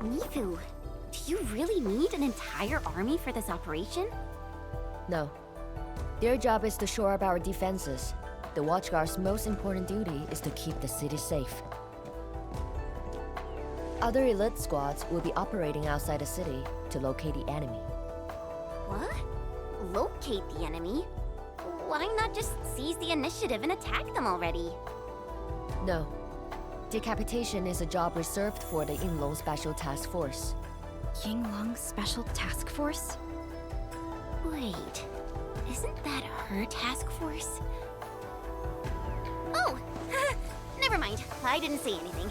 Nifu, do you really need an entire army for this operation? No. Their job is to shore up our defenses. The Watchguard's most important duty is to keep the city safe. Other elite squads will be operating outside the city to locate the enemy. What? Locate the enemy? Why not just seize the initiative and attack them already? No. Decapitation is a job reserved for the Yinglong Special Task Force. Yinglong Special Task Force? Wait, isn't that her task force? Oh! Never mind, I didn't say anything.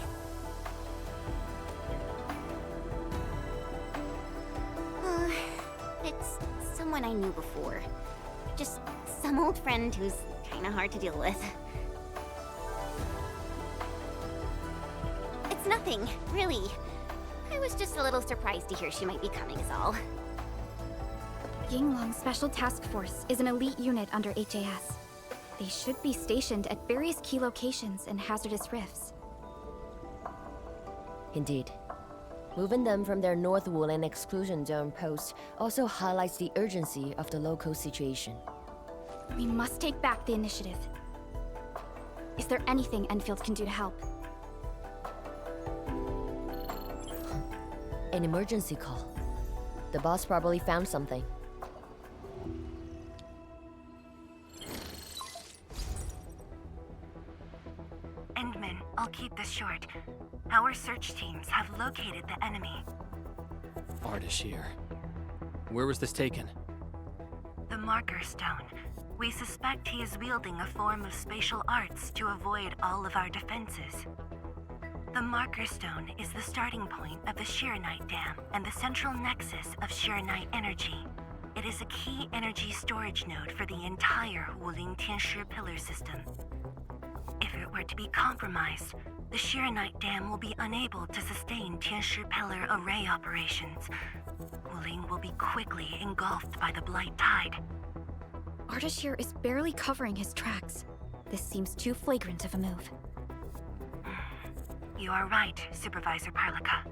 It's someone I knew before. Just some old friend who's kinda hard to deal with. It's nothing, really. I was just a little surprised to hear she might be coming is all. Yinglong Special Task Force is an elite unit under HAS. They should be stationed at various key locations in hazardous rifts. Indeed. Moving them from their North Woolen exclusion zone post also highlights the urgency of the local situation. We must take back the initiative. Is there anything Enfield can do to help? An emergency call. The boss probably found something. Endman, I'll keep this short. Our search teams have located the enemy. Ardashir. Where was this taken? The Marker Stone. We suspect he is wielding a form of spatial arts to avoid all of our defenses. The Marker Stone is the starting point of the Arknight Dam and the central nexus of Arknight energy. It is a key energy storage node for the entire Wuling Tianshi pillar system. If it were to be compromised, the Arknight Dam will be unable to sustain Tianshi pillar array operations. Wuling will be quickly engulfed by the Blight Tide. Ardashir is barely covering his tracks. This seems too flagrant of a move. You are right, Supervisor Parlika.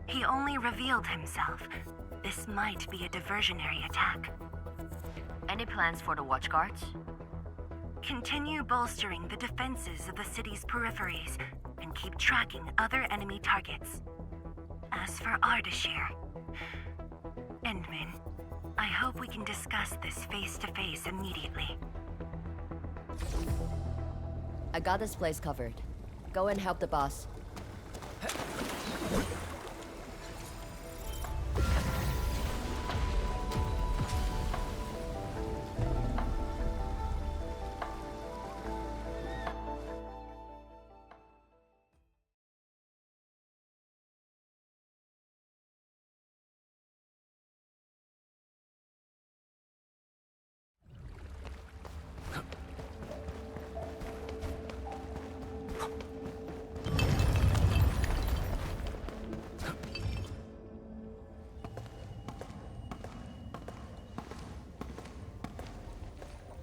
He only revealed himself. This might be a diversionary attack. Any plans for the Watchguards? Continue bolstering the defenses of the city's peripheries and keep tracking other enemy targets. As for Ardashir, Endman, I hope we can discuss this face-to-face immediately. I got this place covered. Go and help the boss.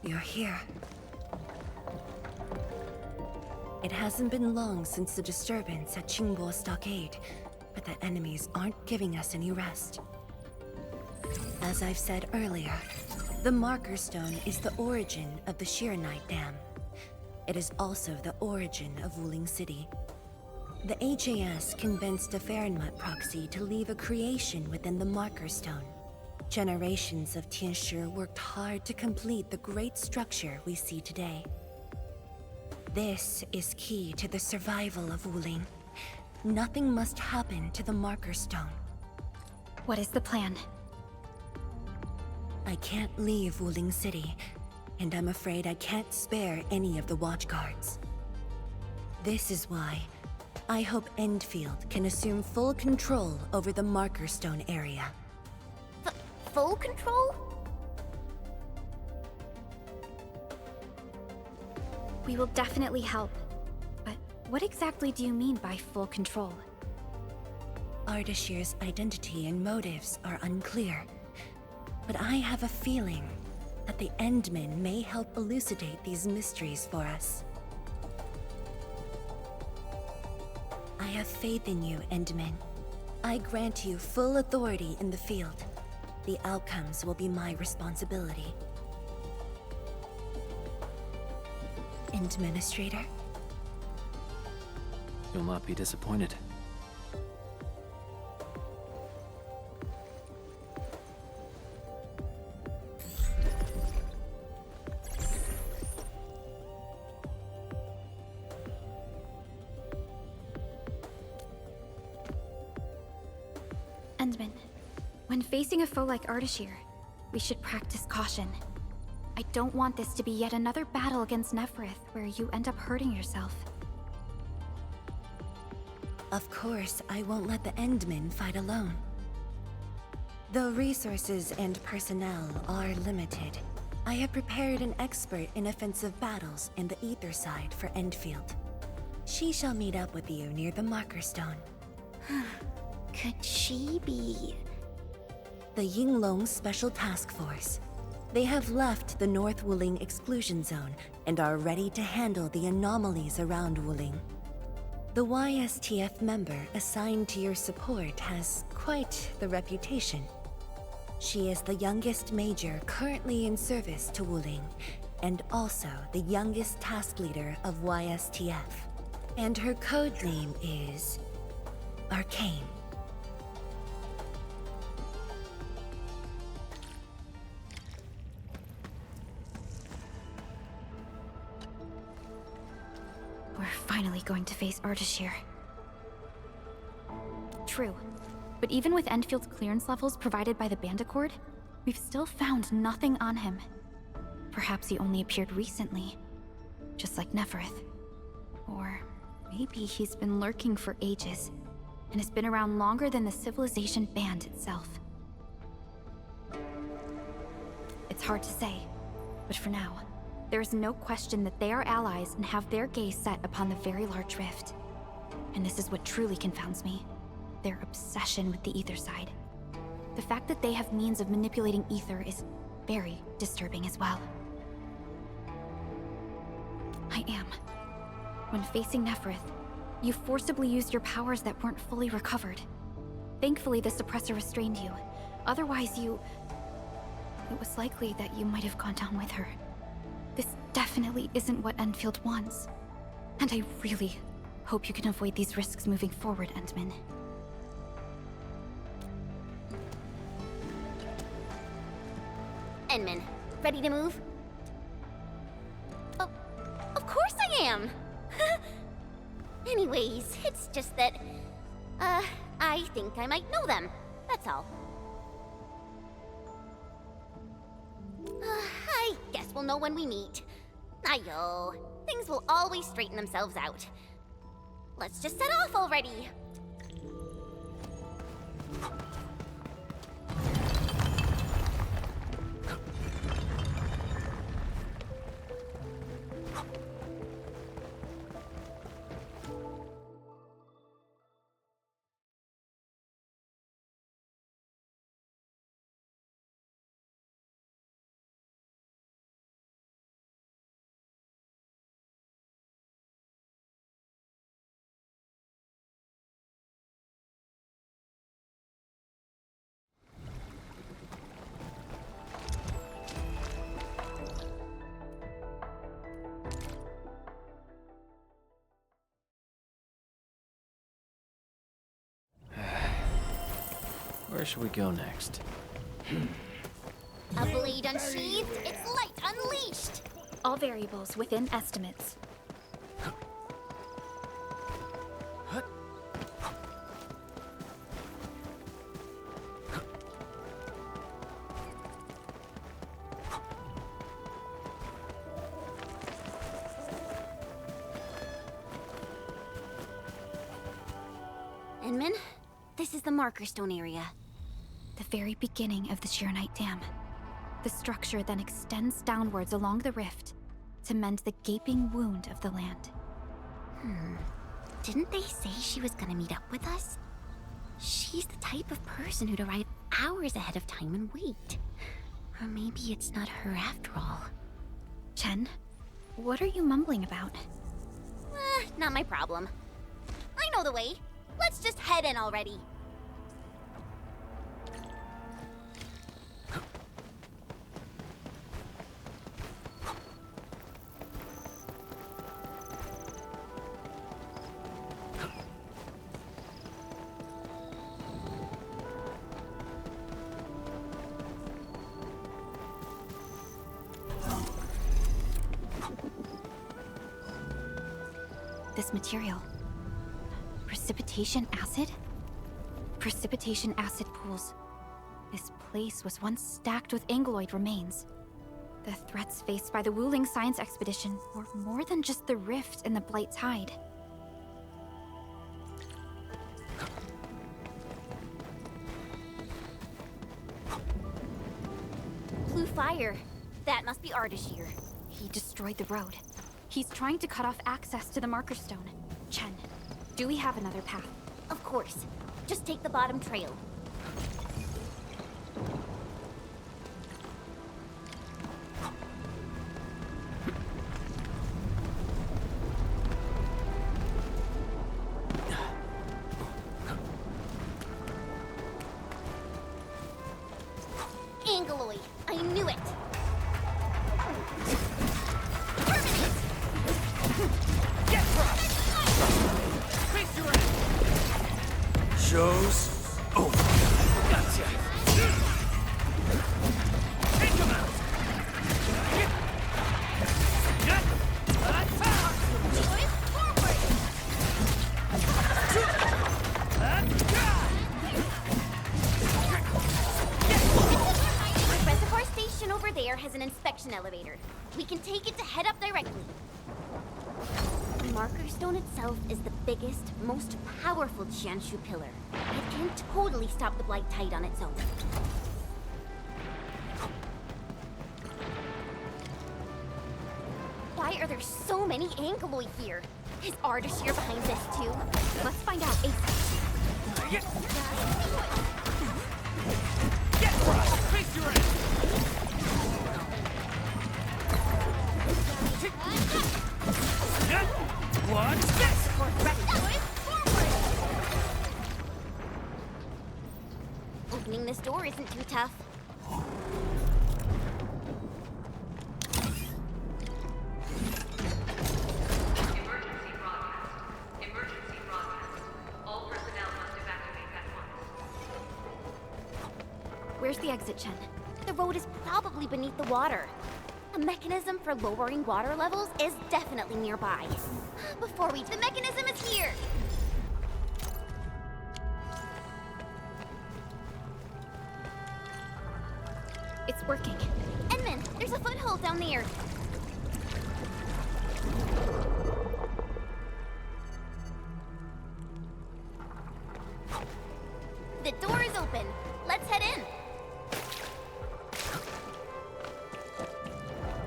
You're here. It hasn't been long since the disturbance at Qingbo Stockade, but the enemies aren't giving us any rest. As I've said earlier, the Marker Stone is the origin of the Arknight Dam. It is also the origin of Wuling City. The HAS convinced a Fahrenheit proxy to leave a creation within the Marker Stone. Generations of Tianshi worked hard to complete the great structure we see today. This is key to the survival of Wuling. Nothing must happen to the Marker Stone. What is the plan? I can't leave Wuling City, and I'm afraid I can't spare any of the Watchguards. This is why I hope Endfield can assume full control over the Marker Stone area. Full control? We will definitely help. But what exactly do you mean by full control? Ardashir's identity and motives are unclear. But I have a feeling that the Endmen may help elucidate these mysteries for us. I have faith in you, Endman. I grant you full authority in the field. The outcomes will be my responsibility. Administrator? You'll not be disappointed. Endman, when facing a foe like Ardashir, we should practice caution. I don't want this to be yet another battle against Neferith where you end up hurting yourself. Of course, I won't let the Endmen fight alone. Though resources and personnel are limited, I have prepared an expert in offensive battles in the Ether side for Endfield. She shall meet up with you near the Marker Stone. Could she be... The Yinglong Special Task Force. They have left the North Wuling exclusion zone and are ready to handle the anomalies around Wuling. The YSTF member assigned to your support has quite the reputation. She is the youngest major currently in service to Wuling, and also the youngest task leader of YSTF. And her code name is... Arcane. We're finally going to face Ardashir. True. But even with Enfield's clearance levels provided by the Bandicord, we've still found nothing on him. Perhaps he only appeared recently, just like Neferith. Or maybe he's been lurking for ages, and has been around longer than the civilization band itself. It's hard to say, but for now, there is no question that they are allies and have their gaze set upon the very large rift. And this is what truly confounds me. Their obsession with the Ether side. The fact that they have means of manipulating Ether is very disturbing as well. I am. When facing Neferith, you forcibly used your powers that weren't fully recovered. Thankfully, the suppressor restrained you. Otherwise, it was likely that you might have gone down with her. This definitely isn't what Enfield wants. And I really hope you can avoid these risks moving forward, Endman. Endman, ready to move? Oh, of course I am! Anyways, it's just that, I think I might know them. That's all. I guess we'll know when we meet. Ayo, things will always straighten themselves out. Let's just set off already! Where should we go next? A blade unsheathed, its light unleashed! All variables within estimates. Endman, this is the Marker Stone area. The very beginning of the Arknight Dam. The structure then extends downwards along the rift to mend the gaping wound of the land. Didn't they say she was gonna meet up with us? She's the type of person who'd arrive hours ahead of time and wait. Or maybe it's not her after all. Chen, what are you mumbling about? Not my problem. I know the way. Let's just head in already. this material. Precipitation acid? Precipitation acid pools. This place was once stacked with Angeloid remains. The threats faced by the Wuling science expedition were more than just the rift in the Blight's hide. Blue fire. That must be Ardashir. He destroyed the road. He's trying to cut off access to the marker stone. Chen, do we have another path? Of course. Just take the bottom trail. Angeloid. I knew it. Terminate! Get crushed! Face your ass! Show's over. Gotcha! Take him out! The reservoir station over there has an inspection elevator. We can take it to head up directly. The marker stone itself is the biggest, most powerful Jianshu pillar. It can totally stop the Blight Tide on its own. Why are there so many Angeloid here? Is Ardashir behind this too? Let's find out ASAP. Get crushed! Face your ass! What's this? Opening this door isn't too tough. Emergency broadcast. Emergency broadcast. All personnel must evacuate at once. Where's the exit, Chen? The road is probably beneath the water. A mechanism for lowering water levels is definitely nearby. Before we... The mechanism is here! It's working. Edmund, there's a foothold down there. The door is open. Let's head in.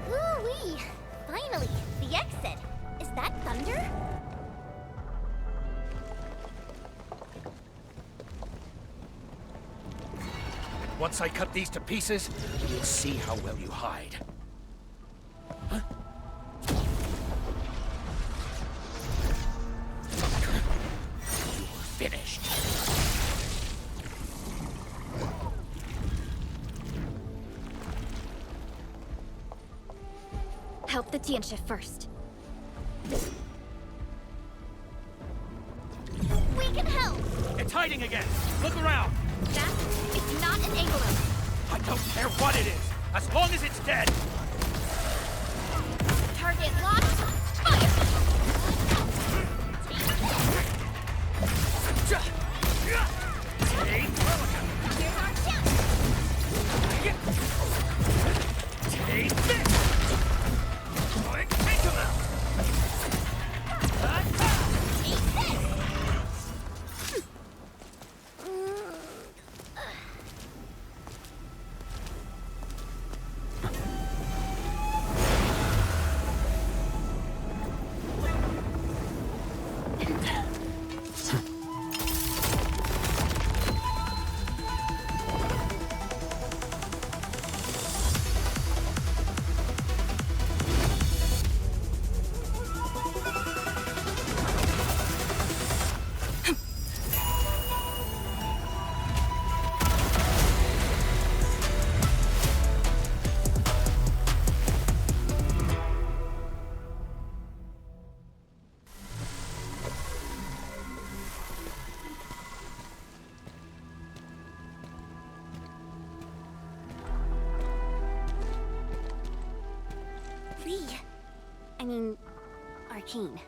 Ooh-wee! Finally, the exit. Is that thunder? Once I cut these to pieces, you'll see how well you hide. Huh? You're finished. Help the Tianxia first. We can help! It's hiding again! Look around! That is not an Angelo. I don't care what it is, as long as it's dead! Target locked. Fire! Take Here's our chance! Take this! Take him out! Eat this! I mean, Arcane.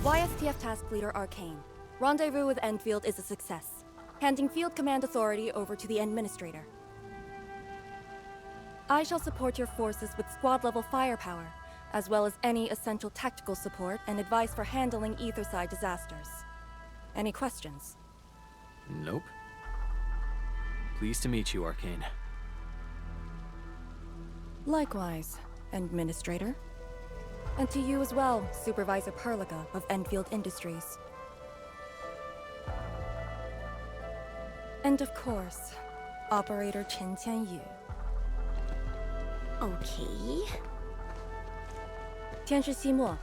YSTF Task Leader Arcane. Rendezvous with Endfield is a success. Handing field command authority over to the Administrator. I shall support your forces with squad-level firepower, as well as any essential tactical support and advice for handling Etherside disasters. Any questions? Nope. Pleased to meet you, Arcane. Likewise, Administrator. And to you as well, Supervisor Perlica of Enfield Industries. And of course, Operator Chen Qianyu. Okay. Tianshi Ximo,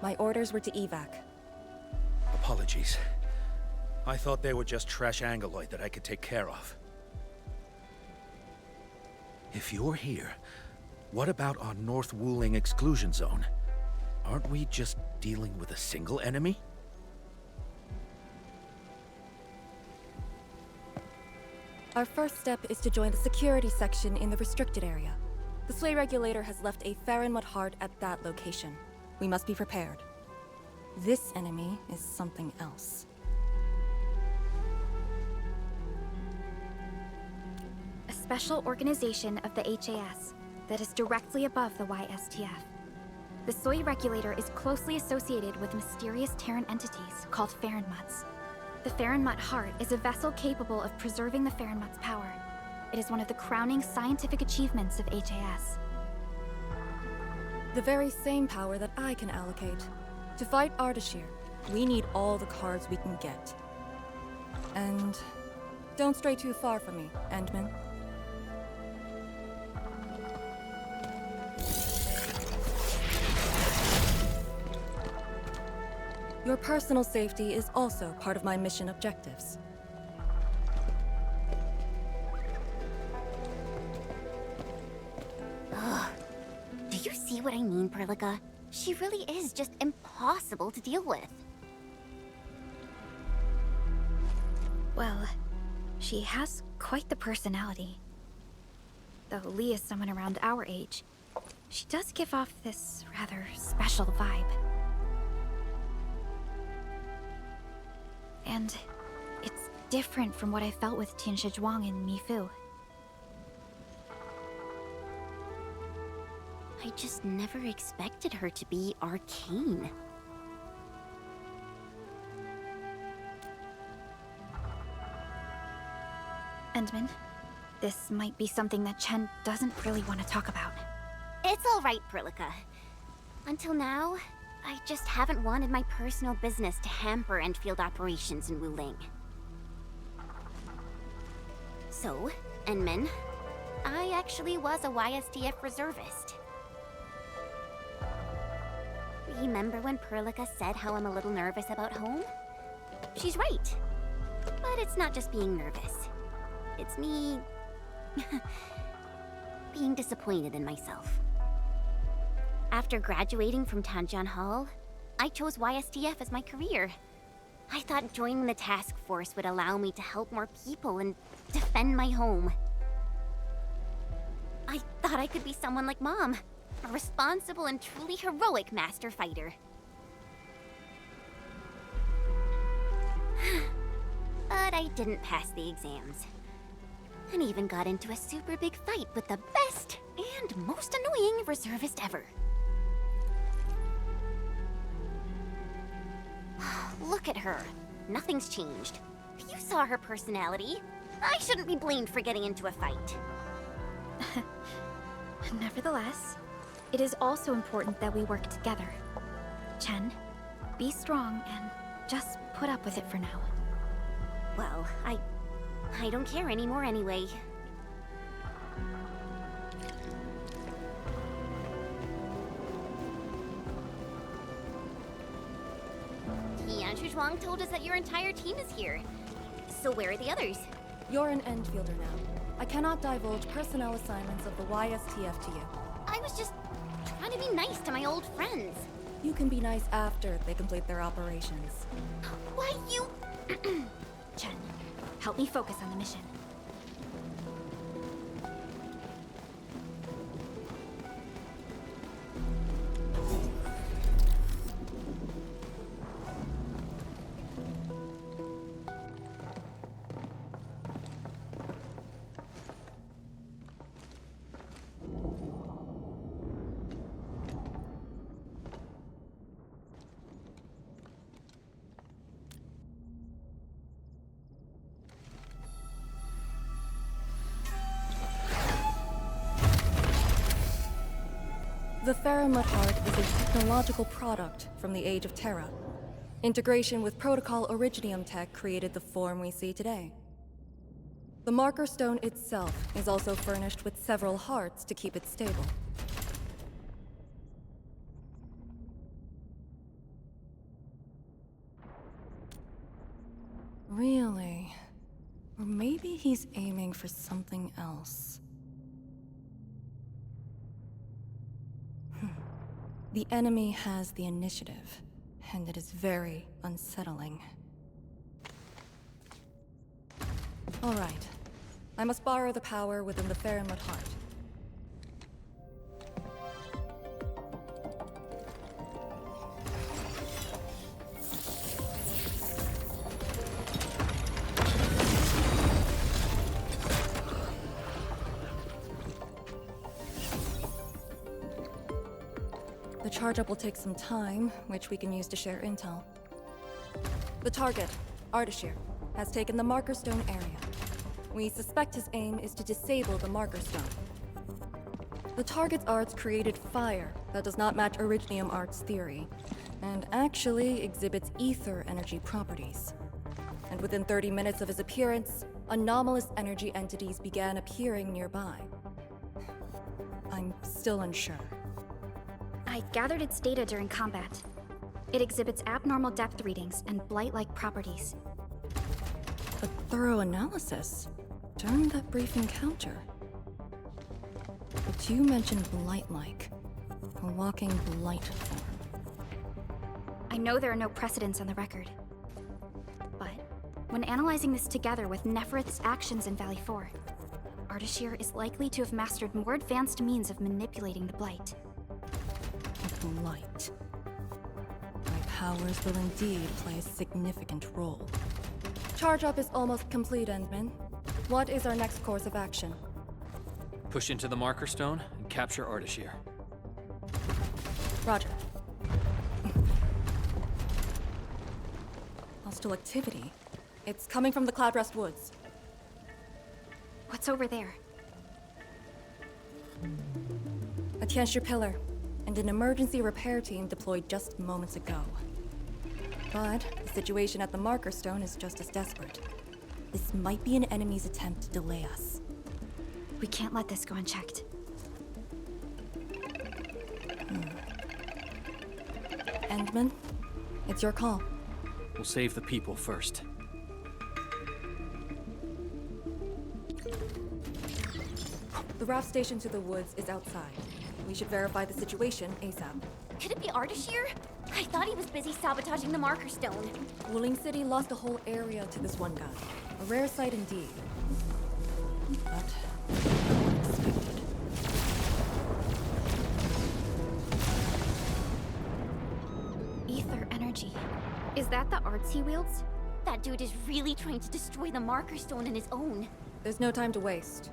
my orders were to evac. Apologies. I thought they were just trash Angoloid that I could take care of. If you're here, what about our North Wuling exclusion zone? Aren't we just dealing with a single enemy? Our first step is to join the security section in the restricted area. The Sway Regulator has left a Farinmut heart at that location. We must be prepared. This enemy is something else. A special organization of the HAS that is directly above the YSTF. The Soy Regulator is closely associated with mysterious Terran entities called Farinmuts. The Farinmut Heart is a vessel capable of preserving the Farinmut's power. It is one of the crowning scientific achievements of HAS. The very same power that I can allocate. To fight Ardashir, we need all the cards we can get. And don't stray too far from me, Endman. Your personal safety is also part of my mission objectives. Do you see what I mean, Perlica? She really is just impossible to deal with. Well, she has quite the personality. Though Lee is someone around our age, she does give off this rather special vibe. And it's different from what I felt with Tianshi Zhuang and Mi Fu. I just never expected her to be arcane. Endman, this might be something that Chen doesn't really want to talk about. It's all right, Perlica. Until now, I just haven't wanted my personal business to hamper Endfield operations in Wuling. So, Enmin, I actually was a YSTF reservist. Remember when Perlica said how I'm a little nervous about home? She's right. But it's not just being nervous. It's me... being disappointed in myself. After graduating from Tanjian Hall, I chose YSTF as my career. I thought joining the task force would allow me to help more people and defend my home. I thought I could be someone like Mom, a responsible and truly heroic master fighter. But I didn't pass the exams. And even got into a super big fight with the best and most annoying reservist ever. Look at her. Nothing's changed. You saw her personality. I shouldn't be blamed for getting into a fight. Nevertheless, it is also important that we work together. Chen, be strong and just put up with it for now. Well, I don't care anymore anyway. Tianshi Zhuang told us that your entire team is here. So where are the others? You're an Endfielder now. I cannot divulge personnel assignments of the YSTF to you. I was just trying to be nice to my old friends. You can be nice after they complete their operations. Why, you... Chen, help me focus on the mission. The Faramut heart is a technological product from the Age of Terra. Integration with Protocol Originium tech created the form we see today. The Marker Stone itself is also furnished with several hearts to keep it stable. Really? Or maybe he's aiming for something else. The enemy has the initiative, and it is very unsettling. All right. I must borrow the power within the Faramut heart. The charge-up will take some time, which we can use to share intel. The target, Ardashir, has taken the Marker Stone area. We suspect his aim is to disable the Marker Stone. The target's arts created fire that does not match Originium art's theory, and actually exhibits ether energy properties. And within 30 minutes of his appearance, anomalous energy entities began appearing nearby. I'm still unsure. I gathered its data during combat. It exhibits abnormal depth readings and blight-like properties. A thorough analysis during that brief encounter. But you mentioned blight-like. A walking blight form. I know there are no precedents on the record. But when analyzing this together with Neferith's actions in Valley 4, Ardashir is likely to have mastered more advanced means of manipulating the blight. Blight. My powers will indeed play a significant role. Charge-up is almost complete, Endman. What is our next course of action? Push into the Marker Stone and capture Ardashir. Roger. Hostile activity. It's coming from the Cloudrest Woods. What's over there? A Tianshi pillar, and an emergency repair team deployed just moments ago. But the situation at the Marker Stone is just as desperate. This might be an enemy's attempt to delay us. We can't let this go unchecked. Endman, it's your call. We'll save the people first. The raft station to the woods is outside. We should verify the situation ASAP. Could it be Ardashir? I thought he was busy sabotaging the Marker Stone. Wuling City lost a whole area to this one guy. A rare sight indeed. But unexpected. Ether energy. Is that the arts he wields? That dude is really trying to destroy the Marker Stone on his own. There's no time to waste.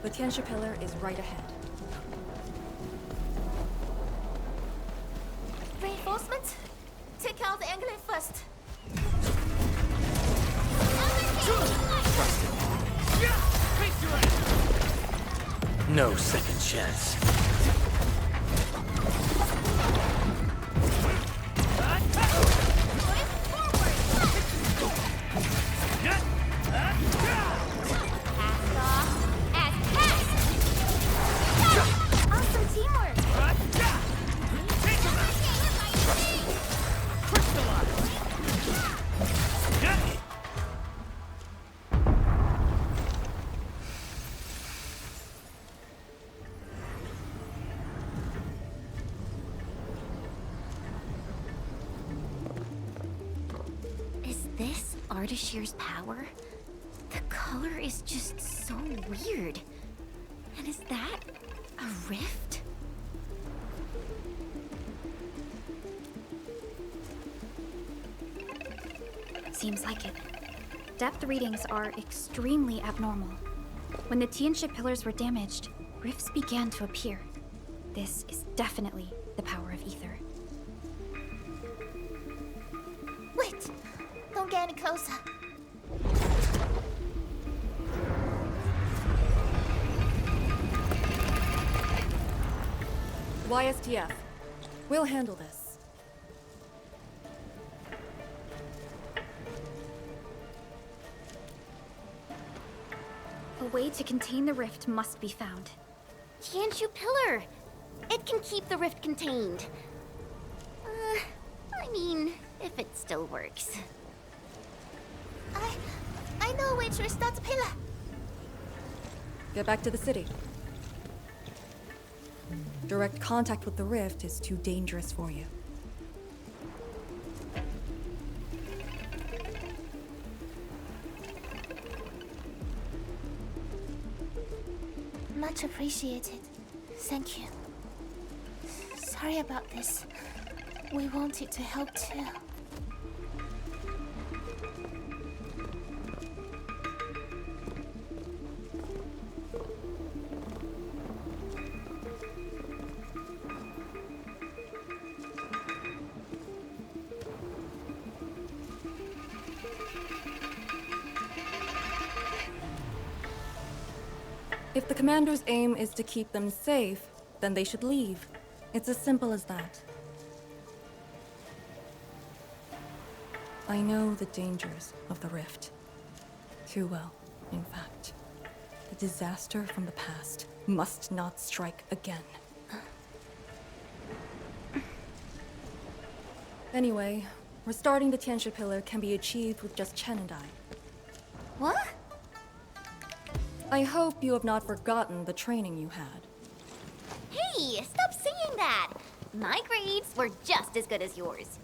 The Tianshi pillar is right ahead. Reinforcements? Take out the Angler first. No second chance. Awesome teamwork! Ardashir's power? The color is just so weird. And is that a rift? Seems like it. Depth readings are extremely abnormal. When the Tianxia pillars were damaged, rifts began to appear. This is definitely the power of ether. Wait! Don't get any closer. YSTF. We'll handle this. A way to contain the rift must be found. Tianxia pillar! It can keep the rift contained. I mean, if it still works. I know which is that pillar. Get back to the city. Direct contact with the rift is too dangerous for you. Much appreciated. Thank you. Sorry about this. We wanted to help too. If the commander's aim is to keep them safe, then they should leave. It's as simple as that. I know the dangers of the rift. Too well, in fact. The disaster from the past must not strike again. Anyway, restarting the Tianxia pillar can be achieved with just Chen and I. What? I hope you have not forgotten the training you had. Hey, stop saying that! My grades were just as good as yours.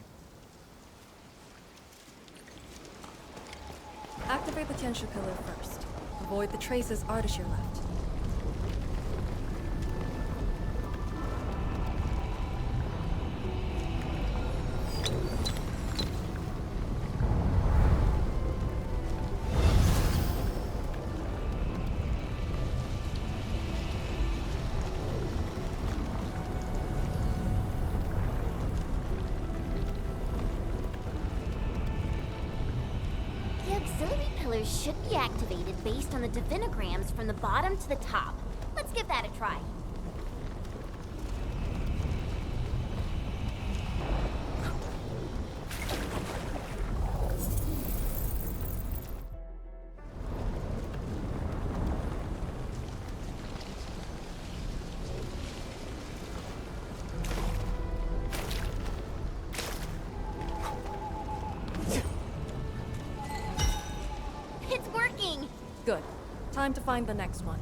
Activate the Tianxia pillar first. Avoid the traces Ardashir left. The auxiliary pillars should be activated based on the divinograms from the bottom to the top. Let's give that a try. It's working! Good. Time to find the next one.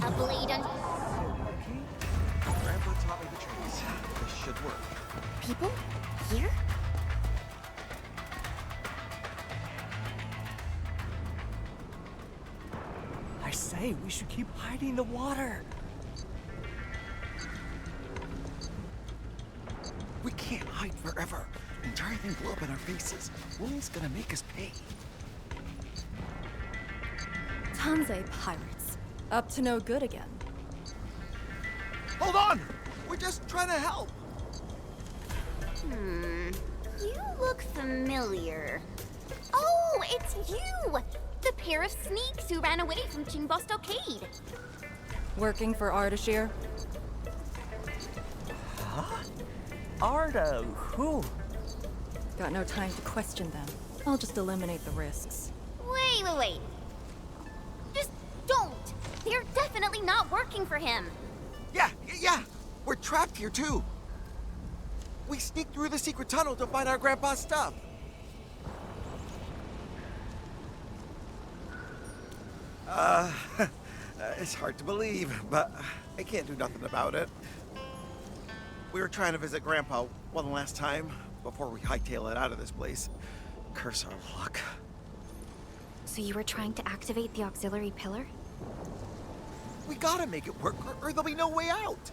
A blade on Okay. Grandpa taught me the tricks. This should work. people? Here? I say, we should keep hiding the water. We can't hide forever. The entire thing blew up in our faces. Wuling's gonna make us pay. Tanzai pirates. Up to no good again. Hold on! We're just trying to help. You look familiar. Oh, it's you! The pair of sneaks who ran away from Qingbo Stockade. Working for Ardashir? Arda, who? Got no time to question them. I'll just eliminate the risks. Wait. Just don't! They're definitely not working for him. Yeah. We're trapped here too. We sneaked through the secret tunnel to find our grandpa's stuff. It's hard to believe, but I can't do nothing about it. We were trying to visit Grandpa one last time before we hightail it out of this place. Curse our luck. So you were trying to activate the auxiliary pillar? We gotta make it work, or there'll be no way out.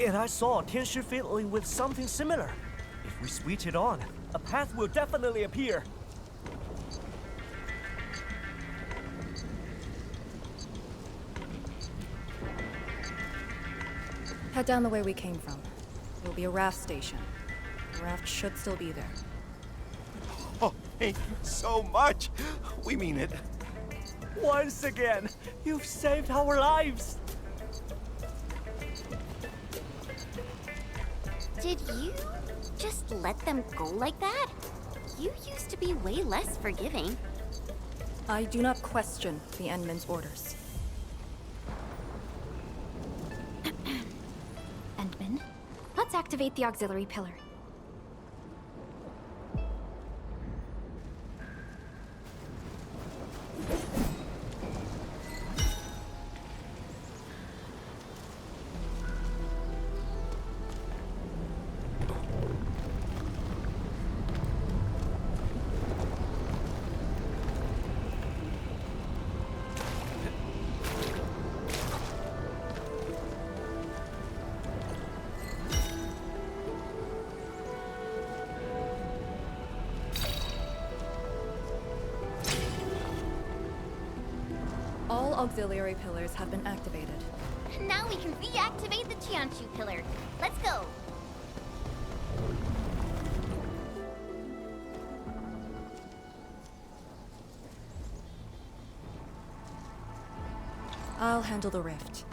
And I saw Tianshi fiddling with something similar. If we switch it on, a path will definitely appear. Head down the way we came from. There'll be a raft station. The raft should still be there. Oh, thank you so much. We mean it. Once again, you've saved our lives. Did you just let them go like that? You used to be way less forgiving. I do not question the Endman's orders. Endman, let's activate the auxiliary pillar. All auxiliary pillars have been activated. Now we can reactivate the Tianchu pillar. Let's go. I'll handle the rift.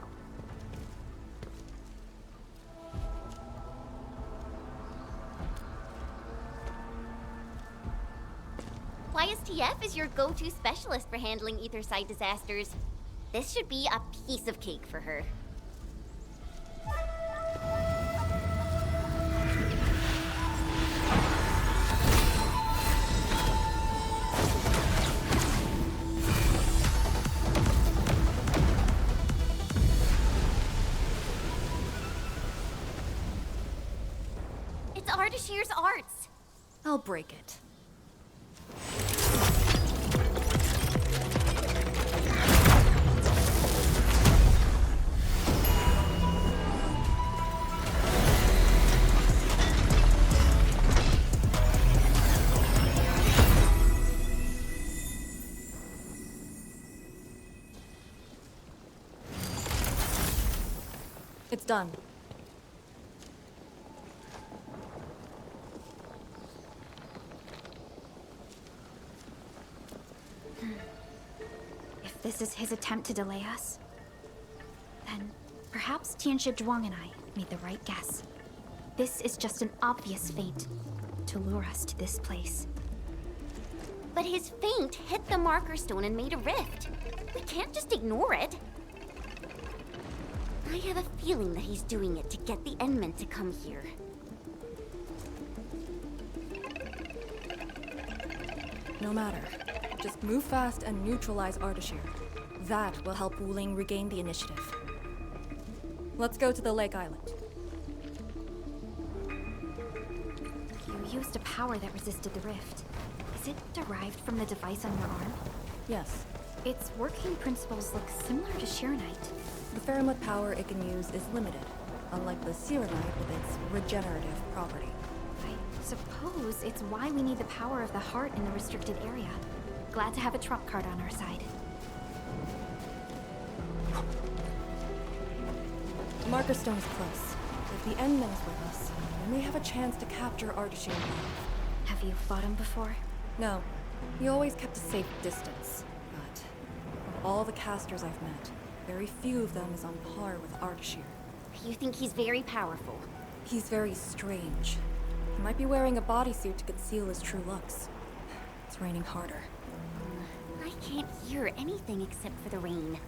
YSTF is your go-to specialist for handling ether-side disasters. This should be a piece of cake for her. It's Ardashir's arts. I'll break it. It's done. If this is his attempt to delay us, then perhaps Tianshi Zhuang and I made the right guess. This is just an obvious feint to lure us to this place. But his feint hit the marker stone and made a rift. We can't just ignore it. I have a feeling that he's doing it to get the Endmen to come here. No matter. Just move fast and neutralize Ardashir. That will help Wuling regain the initiative. Let's go to the Lake Island. You used a power that resisted the rift. Is it derived from the device on your arm? Yes. Its working principles look similar to Sheernite. The Faramut power it can use is limited, unlike the Serenite with its regenerative property. I suppose it's why we need the power of the heart in the restricted area. Glad to have a trump card on our side. The marker stone is close. If the Endman is with us, we may have a chance to capture Ardashir alive. Have you fought him before? No. He always kept a safe distance. But of all the casters I've met, very few of them is on par with Ardashir. You think he's very powerful? He's very strange. He He might be wearing a bodysuit to conceal his true looks. It's raining harder. I can't hear anything except for the rain.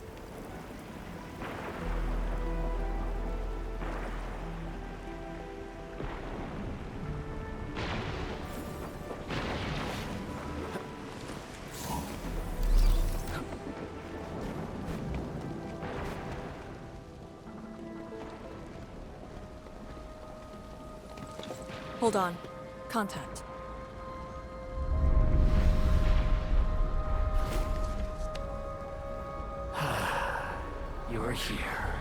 Hold on. Contact. You're here.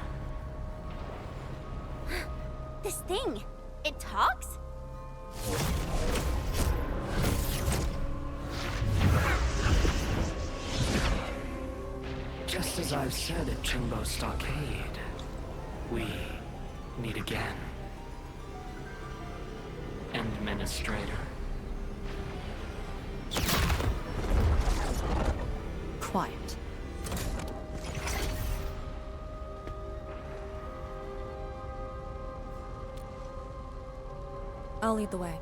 This thing, it talks? Just as I've said at Chimbo Stockade, we meet again. Administrator. Quiet. I'll lead the way.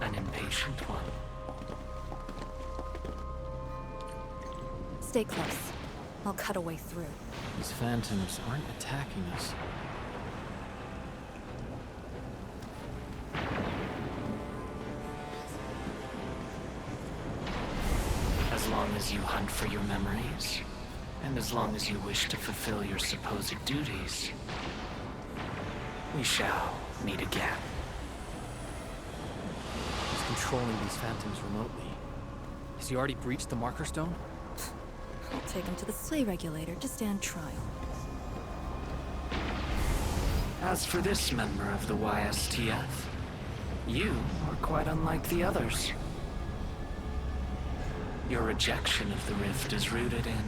An impatient one. Stay close. I'll cut a way through. These phantoms aren't attacking us. As long as you hunt for your memories, and as long as you wish to fulfill your supposed duties, we shall meet again. He's controlling these phantoms remotely. Has he already breached the marker stone? I'll take him to the sleigh regulator to stand trial. As for this member of the YSTF, you are quite unlike the others. Your rejection of the rift is rooted in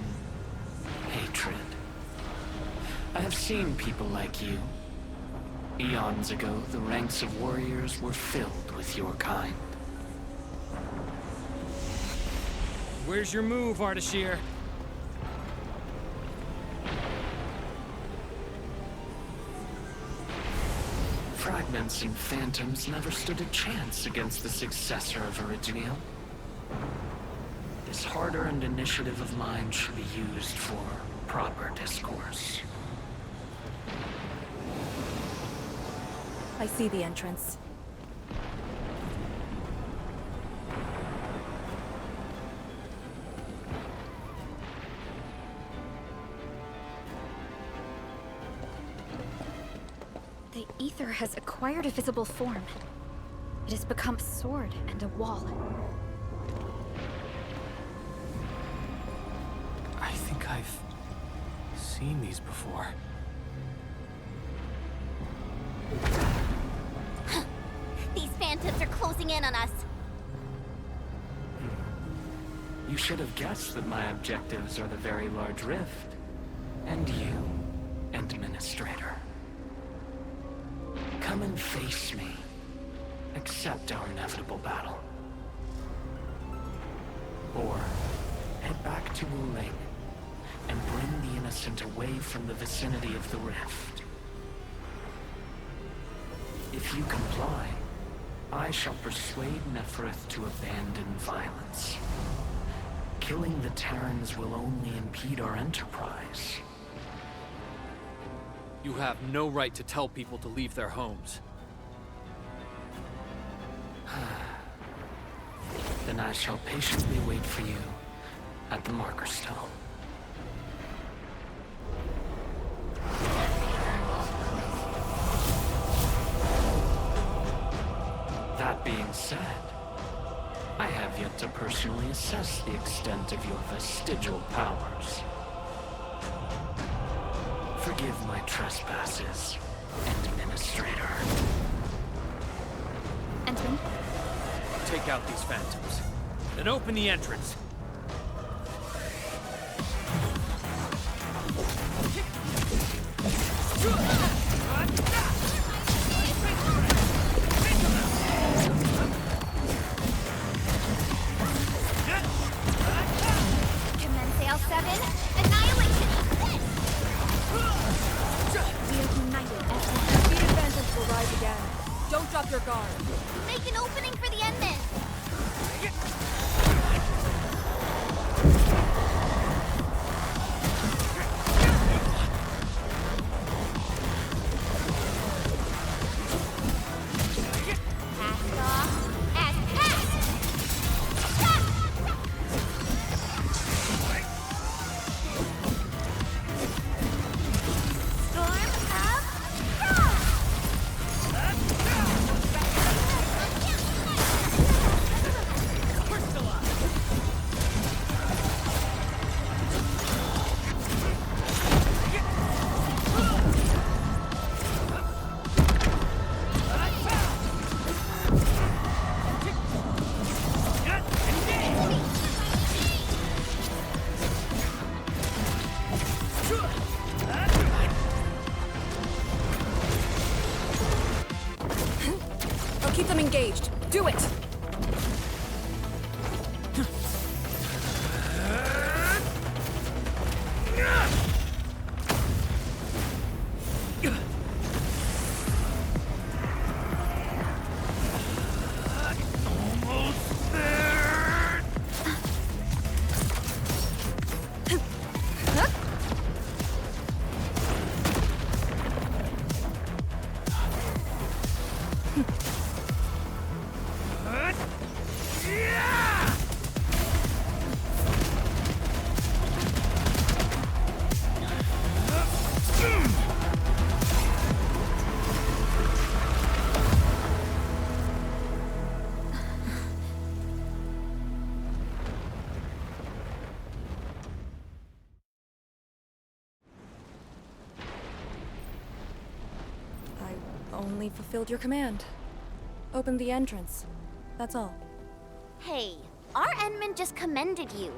hatred. I have seen people like you. Eons ago, the ranks of warriors were filled with your kind. Where's your move, Ardashir? Fragments and phantoms never stood a chance against the successor of Original. This hard-earned initiative of mine should be used for proper discourse. I see the entrance. The ether has acquired a visible form. It has become a sword and a wall. I think I've seen these before. These phantoms are closing in on us. You should have guessed that my objectives are the very large rift. And you, Administrator. Come and face me. Accept our inevitable battle. Or head back to Wuling and bring the innocent away from the vicinity of the rift. If you comply, I shall persuade Nefereth to abandon violence. Killing the Terrans will only impede our enterprise. You have no right to tell people to leave their homes. Then I shall patiently wait for you at the marker stone. That being said, I have yet to personally assess the extent of your vestigial powers. Forgive my trespasses, Administrator. Entman? Take out these phantoms. Then open the entrance. Commence L7, annihilation! We are united as the defeated phantoms guard. Make an opening for the Endmen! Cast off as cast! Storm of Frost! I'll keep them engaged. Do it! I only fulfilled your command. Open the entrance. That's all. Hey, our Endman just commended you.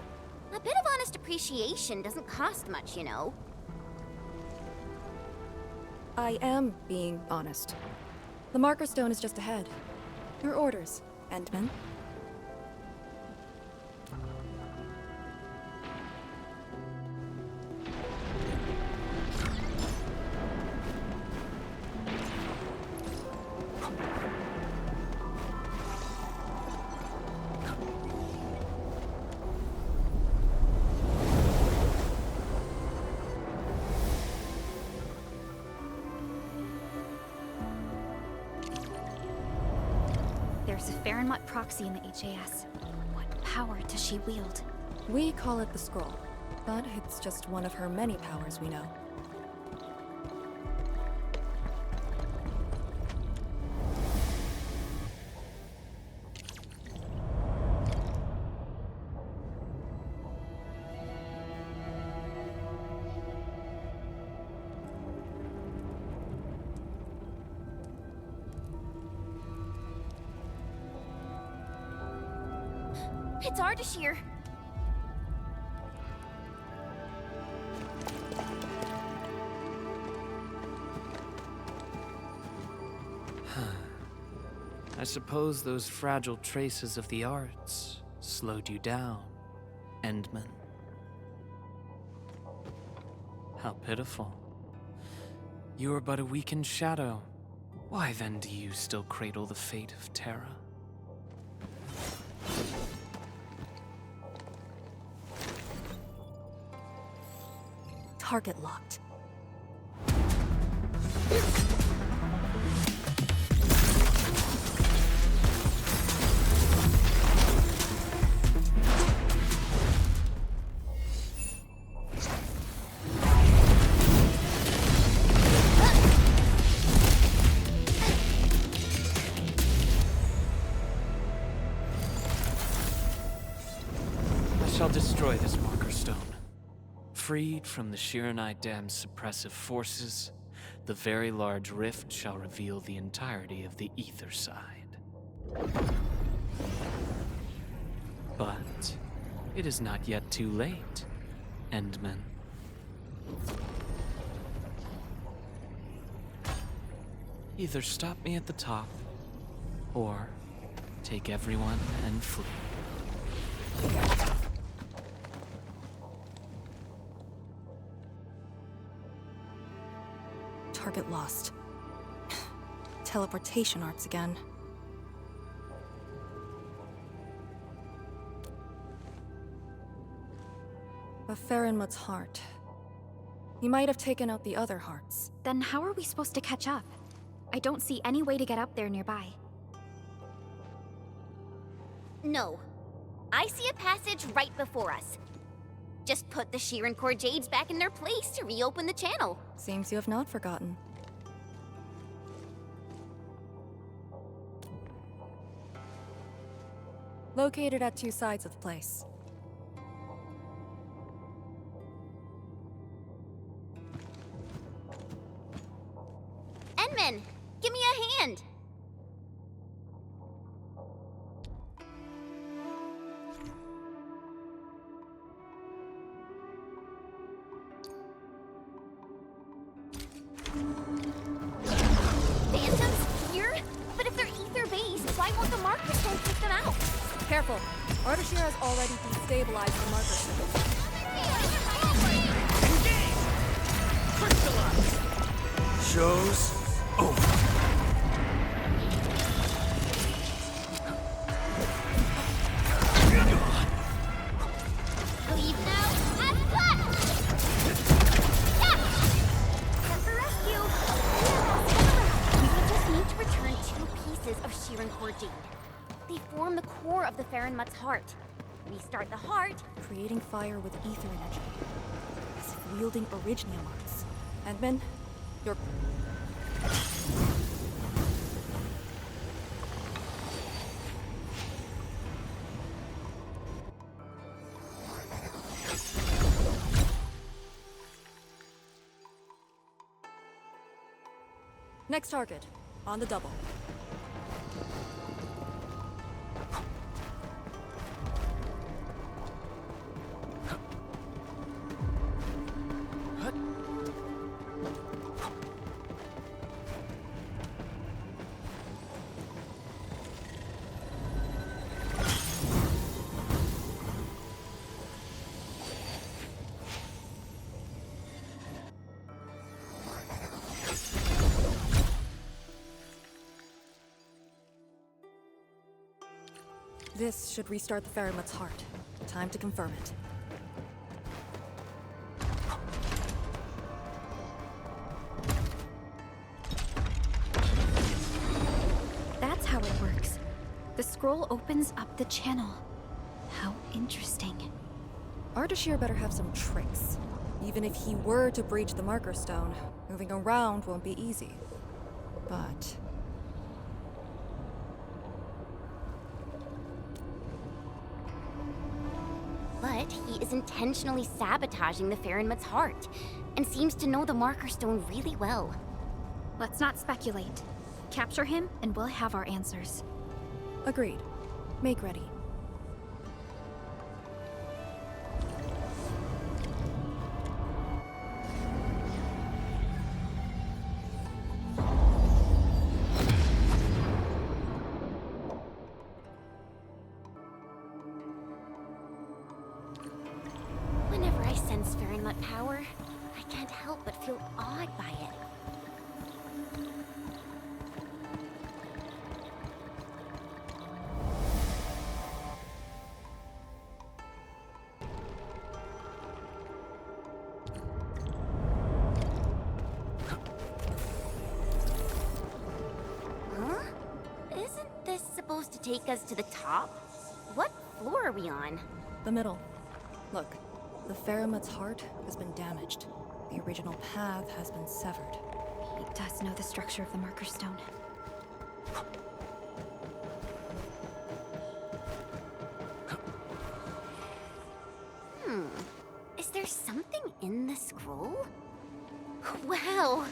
A bit of honest appreciation doesn't cost much, you know. I am being honest. The marker stone is just ahead. Your orders, Endman. There's a Farinmut proxy in the HAS. What power does she wield? We call it the scroll, but it's just one of her many powers we know. It's Ardashir. I suppose those fragile traces of the arts slowed you down, Endman. How pitiful. You are but a weakened shadow. Why then do you still cradle the fate of Terra? Target locked. I shall destroy this marker stone. Freed from the Shiranai Dam's suppressive forces, the very large rift shall reveal the entirety of the ether side. But it is not yet too late, Endman. Either stop me at the top, or take everyone and flee. Target lost. Teleportation arts again. A Farinmut's heart. He might have taken out the other hearts. Then how are we supposed to catch up? I don't see any way to get up there nearby. No. I see a passage right before us. Just put the Sheeran Core Jades back in their place to reopen the channel. Seems you have not forgotten. Located at two sides of the place. Enman, give me a hand. Phantoms here? But if they're ether-based, why won't the marker stone take them out? Careful! Ardashir has already destabilized the marker stone. Show's over. Leave now and cut! Yeah! Set for rescue! We will just need to return 2 pieces of Sheeran Core Jade. They form the core of the Farinmut's heart. Restart the heart. Creating fire with ether energy. As if wielding Originium arts. Edmund, you're... Next target, on the double. This should restart the Farinmut's heart. Time to confirm it. That's how it works. The scroll opens up the channel. How interesting. Ardashir better have some tricks. Even if he were to breach the marker stone, moving around won't be easy. But... But he is intentionally sabotaging the Farinmut's heart, and seems to know the marker stone really well. Let's not speculate. Capture him, and we'll have our answers. Agreed. Make ready. Whenever I sense Farinmut power, I can't help but feel awed by it. Huh? Isn't this supposed to take us to the top? What floor are we on? The middle. Look, the Farinmut's heart has been damaged. The original path has been severed. He does know the structure of the marker stone. Is there something in the scroll? Wow!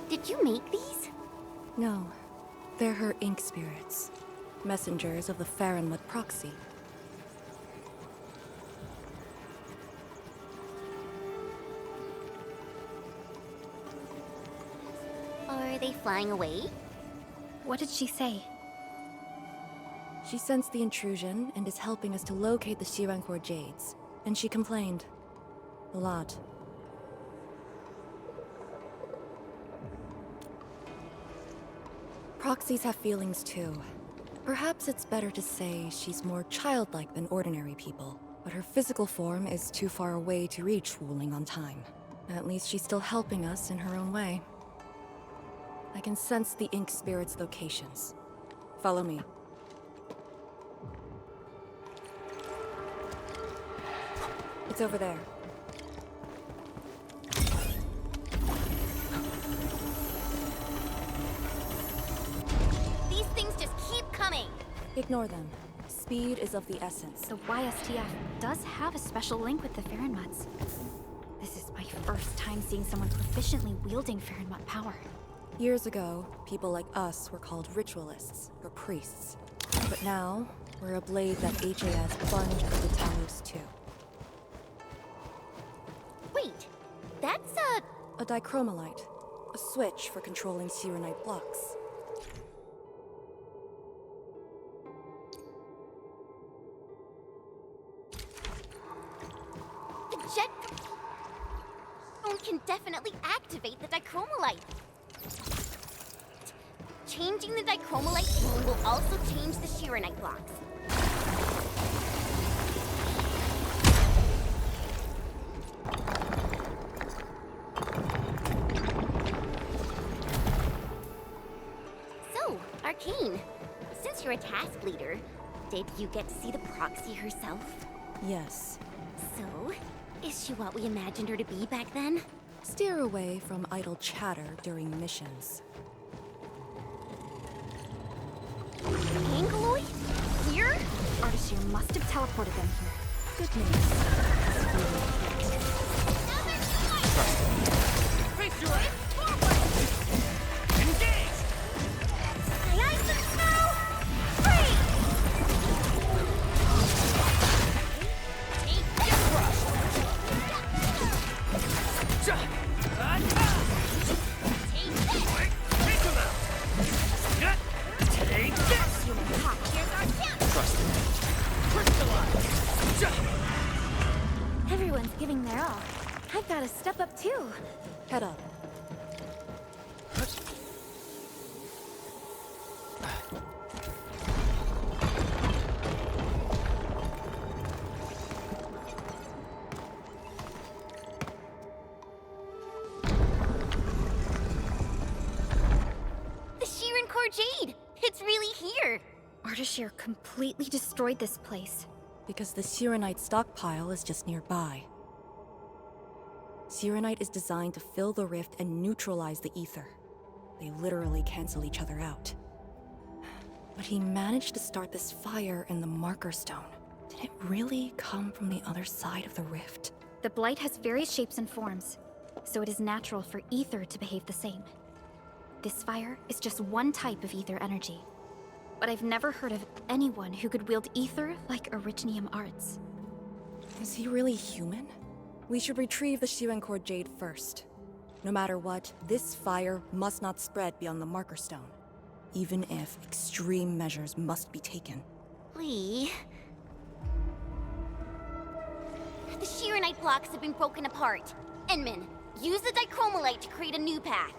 Did you make these? No. They're her ink spirits. Messengers of the Farinmut proxy. Are they flying away? What did she say? She sensed the intrusion and is helping us to locate the Shirankor Jades. And she complained. A lot. Proxies have feelings too. Perhaps it's better to say she's more childlike than ordinary people, but her physical form is too far away to reach Wuling on time. At least she's still helping us in her own way. I can sense the Ink Spirit's locations. Follow me. It's over there. These things just keep coming! Ignore them. Speed is of the essence. The YSTF does have a special link with the Farinmuts. This is my first time seeing someone proficiently wielding Farinmut power. Years ago, people like us were called ritualists, or priests. But now, we're a blade that HAS plunged into the Talos too. Wait, that's A dichromolite. A switch for controlling Sirenite blocks. the jet phone can definitely activate the dichromolite. Changing the dichromolite tool will also change the Shirenite blocks. So, Arcane, since you're a task leader, did you get to see the proxy herself? Yes. So, is she what we imagined her to be back then? Steer away from idle chatter during missions. Angloid? Here? Artishir must have teleported them here. Good news. Face your way forward! Engage! Aye, aye, some snow! Free! Take this! Take this! Take him out! Take this! Human hawk, here's our chance! Everyone's giving their all. I've got to step up too. Head up. The Shirankor Jade! It's really here! Artishir completely destroyed this place. Because the Sirenite stockpile is just nearby. Sirenite is designed to fill the rift and neutralize the ether. They literally cancel each other out. But he managed to start this fire in the Marker Stone. Did it really come from the other side of the rift? The Blight has various shapes and forms, so it is natural for ether to behave the same. This fire is just one type of ether energy. But I've never heard of anyone who could wield ether like Originium arts. Is he really human? We should retrieve the Shirankor Jade first. No matter what, this fire must not spread beyond the Marker Stone. Even if extreme measures must be taken. Lee... The Shirenite blocks have been broken apart. Enman, use the dichromolite to create a new path.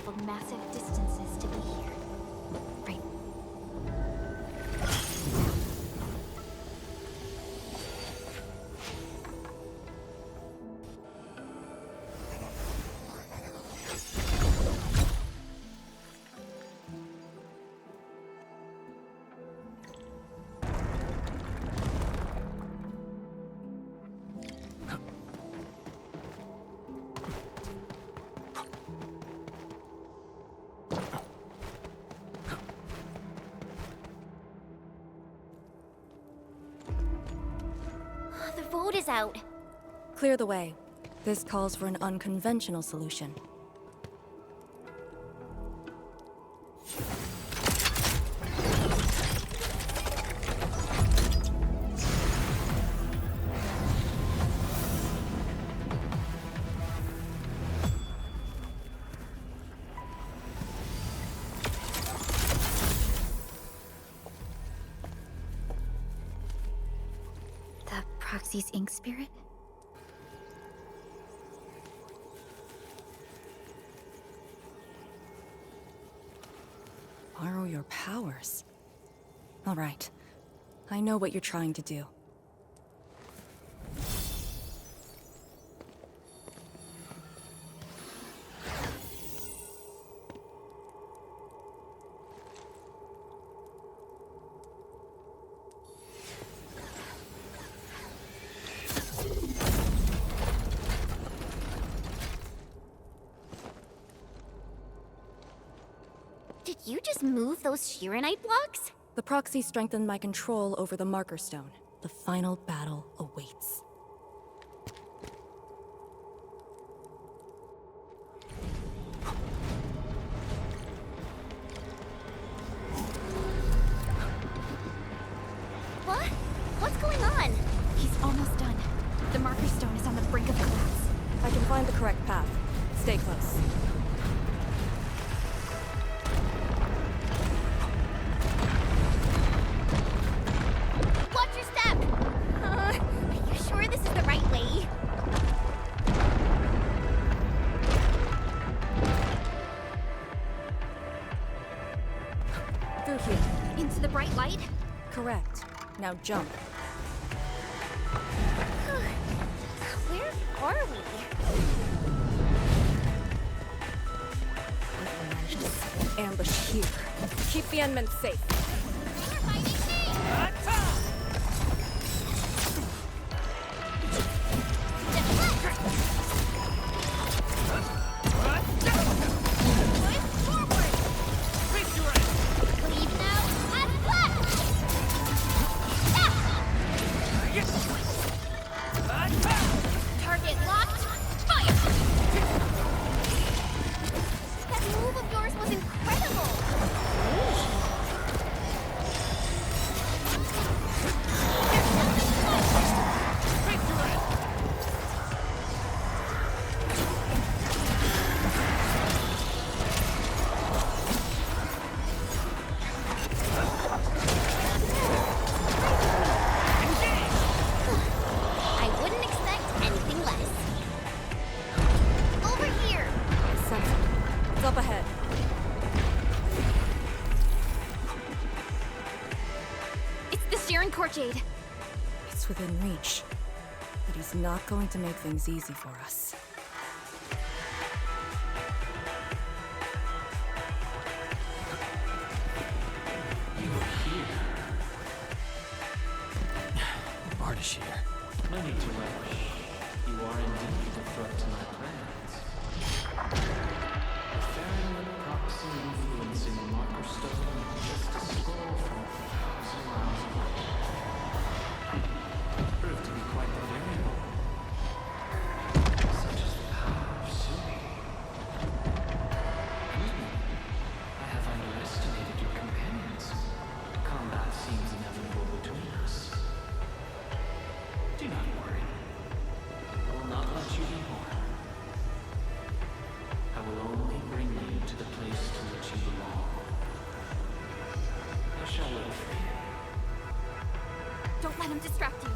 traveled massive distances to be here. Right. The vote is out. Clear the way. This calls for an unconventional solution. Proxy's ink spirit? Borrow your powers. All right. I know what you're trying to do. Did you just move those Shirenite blocks? The proxy strengthened my control over the marker stone. The final battle awaits. What? What's going on? He's almost done. The marker stone is on the brink of collapse. I can find the correct path. Stay close. Watch your step! Are you sure this is the right way? Through here. Into the bright light? Correct. Now jump. Where are we? I've managed to set an ambush here. Keep the Endmen safe. You're fighting me! Target locked. Fire! That move of yours was incredible. I wouldn't expect anything less. Over here. Sense it. It's up ahead. It's the Sharon Courtjade. It's within reach. But he's not going to make things easy for us. You were here. Ardashir. No need to rush. You are indeed a threat to my plans. A Farron proxy influencing the marker stone just a scroll from 1,000 miles away. Proved to be quite the variable. Such is the power of Sui. I have underestimated your companions. Combat seems inevitable between us. Do not worry. I will not let you be harmed. I will only bring you to the place to which you belong. I shall wait for you. Don't let him distract you.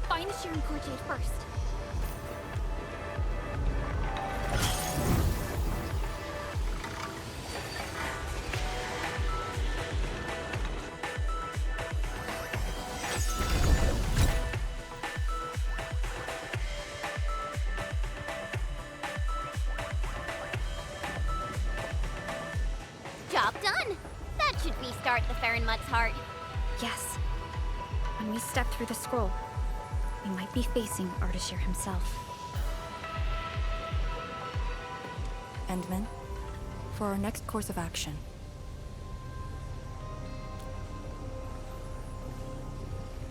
Find the Sharon Courtjade first. restart the Farenmut's heart. Yes. When we step through the scroll, we might be facing Ardashir himself. Endman, for our next course of action.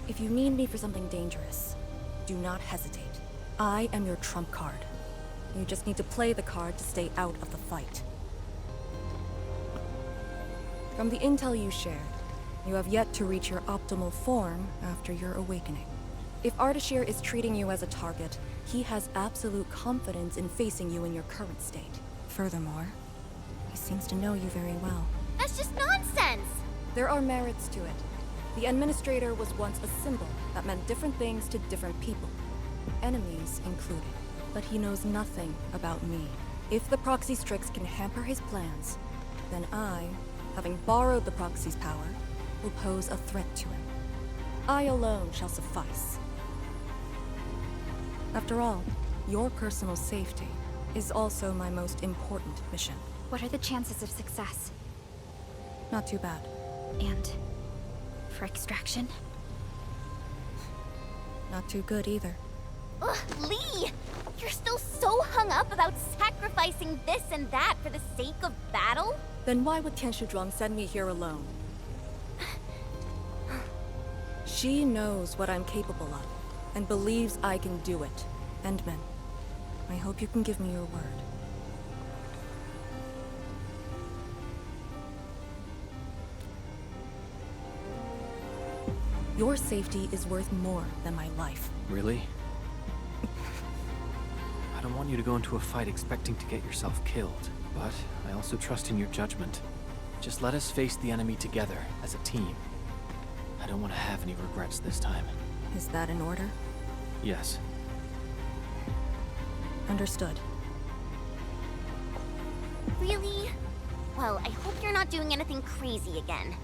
If you need me for something dangerous, do not hesitate. I am your trump card. You just need to play the card to stay out of the fight. From the intel you shared, you have yet to reach your optimal form after your awakening. If Ardashir is treating you as a target, he has absolute confidence in facing you in your current state. Furthermore, he seems to know you very well. That's just nonsense! There are merits to it. The Administrator was once a symbol that meant different things to different people, enemies included. But he knows nothing about me. If the proxy Strix can hamper his plans, then I, having borrowed the proxy's power, will pose a threat to him. I alone shall suffice. After all, your personal safety is also my most important mission. What are the chances of success? Not too bad. And for extraction? Not too good either. Ugh, Lee! You're still so hung up about sacrificing this and that for the sake of battle? Then why would Tian Shudrong send me here alone? She knows what I'm capable of, and believes I can do it. Endman, I hope you can give me your word. Your safety is worth more than my life. Really? I don't want you to go into a fight expecting to get yourself killed, but I also trust in your judgment. Just let us face the enemy together, as a team. I don't want to have any regrets this time. Is that in order? Yes. Understood. Really? Well, I hope you're not doing anything crazy again.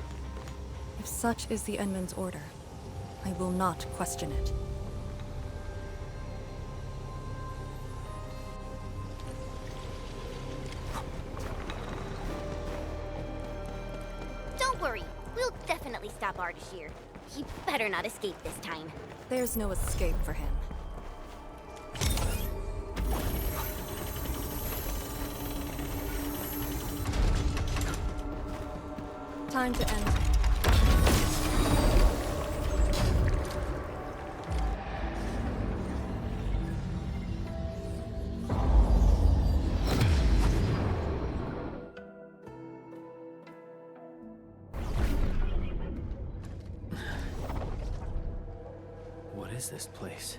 If such is the Endman's order, I will not question it. Don't worry, we'll definitely stop Ardashir. He better not escape this time. There's no escape for him. Time to end. What is this place?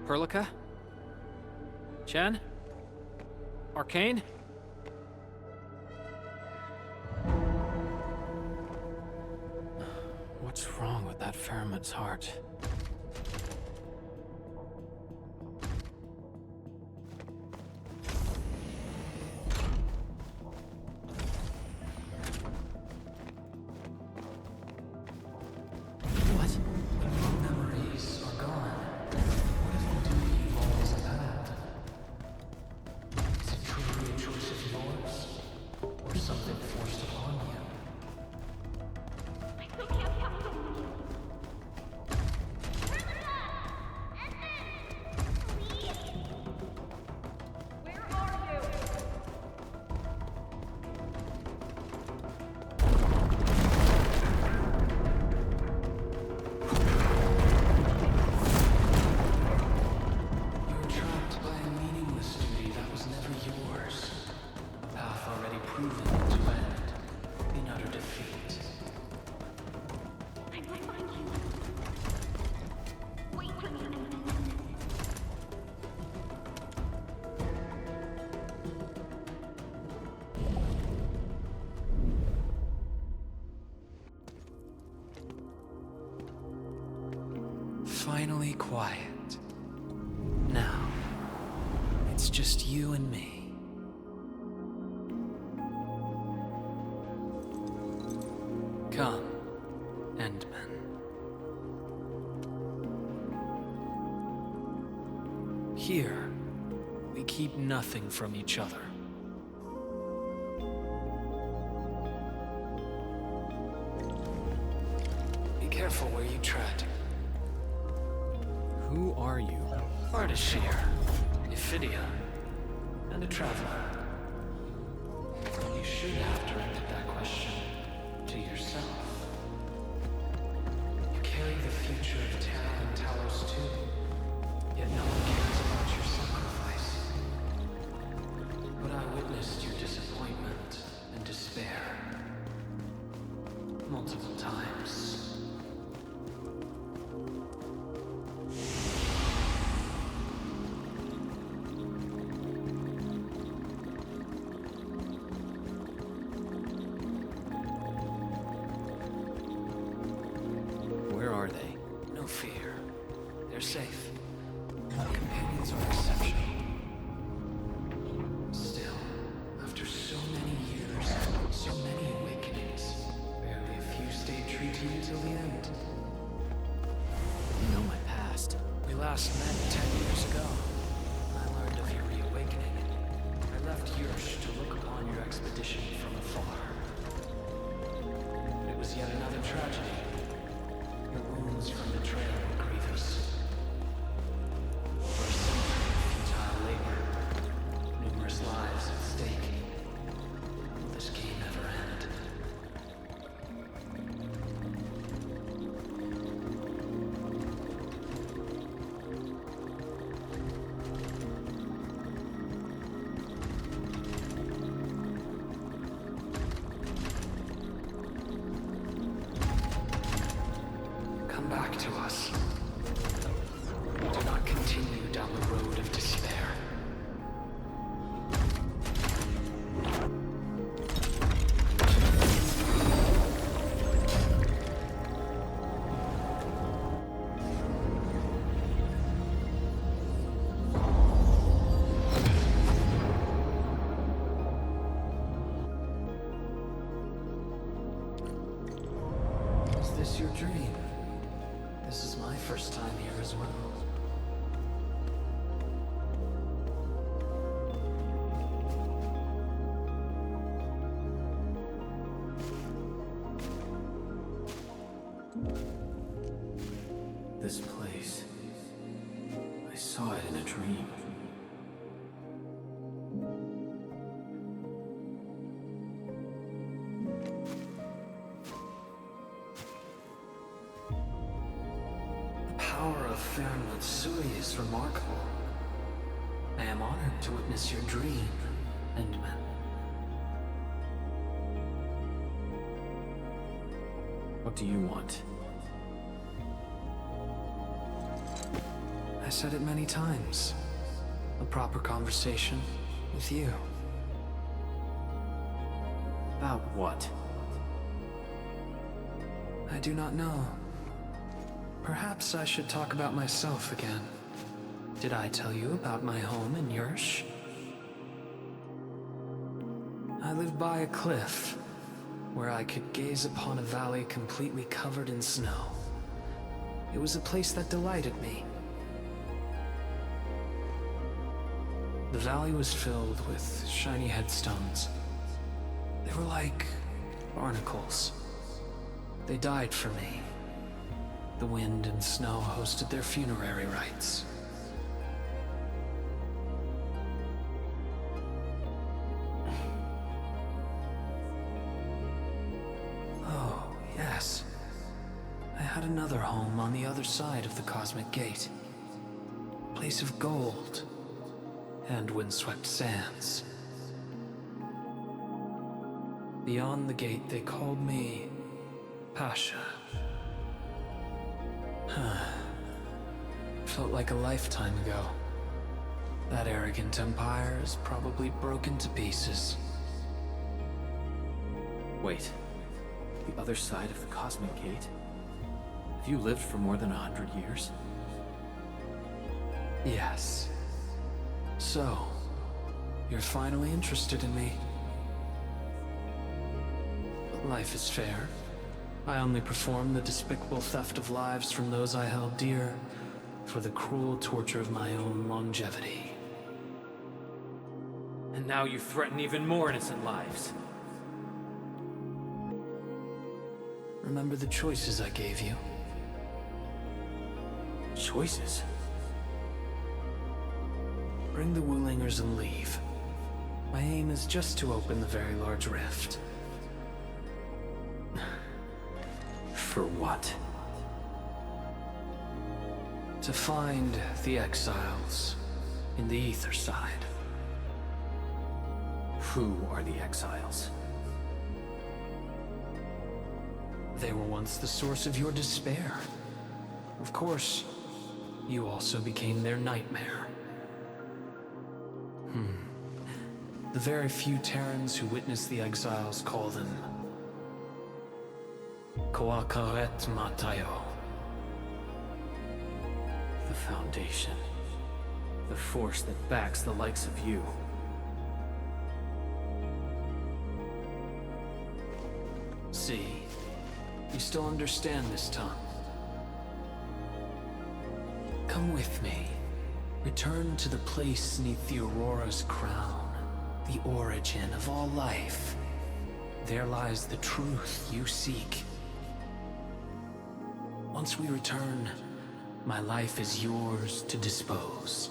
Perlica? Chen? Arcane? What's wrong with that Faramut's heart? Memories are gone. What if the duty you've always upheld? Is it truly a choice of yours? Or something forced upon you? Finally quiet. Now, it's just you and me. Come, Endman. Here, we keep nothing from each other. careful where you tread. Who are you? Ardashir, Ephidia, and a traveler. You should have directed that question to yourself. You carry the future of Terra and Talos too, yet no one cares about your sacrifice. But I witnessed your disappointment and despair multiple times. Where are they? No fear. They're safe. My companions are exceptional. Still, after so many years, so many awakenings, barely a few stayed true to you till the end. You know my past. We last met 10 years ago. I learned of your reawakening. I left Yursh to look upon your expedition from afar. But it was yet another tragedy. Your wounds from betrayal were grievous. For a century of futile labor, numerous lives at stake. Will this game ever end? Come back to us. Do not continue down the road of despair. Is this your dream? This is my first time here as well. This place. I saw it in a dream. The power of Fairn Matsui is remarkable. I am honored to witness your dream, Endman. What do you want? I said it many times. A proper conversation with you. About what? I do not know. Perhaps I should talk about myself again. Did I tell you about my home in Yursh? I lived by a cliff, where I could gaze upon a valley completely covered in snow. It was a place that delighted me. The valley was filled with shiny headstones. They were like barnacles. They died for me. The wind and snow hosted their funerary rites. Oh, yes. I had another home on the other side of the Cosmic Gate. A place of gold and windswept sands. Beyond the gate, they called me Pasha. Felt like a lifetime ago. That arrogant empire is probably broken to pieces. Wait. The other side of the Cosmic Gate? Have you lived for more than 100 years? Yes. So, you're finally interested in me. But life is fair. I only perform the despicable theft of lives from those I held dear for the cruel torture of my own longevity. And now you threaten even more innocent lives. Remember the choices I gave you? Choices? Bring the Wulingers and leave. My aim is just to open the very large rift. For what? To find the exiles in the ether side. Who are the exiles? They were once the source of your despair. Of course, you also became their nightmare. The very few Terrans who witnessed the exiles call them Koakaret Matayo. The Foundation. The force that backs the likes of you. See, you still understand this tongue. Come with me. Return to the place neath the Aurora's crown. The origin of all life. There lies the truth you seek. Once we return, my life is yours to dispose,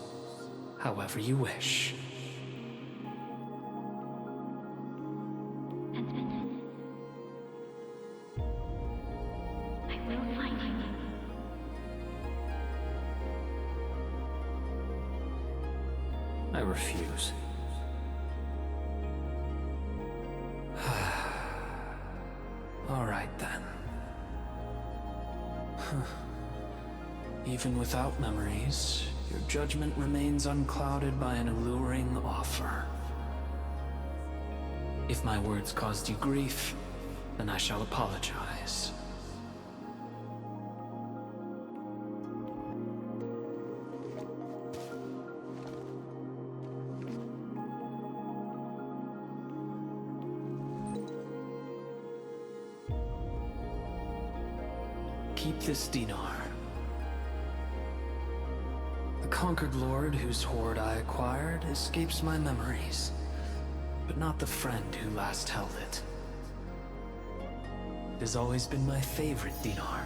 however you wish. I will find you. I refuse. All right then. Even without memories, your judgment remains unclouded by an alluring offer. If my words caused you grief, then I shall apologize. Keep this dinar. The conquered lord whose hoard I acquired escapes my memories, but not the friend who last held it. It has always been my favorite dinar.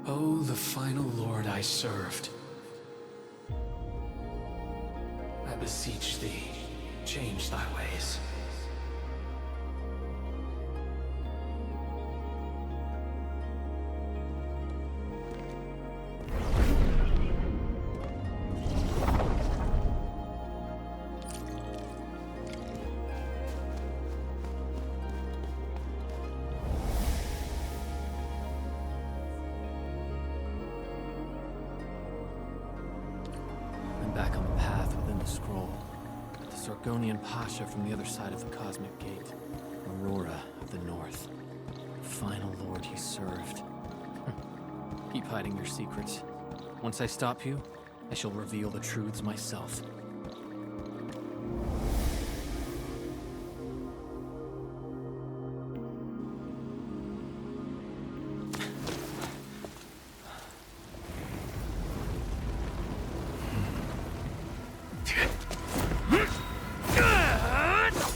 Oh, the final lord I served. I beseech thee, change thy ways. Back on the path within the scroll. The Sargonian Pasha from the other side of the Cosmic Gate. Aurora of the North. The final lord he served. Keep hiding your secrets. Once I stop you, I shall reveal the truths myself.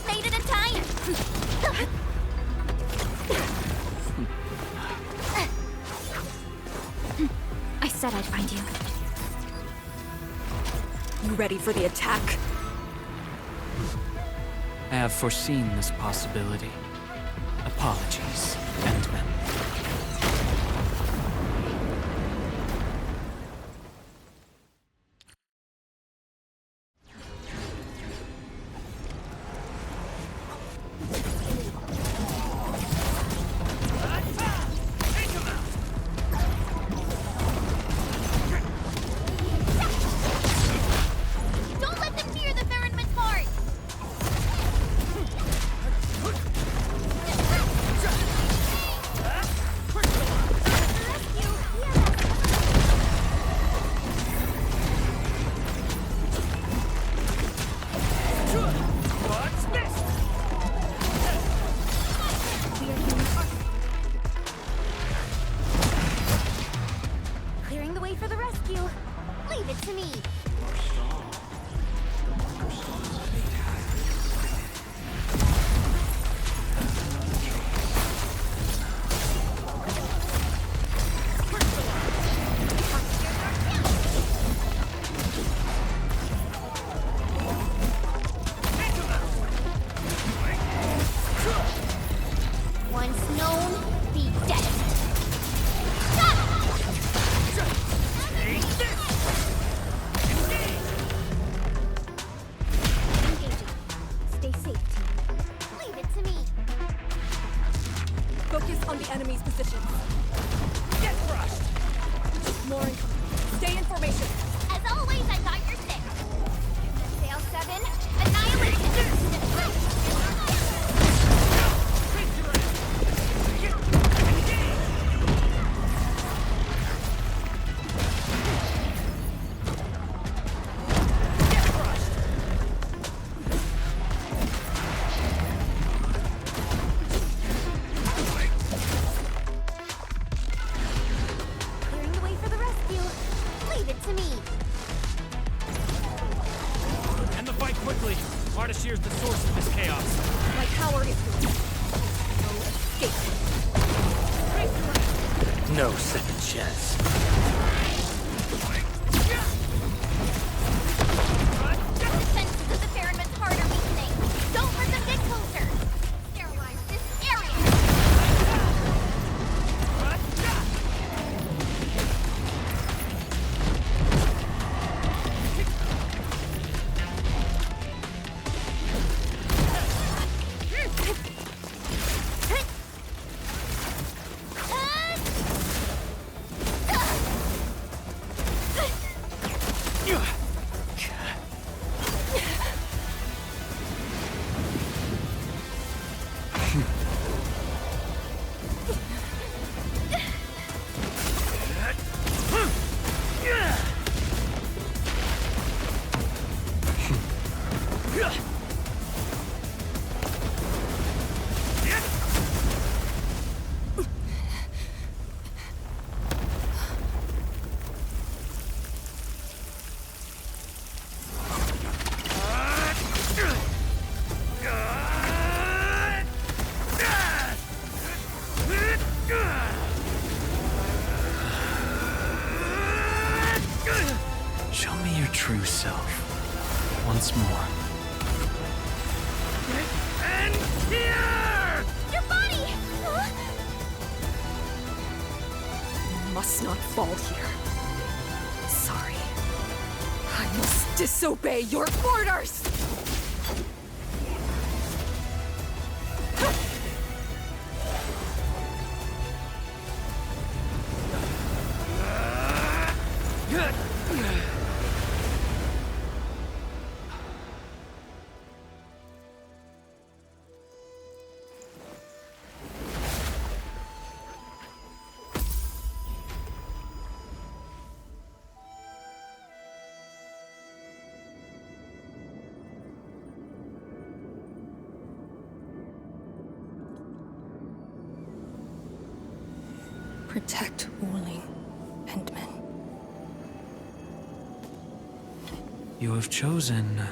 Made it in time! I said I'd find you. You ready for the attack? I have foreseen this possibility. Apologies, Endmen. Don't let them near the Ferrenman's heart! way for the rescue. Leave it to me. Once known, be dead. Engaging. Stay safe, team. Leave it to me. Focus on the enemy's position. Get crushed! More incoming. Stay in formation. As always, I got your six. Sail 7, annihilation. Clearing the way for the rescue. Leave it to me. End the fight quickly. Ardashir's the source of this chaos. My power is yours. No escape. No second chance. Defenses of the Farinman's heart are weakening. Don't let them get closer. Sterilize this area. Show me your true self. Once more. Your body! Huh? You must not fall here. Sorry. I must disobey your orders! Protect Wuling and men. You have chosen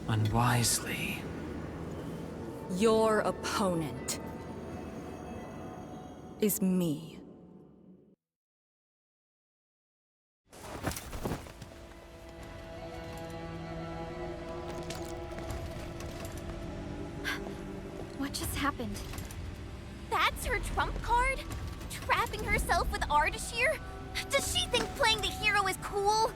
unwisely. Your opponent is me. What just happened? That's her trump card? Trapping herself with Ardashir? Does she think playing the hero is cool?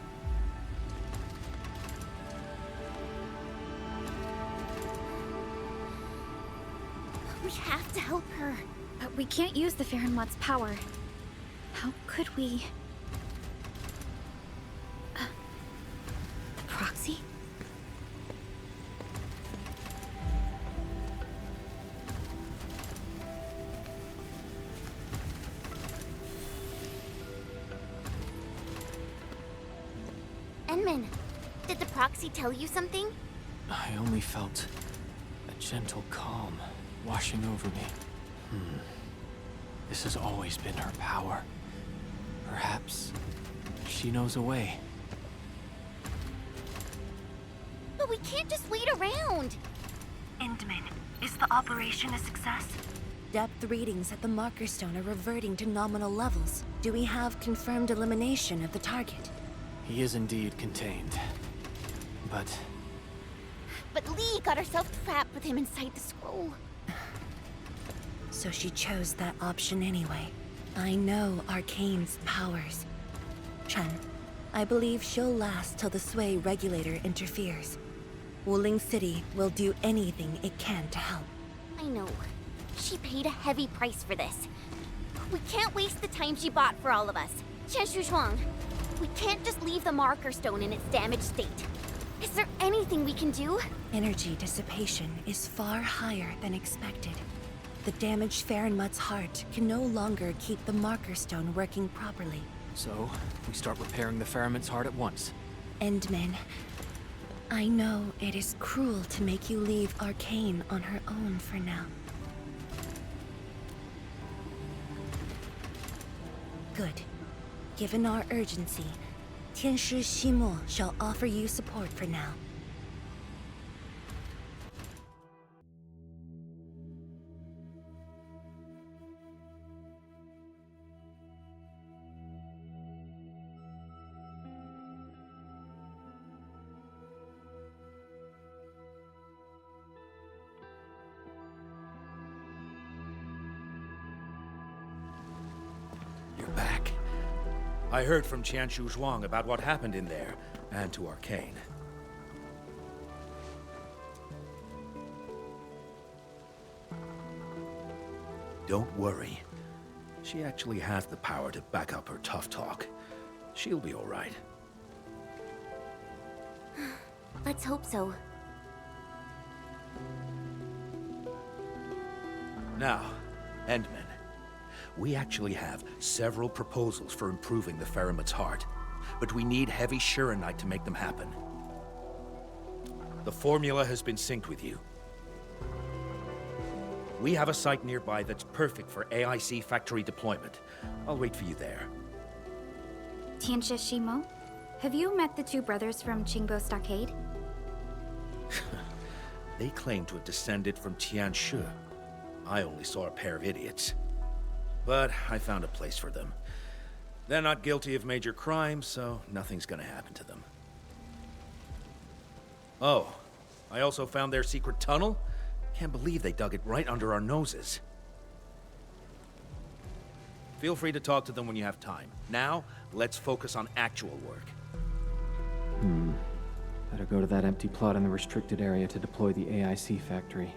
We have to help her. But we can't use the Farinmut's power. How could we... the proxy? Enman, did the proxy tell you something? I only felt a gentle calm washing over me. This has always been her power. Perhaps she she knows a way. But we can't just wait around. Endman, is the operation a success? Depth readings at the marker stone are reverting to nominal levels. Do we have confirmed elimination of the target? He is indeed contained. But But Lee got herself trapped with him inside the scroll. So she chose that option anyway. I know Arcane's powers. Chen, I believe she'll last till the Sway regulator interferes. Wuling City will do anything it can to help. I know. She paid a heavy price for this. We can't waste the time she bought for all of us. Chen Shuzhuang, we can't just leave the marker stone in its damaged state. Is there anything we can do? Energy dissipation is far higher than expected. The damaged Farenmut's heart can no longer keep the marker stone working properly. so, we start repairing the Faramut's heart at once. Endman, I know it is cruel to make you leave Arcane on her own for now. Good. Given our urgency, Tianshi Shimo shall offer you support for now. You're back. I heard from Qianshu Zhuang about what happened in there, and to Arcane. Don't worry. She actually has the power to back up her tough talk. She'll be all right. Let's hope so. Now, Endman. We actually have several proposals for improving the Faramut's heart, but we need heavy Shiranite to make them happen. The formula has been synced with you. We have a site nearby that's perfect for AIC factory deployment. I'll wait for you there. Tianxia Shimo, have you met the two brothers from Qingbo Stockade? They claim to have descended from Tianshu. I only saw a pair of idiots. But I found a place for them. They're not guilty of major crimes, so nothing's gonna happen to them. Oh, I also found their secret tunnel. Can't believe they dug it right under our noses. Feel free to talk to them when you have time. Now, let's focus on actual work. Better go to that empty plot in the restricted area to deploy the AIC factory.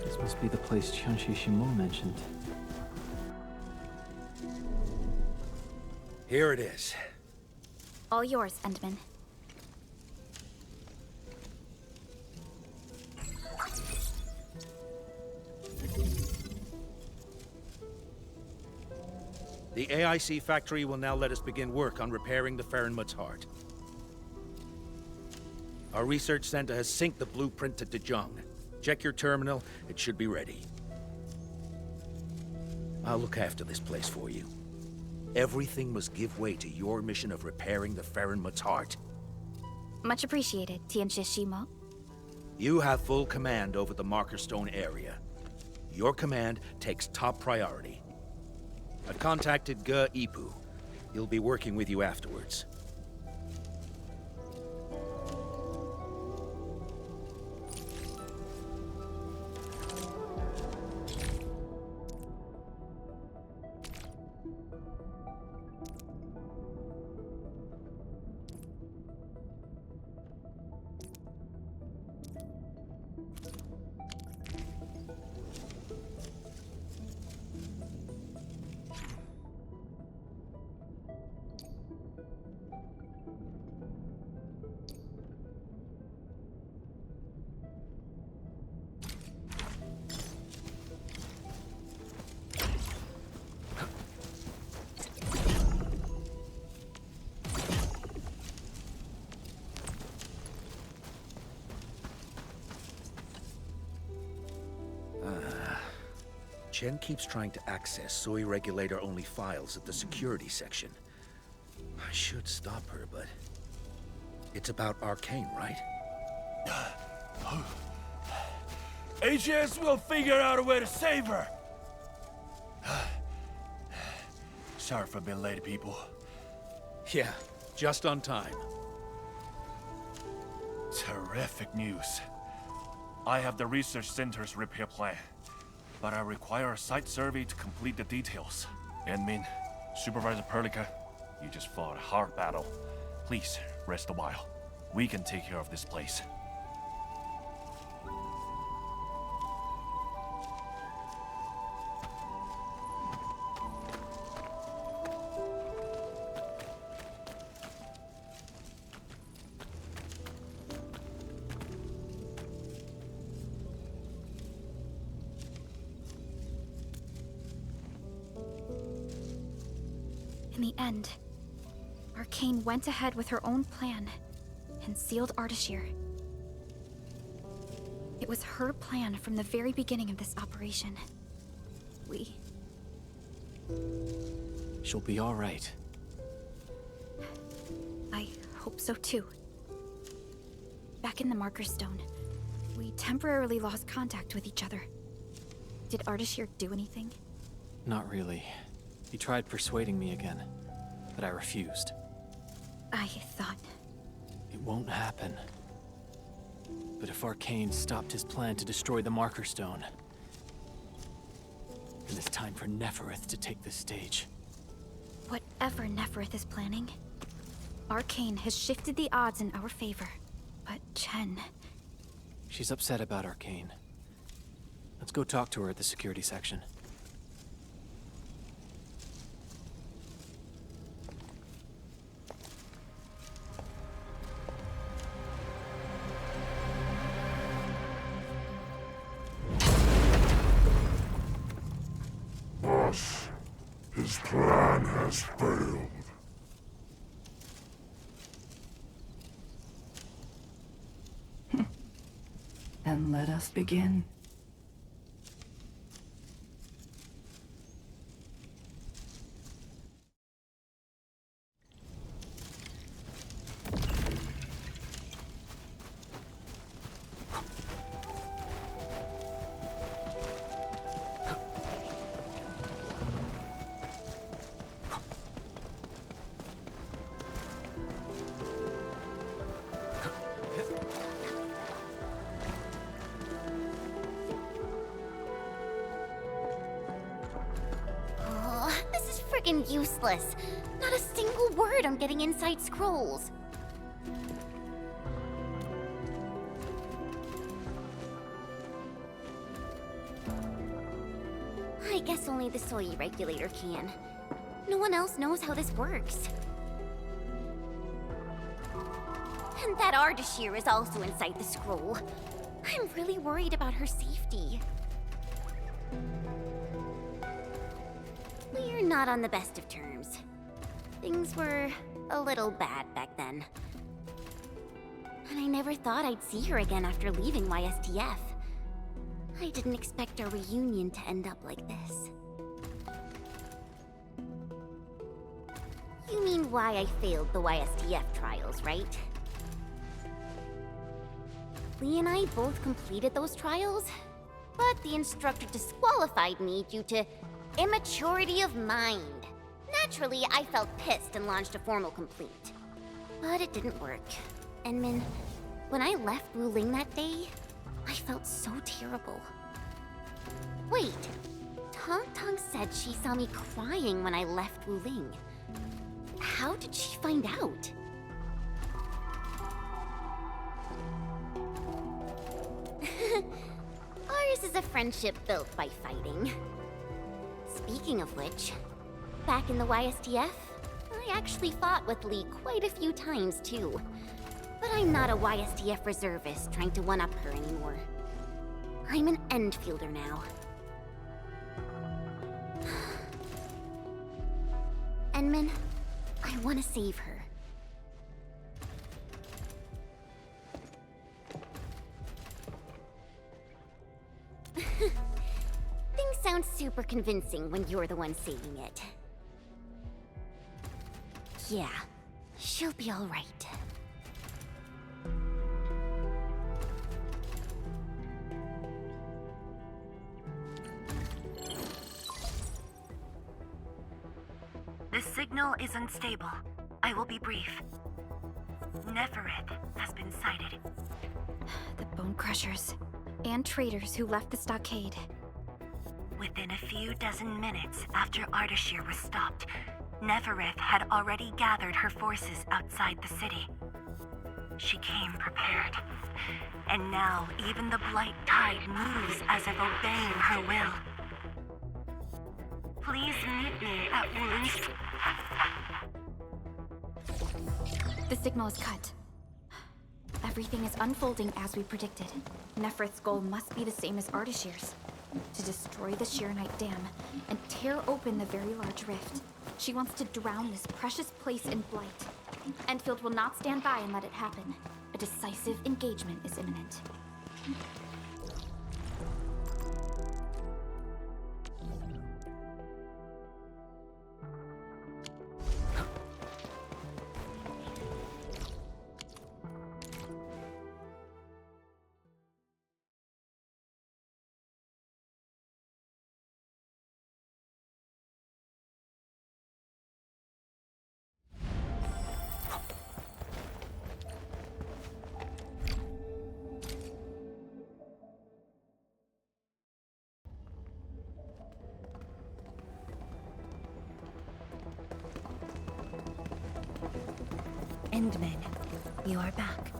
This must be the place Tianxi Shimo mentioned. Here it is. All yours, Endman. The AIC factory will now let us begin work on repairing the Farenmut's heart. Our research center has synced the blueprint to Dejong. Check your terminal, it should be ready. I'll look after this place for you. Everything must give way to your mission of repairing the Farenmut's heart. Much appreciated, Tianxia Shimo. You have full command over the Marker Stone area. Your command takes top priority. I've contacted Ge Ipu. He'll be working with you afterwards. Chen keeps trying to access Soy regulator-only files at the security section. I should stop her, but... It's about Arcane, right? HS will figure out a way to save her! Sorry for being late, people. Yeah, just on time. Terrific news. I have the research center's repair plan, but I require a site survey to complete the details. Min, Supervisor Perlica, you just fought a hard battle. Please, rest a while. We can take care of this place. In the end, Arcane went ahead with her own plan and sealed Ardashir. It was her plan from the very beginning of this operation. She'll be all right. I hope so too. Back in the Marker Stone, we temporarily lost contact with each other. Did Ardashir do anything? Not really. He tried persuading me again, but I refused. I thought... It won't happen. But if Arcane stopped his plan to destroy the Marker Stone, then it's time for Nefereth to take the stage. Whatever Nefereth is planning, Arcane has shifted the odds in our favor. But Chen... She's upset about Arcane. Let's go talk to her at the security section. Boss, his plan has failed. Then let us begin. Useless. Not a single word on getting inside scrolls. I guess only the Soy regulator can. No one else knows how this works. And that Ardashir is also inside the scroll. I'm really worried about her safety. We're not on the best of terms. Things were a little bad back then. And I never thought I'd see her again after leaving YSTF. I didn't expect our reunion to end up like this. You mean why I failed the YSTF trials, right? Lee and I both completed those trials, but the instructor disqualified me due to immaturity of mind. Naturally, I felt pissed and launched a formal complaint. But it didn't work. And Min, when I left Wuling that day, I felt so terrible. Wait, Tong Tong said she saw me crying when I left Wuling. How did she find out? Ours is a friendship built by fighting. Speaking of which, back in the YSTF, I actually fought with Lee quite a few times too. But I'm not a YSTF reservist trying to one-up her anymore. I'm an Endfielder now. Enmin, I want to save her. Things sound sound super convincing when you're the one saying it. Yeah, she'll be all right. The signal is unstable. I will be brief. Nefereth has been sighted. The Bone Crushers and traitors who left the stockade. Within a few dozen minutes after Ardashir was stopped, Nefereth had already gathered her forces outside the city. She came prepared. And now even the Blight Tide moves as if obeying her will. Please meet me at Wulin. The signal is cut. Everything is unfolding as we predicted. Nefereth's goal must be the same as Ardashir's. To destroy the Shirenite Dam and tear open the very large rift. She wants to drown this precious place in blight. Endfield will not stand by and let it happen. A decisive engagement is imminent. Endman, you are back.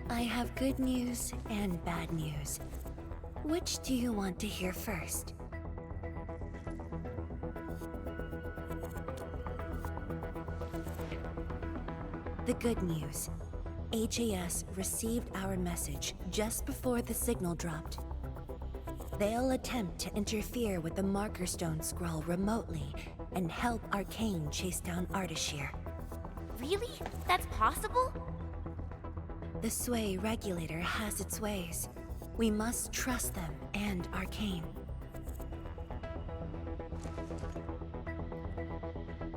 I have good news and bad news. Which do you want to hear first? The good news. HAS received our message just before the signal dropped. They'll attempt to interfere with the Marker Stone scroll remotely and help Arcane chase down Ardashir. Really? That's possible? The Sway regulator has its ways. We must trust them and Arcane.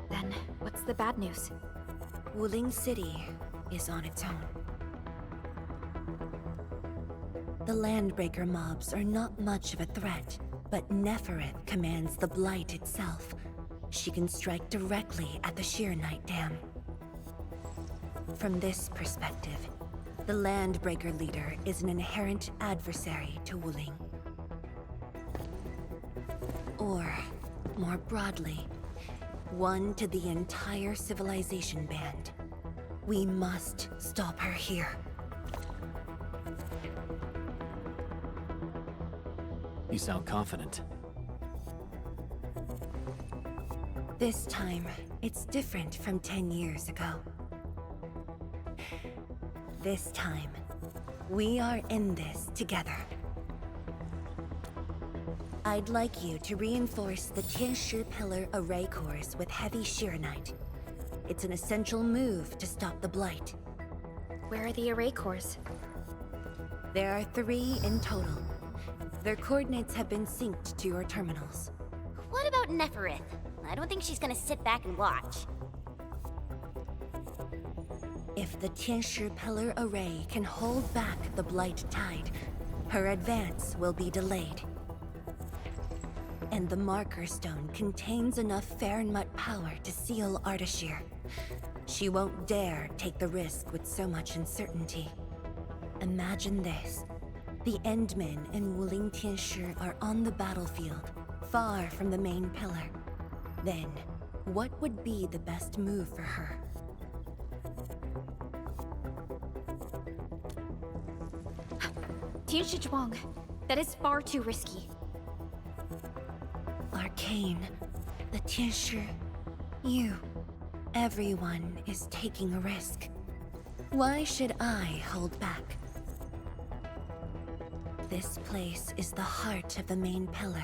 Then, what's the bad news? Wuling City is on its own. The Landbreaker mobs are not much of a threat, but Nefereth commands the Blight itself. She can strike directly at the Shirenite Dam. From this perspective, the Landbreaker leader is an inherent adversary to Wuling. Or, more broadly, one to the entire civilization band. We must stop her here. You sound confident. This time, it's different from 10 years ago. This time, we are in this together. I'd like you to reinforce the Tianshi Pillar array cores with heavy Shirenite. It's an essential move to stop the Blight. Where are the array cores? There are 3 in total. Their coordinates have been synced to your terminals. What about Nefereth? I don't think she's gonna sit back and watch. If the Tianshi Pillar array can hold back the Blight Tide, her advance will be delayed. And the Marker Stone contains enough Farenmut power to seal Ardashir. She won't dare take the risk with so much uncertainty. Imagine this. The Endmen and Wuling Tianshi are on the battlefield, far from the main pillar. Then, what would be the best move for her? Tianshi Zhuang. That is far too risky. Arcane, the Tianshi, you. Everyone is taking a risk. Why should I hold back? This place is the heart of the main pillar,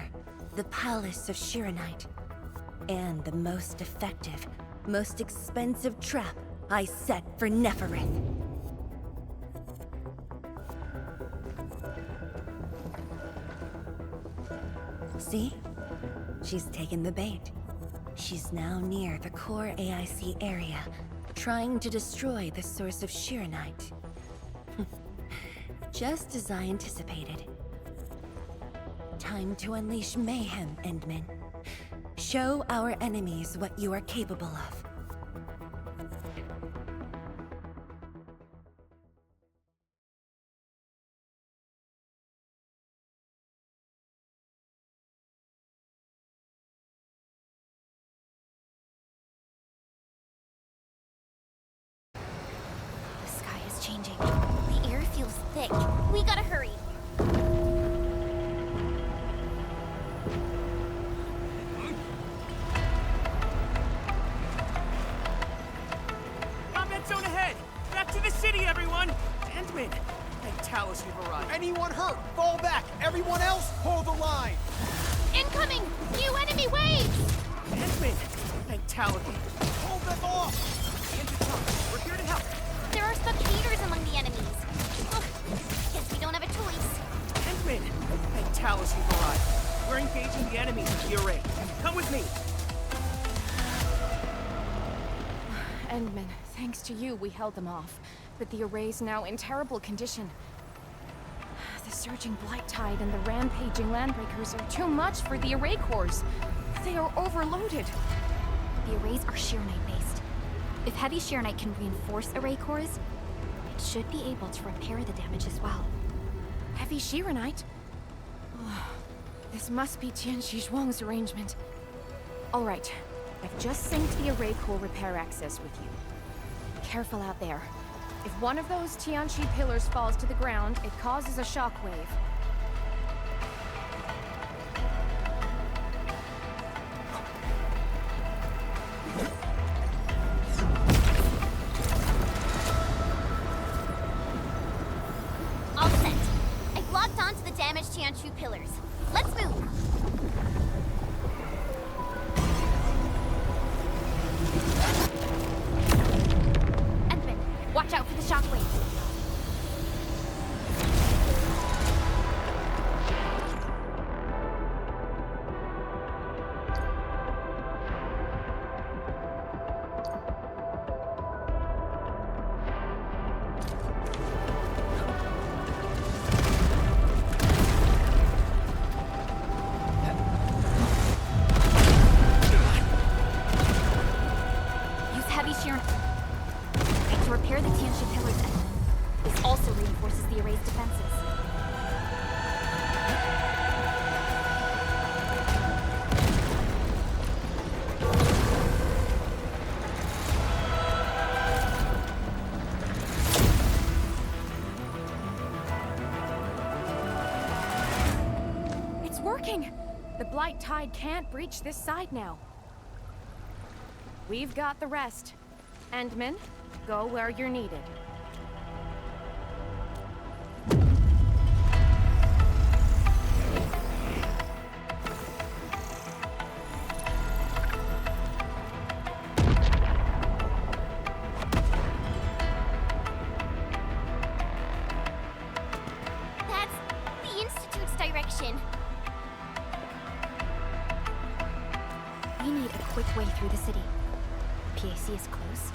the Palace of Shirenite, and the most effective, most expensive trap I set for Nefereth. See? She's taken the bait. She's now near the core AIC area, trying to destroy the source of Shiranite. Just as I anticipated. Time to unleash mayhem, Endman. Show our enemies what you are capable of. The sky is changing. The air feels thick. We gotta hurry. Combat zone ahead! Back to the city, everyone! Endman, thank Talos you've arrived. Anyone hurt, fall back! Everyone else, hold the line! Incoming! New enemy waves! Endman, thank Talos. Hold them off! We're here to help. There are spectators among the enemies. Ugh, guess we don't have a choice. Endman, thank Talos you've arrived. We're engaging the enemies of the array. Come with me. Endman, thanks to you, we held them off. But the array's now in terrible condition. The surging blight tide and the rampaging landbreakers are too much for the array cores. They are overloaded. The arrays are Shiranite based. If heavy Shiranite can reinforce array cores, it should be able to repair the damage as well. Heavy Shiranite? This must be Tianxi Zhuang's arrangement. All right, I've just synced the array core repair access with you. Careful out there. If one of those Tianxi pillars falls to the ground, it causes a shockwave. All set. I've locked onto the damaged Tianchu pillars. Let's move! Endman, watch out for the shockwave. Use heavy shear to repair the Tianxi pillars. This also reinforces the array's defenses. It's working! The blight tide can't breach this side now. We've got the rest. Endman, go where you're needed. That's the Institute's direction. We need a quick way through the city. PAC is close.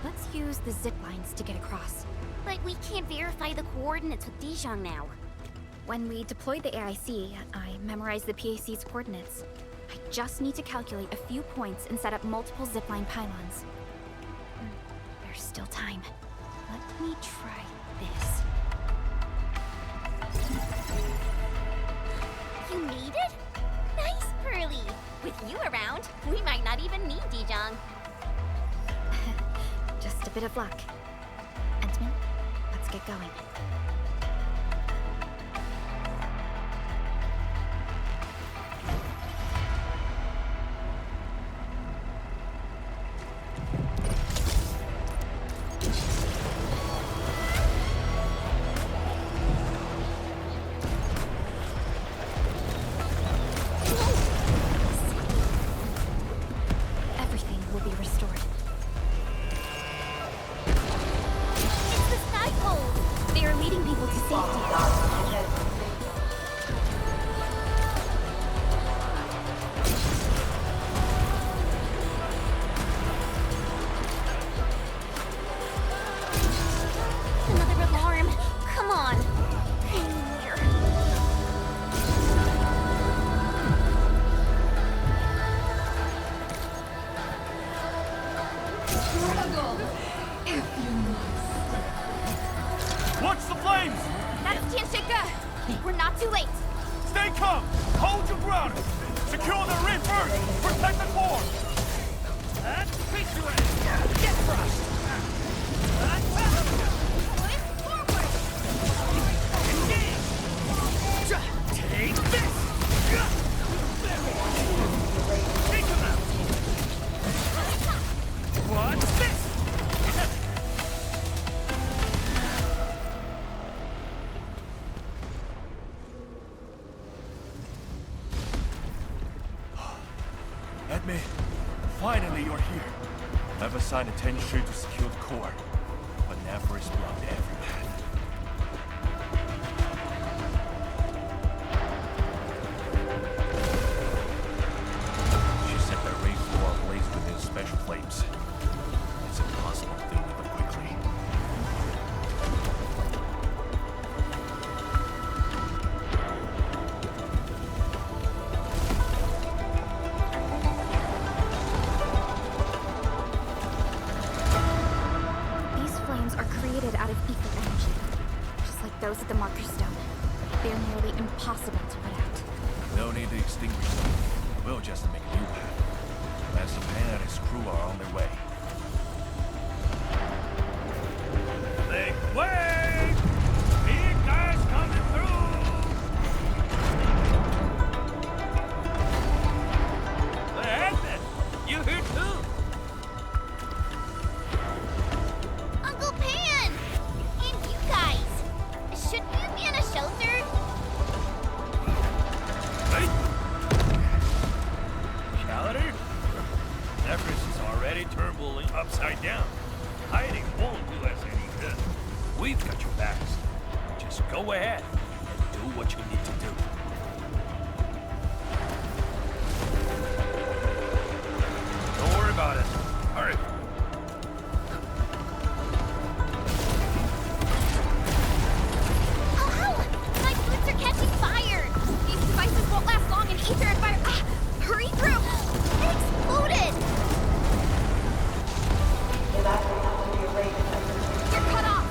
Let's use the zip lines to get across. But we can't verify the coordinates with Dijon now. When we deployed the AIC, I memorized the PAC's coordinates. I just need to calculate a few points and set up multiple zipline pylons. There's still time. Let me try this. You made it? Nice, Pearly! With you around, we might not even need Dijon. Just a bit of luck. Endman, let's get going. Everything will be restored. It's the Sky Cold! They are leading people Struggle, if you must. Watch the flames! That's Tianshika! We're not too late! Stay calm! Hold your ground! Secure the rear first! Protect the core! Get crushed! Take this! Take him out! What's this? Edme, finally you're here. I've assigned a Tenshu to secure the core, but Nefer is blocked every path. She set the ray floor ablaze with his special flames. It's impossible to deal with them quickly. These flames are created out of ether energy, just like those at the Marker Stone. They're nearly impossible to put out. No need to extinguish them. We'll just make a new path. Master Pan and his crew are on their way. Make way! Big guys coming through! Hey, Edmund! You here too? Uncle Pan! And you guys! Shouldn't you be in a shelter? Hey! Cowder? Everest is already turbling upside down. Hiding won't do us any good. We've got your backs. Just go ahead and do what you need to do. Don't worry about it. Hurry. Oh, my boots are catching fire! These devices won't last long in ether and fire. Ah, hurry through! They exploded! You're cut off!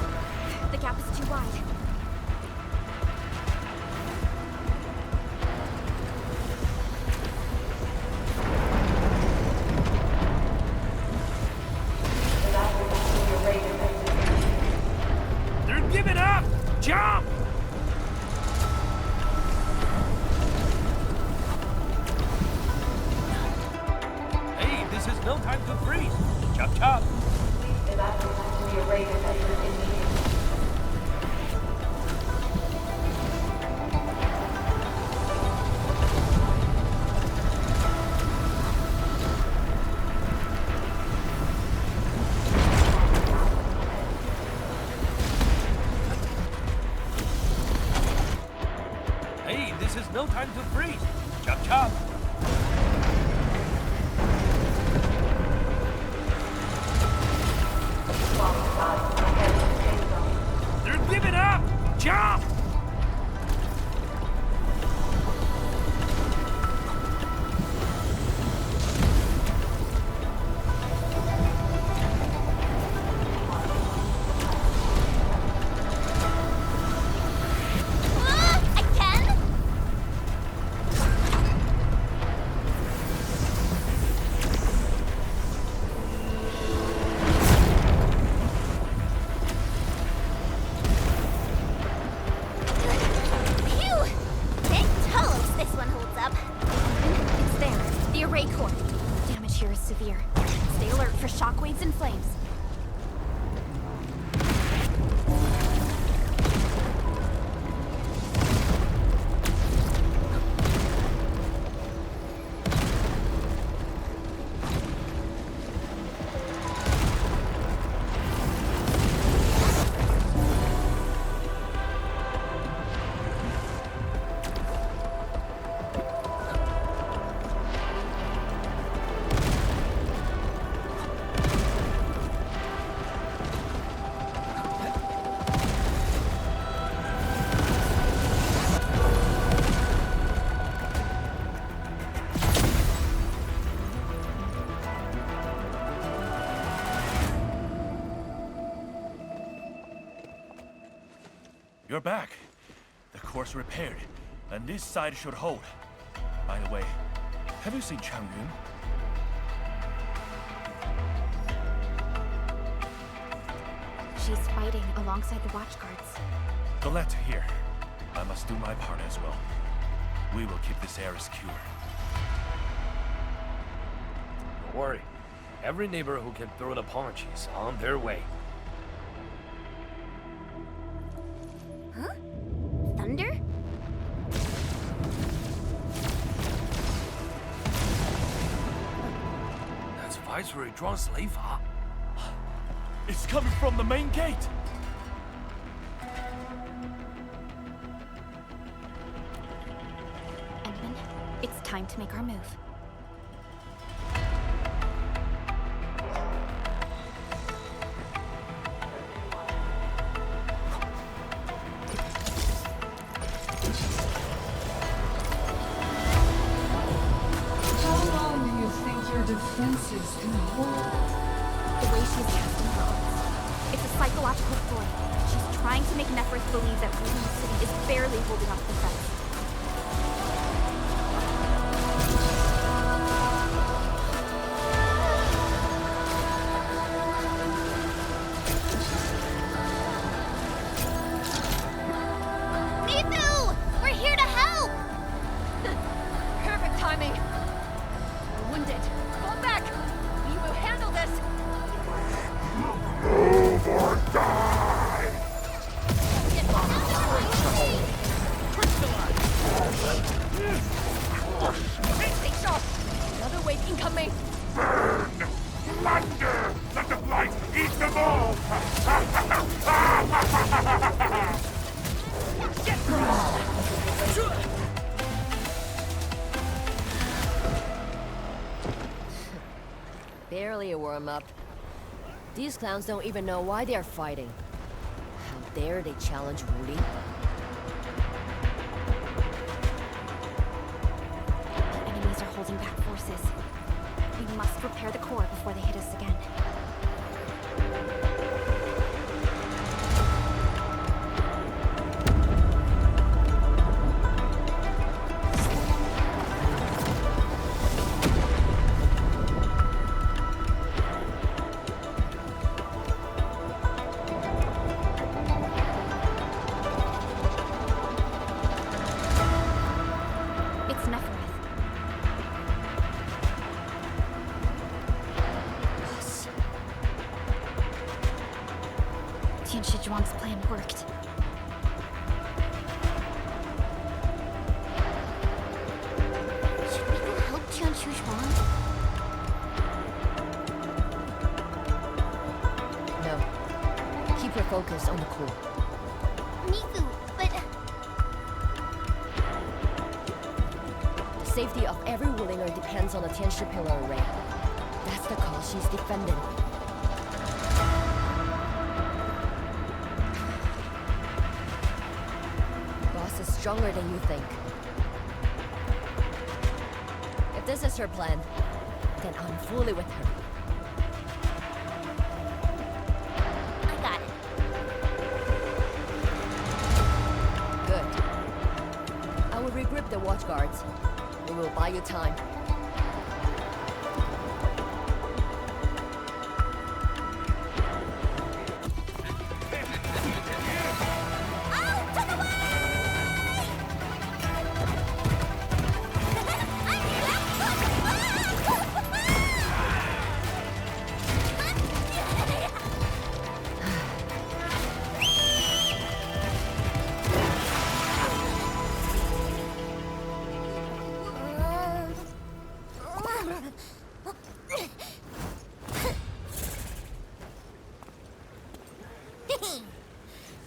The gap is too wide. They're giving up! Jump! Hey, this is no time to freeze. Chop chop. Hey, this is no time to freeze. Chop chop. They're giving up! Jump! Again? Phew! Big toes, this one holds up. It's there, the array core. Damage here is severe. Stay alert for shockwaves and flames. We're back. The core's repaired, and this side should hold. By the way, have you seen Chang Yun? She's fighting alongside the watchguards. The letter here. I must do my part as well. We will keep this area secure. Don't worry. Every neighbor who can throw the punch is on their way. Huh? Thunder? That's Viceroy Zhuang's slave. It's coming from the main gate! Edmund, it's time to make our move. How long do you think your defenses can hold? The way she's casting her arms. It's a psychological ploy. She's trying to make Neferth believe that Ruby City is barely holding up the fence. Mifu! We're here to help! Perfect timing. We're wounded. Fall back. We will handle this. Move or die! Take shot. Another wave incoming. Burn! Plunder! Let the blight eat them all! Barely a warm-up. These clowns don't even know why they're fighting. How dare they challenge Rudy? The enemies are holding back forces. We must repair the core before they hit us again. It's Neferth. Tianshi Zhuang's plan worked. Should we go help Tianshi Zhuang? No. Keep your focus on the core. Mifu, but... The safety of every Wulinger depends on the Tianshi pillar array. That's the cause she's defending. Boss is stronger than you think. If this is her plan, then I'm fully with her. I got it. Good. I will regroup the watchguards. It will buy you time.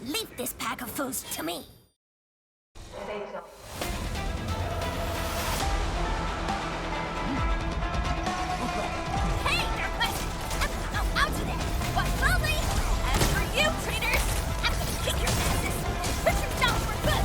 Leave this pack of foes to me. Hey, they're pushing! Out of there! What, slowly? As for you, traitors, I'm gonna kick your asses! Push them down for good!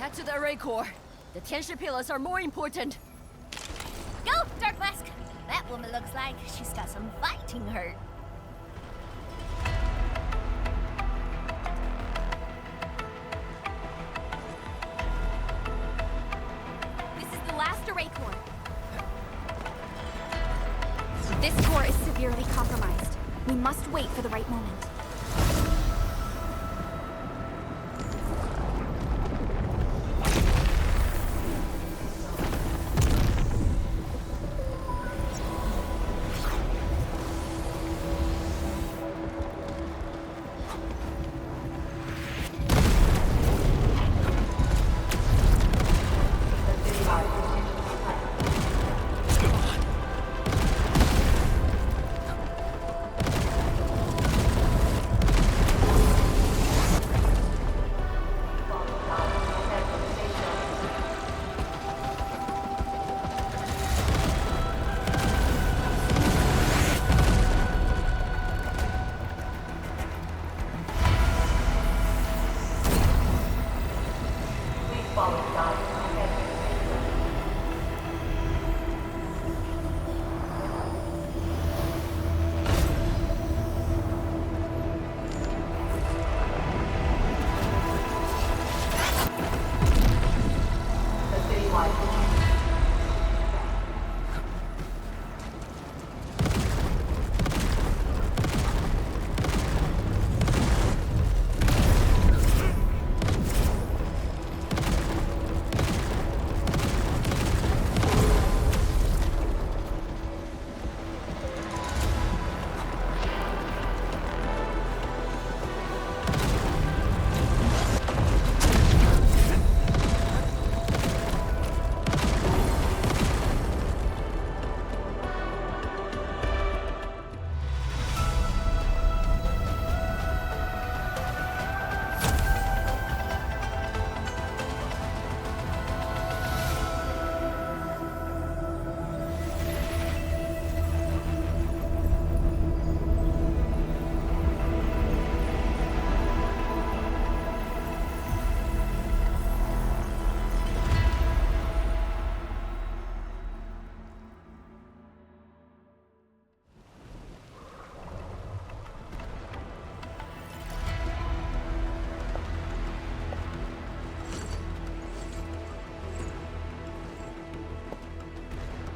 Back to the array core. The tension pillars are more important. Go, Dark Mask! That woman looks like she's got some fighting hurt. This is the last array core. This core is severely compromised. We must wait for the right moment.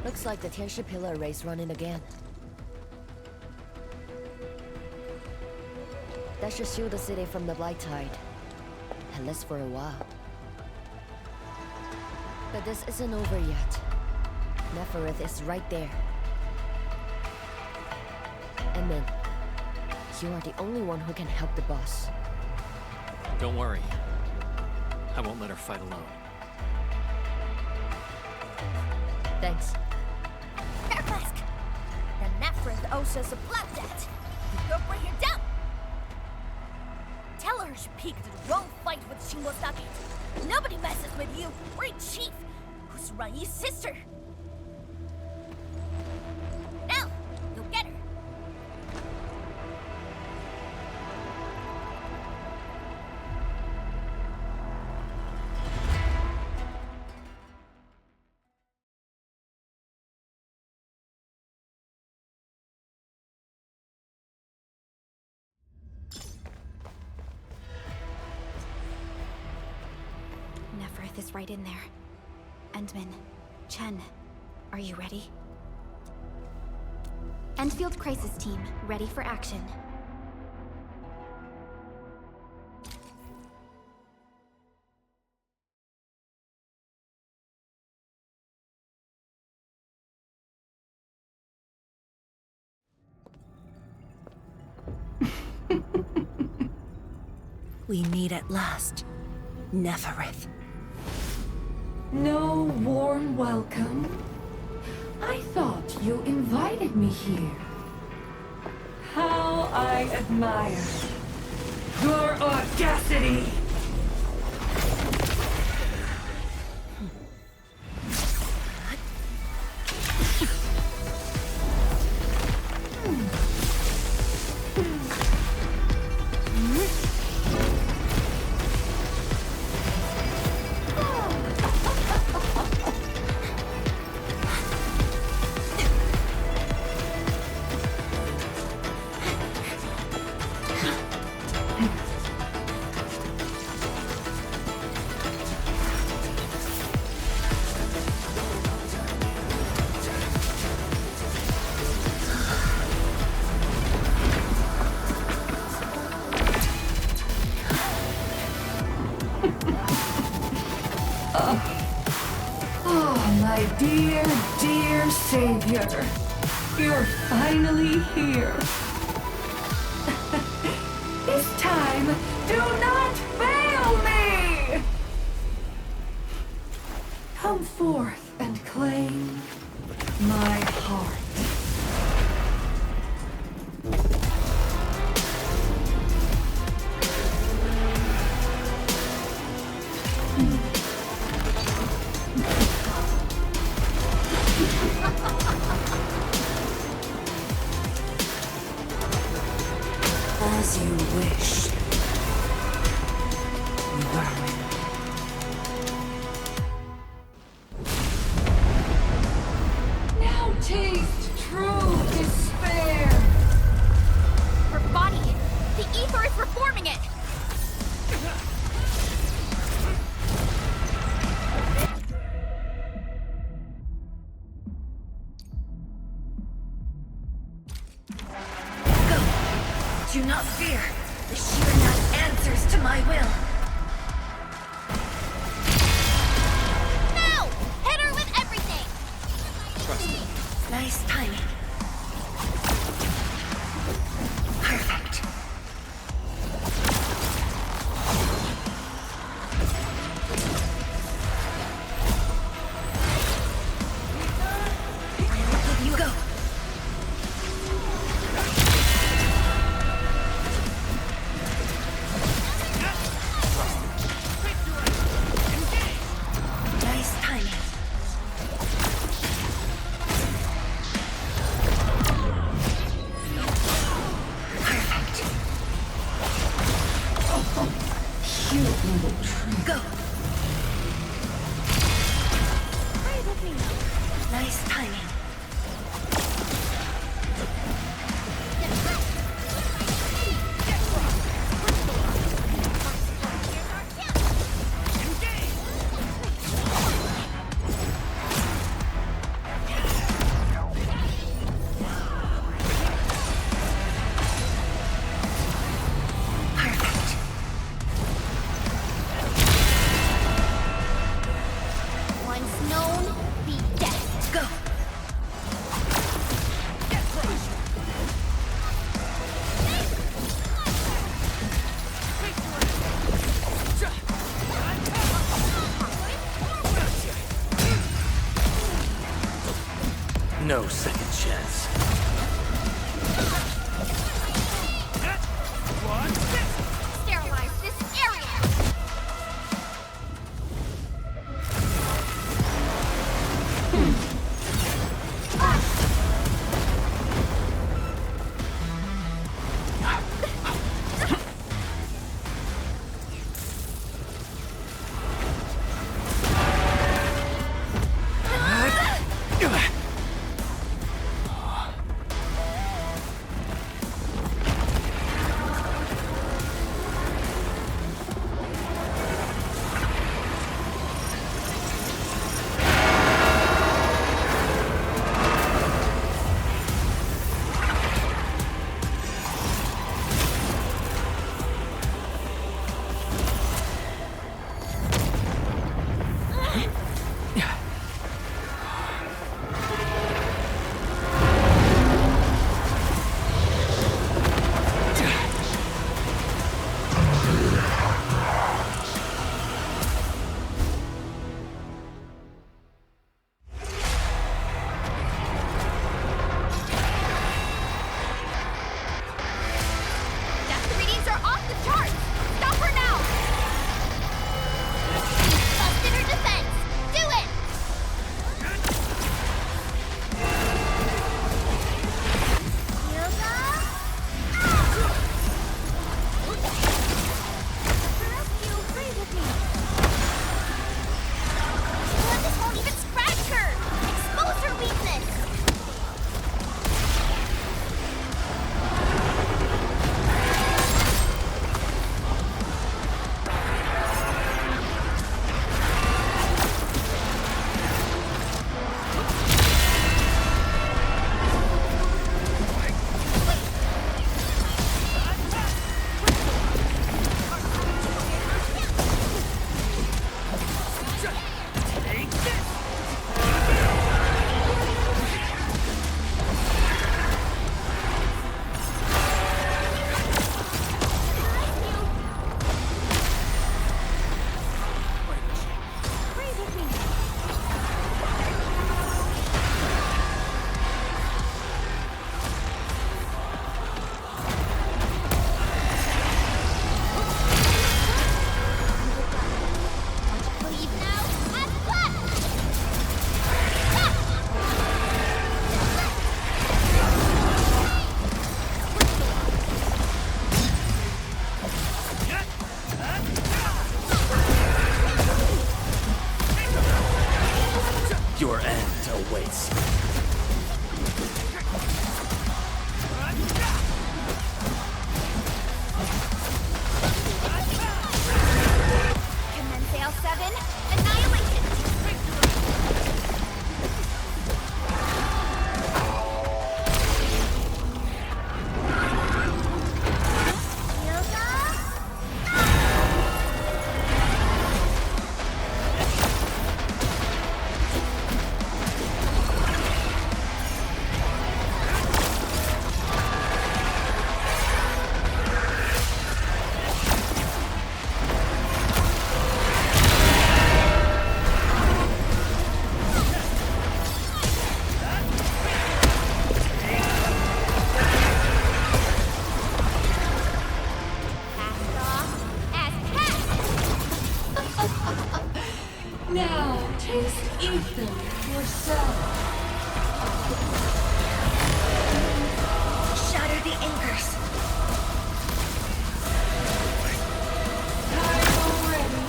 Looks like the tension pillar array's running again. That should shield the city from the blight tide. At least for a while. But this isn't over yet. Neferith is right there. Edmund, you are the only one who can help the boss. Don't worry. I won't let her fight alone. Thanks. Dark Mask! The Neferith owes us a blood debt. Go bring her down! Tell her she picked the wrong fight with Shingo Stockade. Nobody messes with you, great chief, who's Rai's sister. Now, go get her. Neferith is right in there. Endman, Chen, are you ready? Endfield Crisis Team, ready for action. We meet at last, Neferith. No warm welcome? I thought you invited me here. How I admire your audacity! Oh, my dear, dear savior. You're finally here. This time, do not fail me! Come forth and claim my heart. As you wish, vermin. Now taste true despair. Her body! The ether is reforming it! Do not fear. The Shiranat answers to my will. Now! Hit her with everything! Trust me. Nice timing. Perfect. I will give you go. Nice timing. Perfect. Cute little trick. Go. Nice timing. Perfect. Once known, be dead. Go. No second chance. Sterilize this area! place. Commence L7, annihilation! Now, eat them yourself. Shatter the anchors. Tired already?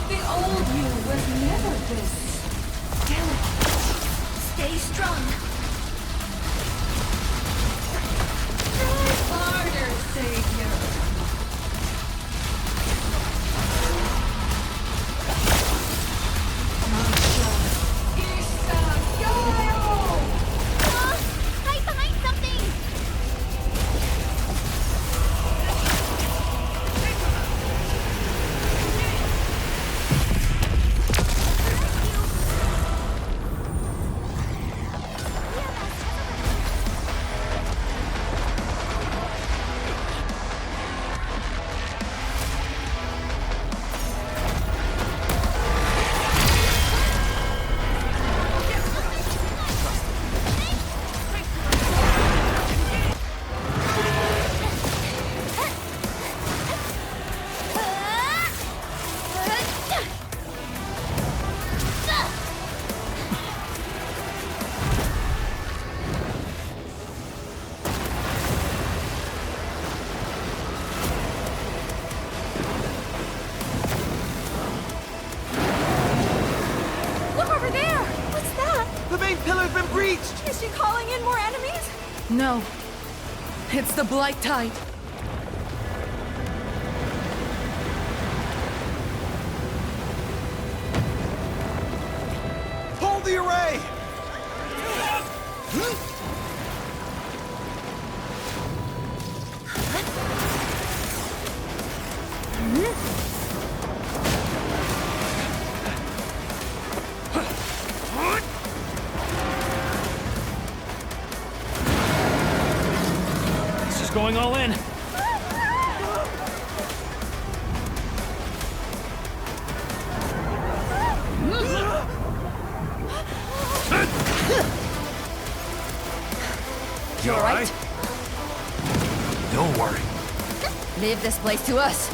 The old you was never this delicate. Stay strong. Try harder, Savior. Hide behind something! Look over there! What's that? The main pillar's been breached! Is she calling in more enemies? No. It's the Blight Tide. Hold the array! She's going all in. You alright? Don't worry. Leave this place to us.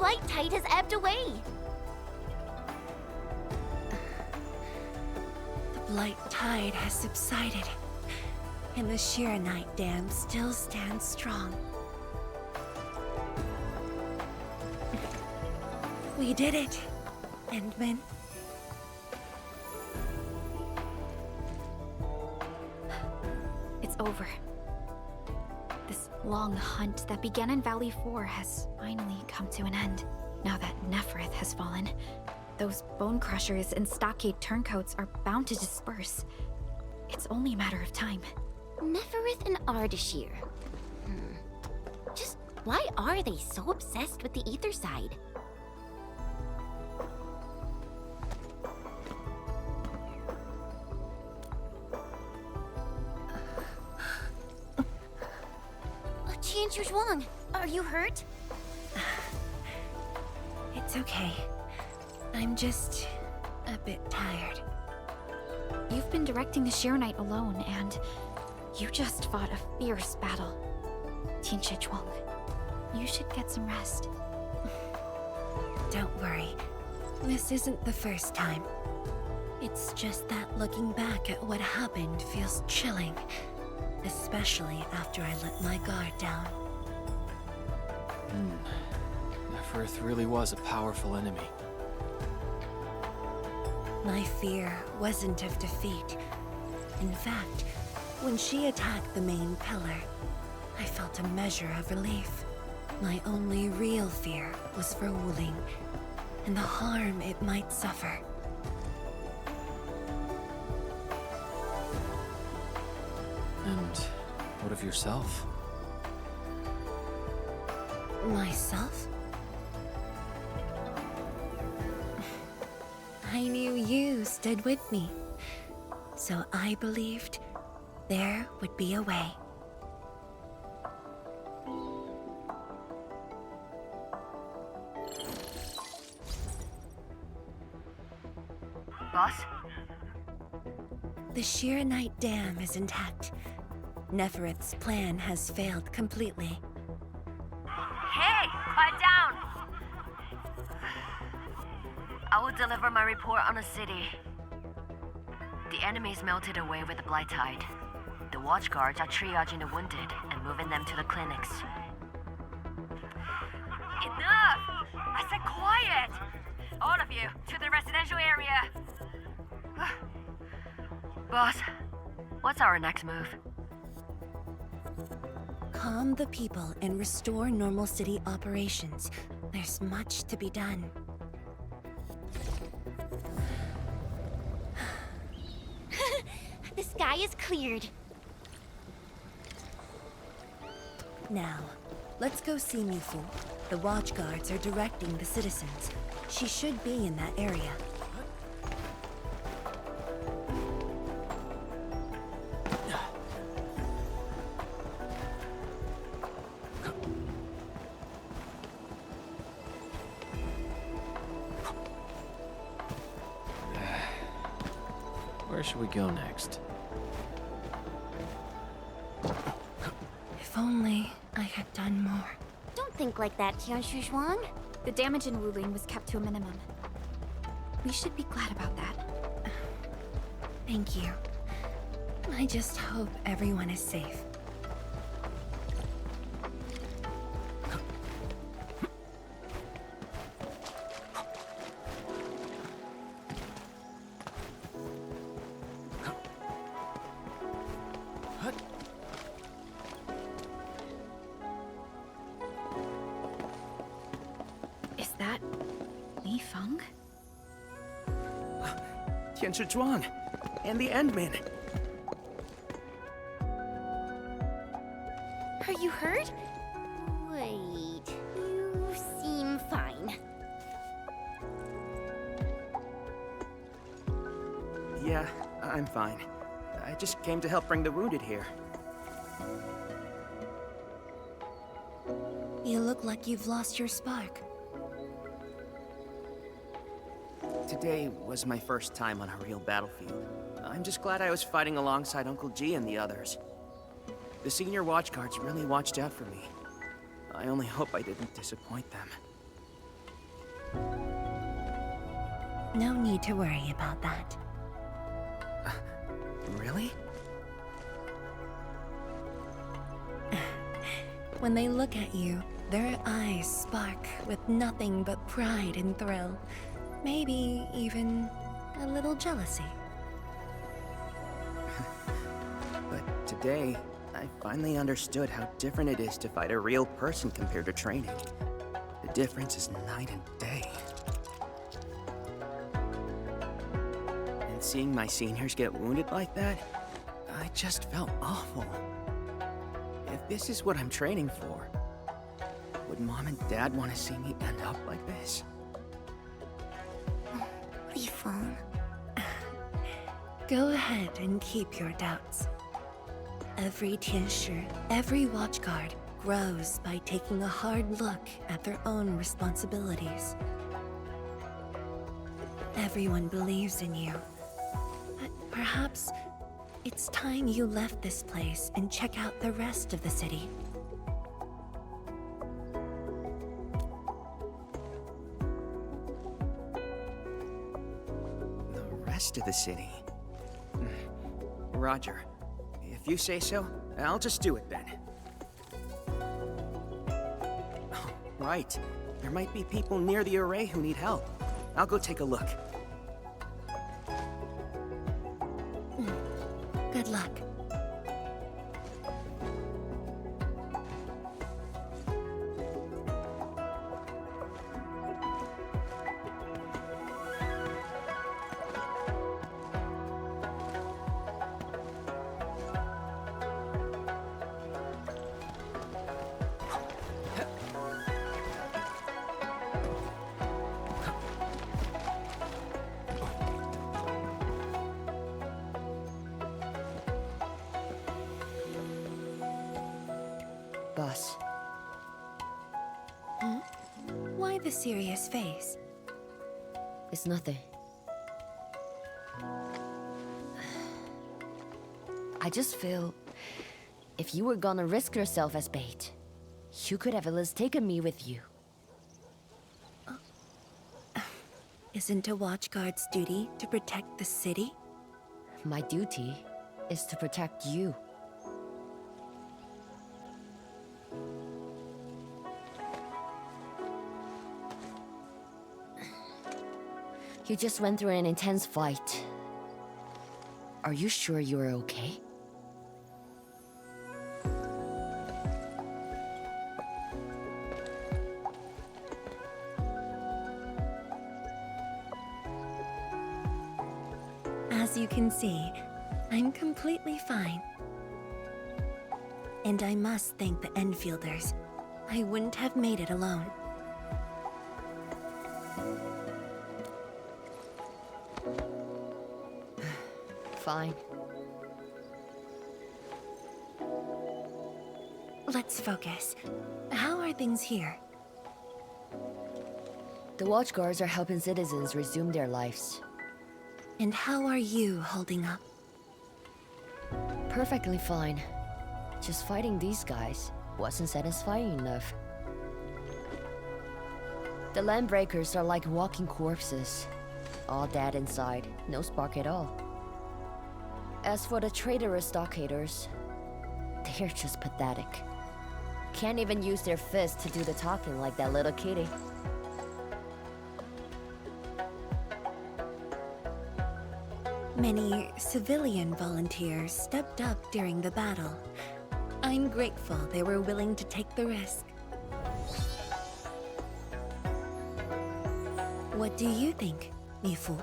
blight tide has ebbed away. The blight tide has subsided, and the Arknight Dam still stands strong. We did it, Endman. It's over. This long hunt that began in Valley 4 has finally come to an end. Now that Nefereth has fallen, those bone crushers and stockade turncoats are bound to disperse. It's only a matter of time. Nefereth and Ardashir. Just why are they so obsessed with the ether side? Tian Zhuang, are you hurt? It's okay. I'm just a bit tired. You've been directing the Arknight alone, and you just fought a fierce battle. Tian Zhuang, you should get some rest. Don't worry. This isn't the first time. It's just that looking back at what happened feels chilling. Especially after I let my guard down. Nefereth really was a powerful enemy. My fear wasn't of defeat. In fact, when she attacked the main pillar, I felt a measure of relief. My only real fear was for Wuling, and the harm it might suffer. And what of yourself? Myself? I knew you stood with me, so I believed there would be a way. Boss? The Arknight Dam is intact. Nefereth's plan has failed completely. Hey, quiet down! I will deliver my report on the city. The enemy's melted away with the blight tide. The watchguards are triaging the wounded and moving them to the clinics. Enough! I said quiet! All of you, to the residential area! Boss, what's our next move? Calm the people and restore normal city operations. There's much to be done. The sky is cleared. Now, let's go see Mifu. The watchguards are directing the citizens. She should be in that area. Where should we go next? If only I had done more. Don't think like that, Tian Zhuang. The damage in Wuling was kept to a minimum. We should be glad about that. Thank you. I just hope everyone is safe. Is that Li Feng? Tian Zhuang and the Endman. Are you hurt? Wait, you seem fine. Yeah, I'm fine. I just came to help bring the wounded here. You look like you've lost your spark. Today was my first time on a real battlefield. I'm just glad I was fighting alongside Uncle G and the others. The senior watchguards really watched out for me. I only hope I didn't disappoint them. No need to worry about that. Really? When they look at you, their eyes spark with nothing but pride and thrill. Maybe even a little jealousy. But today, I finally understood how different it is to fight a real person compared to training. The difference is night and day. And seeing my seniors get wounded like that, I just felt awful. If this is what I'm training for, would Mom and Dad want to see me end up like this? Lifeng. Go ahead and keep your doubts. Every Tianshi, every watchguard, grows by taking a hard look at their own responsibilities. Everyone believes in you. But perhaps it's time you left this place and check out the rest of the city. The rest of the city? Roger. If you say so, I'll just do it then. Oh, right. There might be people near the array who need help. I'll go take a look. Good luck. Boss. Why the serious face? It's nothing. I just feel... if you were gonna risk yourself as bait, you could have at least taken me with you. Isn't a watchguard's duty to protect the city? My duty is to protect you. You just went through an intense fight. Are you sure you're okay? As you can see, I'm completely fine. And I must thank the Enfielders. I wouldn't have made it alone. Fine. Let's focus. How are things here? The watchguards are helping citizens resume their lives. And how are you holding up? Perfectly fine. Just fighting these guys wasn't satisfying enough. The landbreakers are like walking corpses. All dead inside, no spark at all. As for the traitorous stockaders, they're just pathetic. Can't even use their fists to do the talking like that little kitty. Many civilian volunteers stepped up during the battle. I'm grateful they were willing to take the risk. What do you think, Mifu?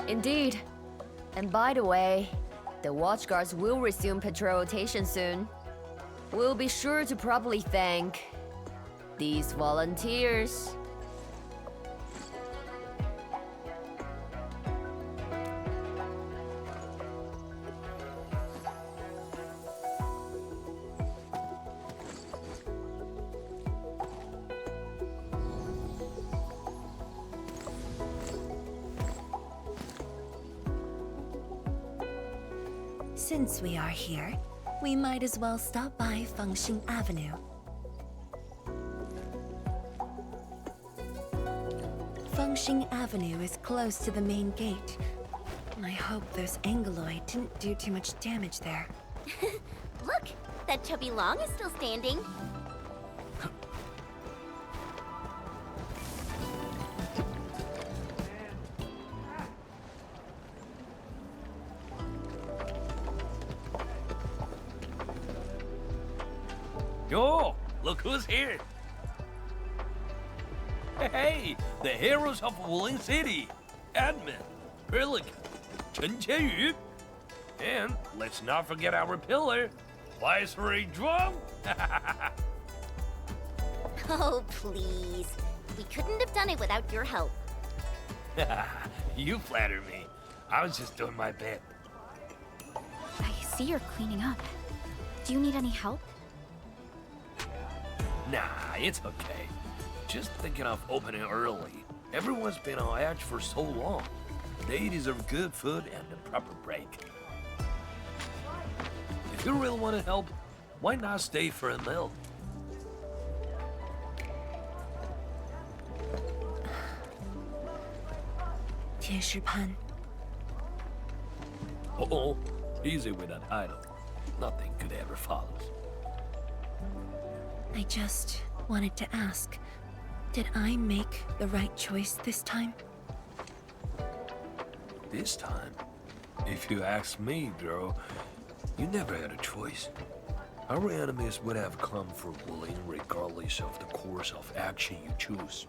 Indeed. And by the way, the watchguards will resume patrol rotation soon. We'll be sure to properly thank these volunteers. Since we are here, we might as well stop by Fengxing Avenue. Chongqing Avenue is close to the main gate. I hope those Angloid didn't do too much damage there. Look, that chubby long is still standing. Yo, look who's here. Hey, the heroes of Wuling City. Admin, Perlica, Chen Qianyu. And let's not forget our pillar, Viceroy Drum. Oh, please. We couldn't have done it without your help. You flatter me. I was just doing my bit. I see you're cleaning up. Do you need any help? Nah, it's okay. Just thinking of opening early. Everyone's been on edge for so long. They deserve good food and a proper break. If you really want to help, why not stay for a meal? Pan. Oh, easy with that title. Nothing could ever follow. I just wanted to ask, did I make the right choice this time? This time, if you ask me, girl, you never had a choice. Our enemies would have come for Wuling regardless of the course of action you choose.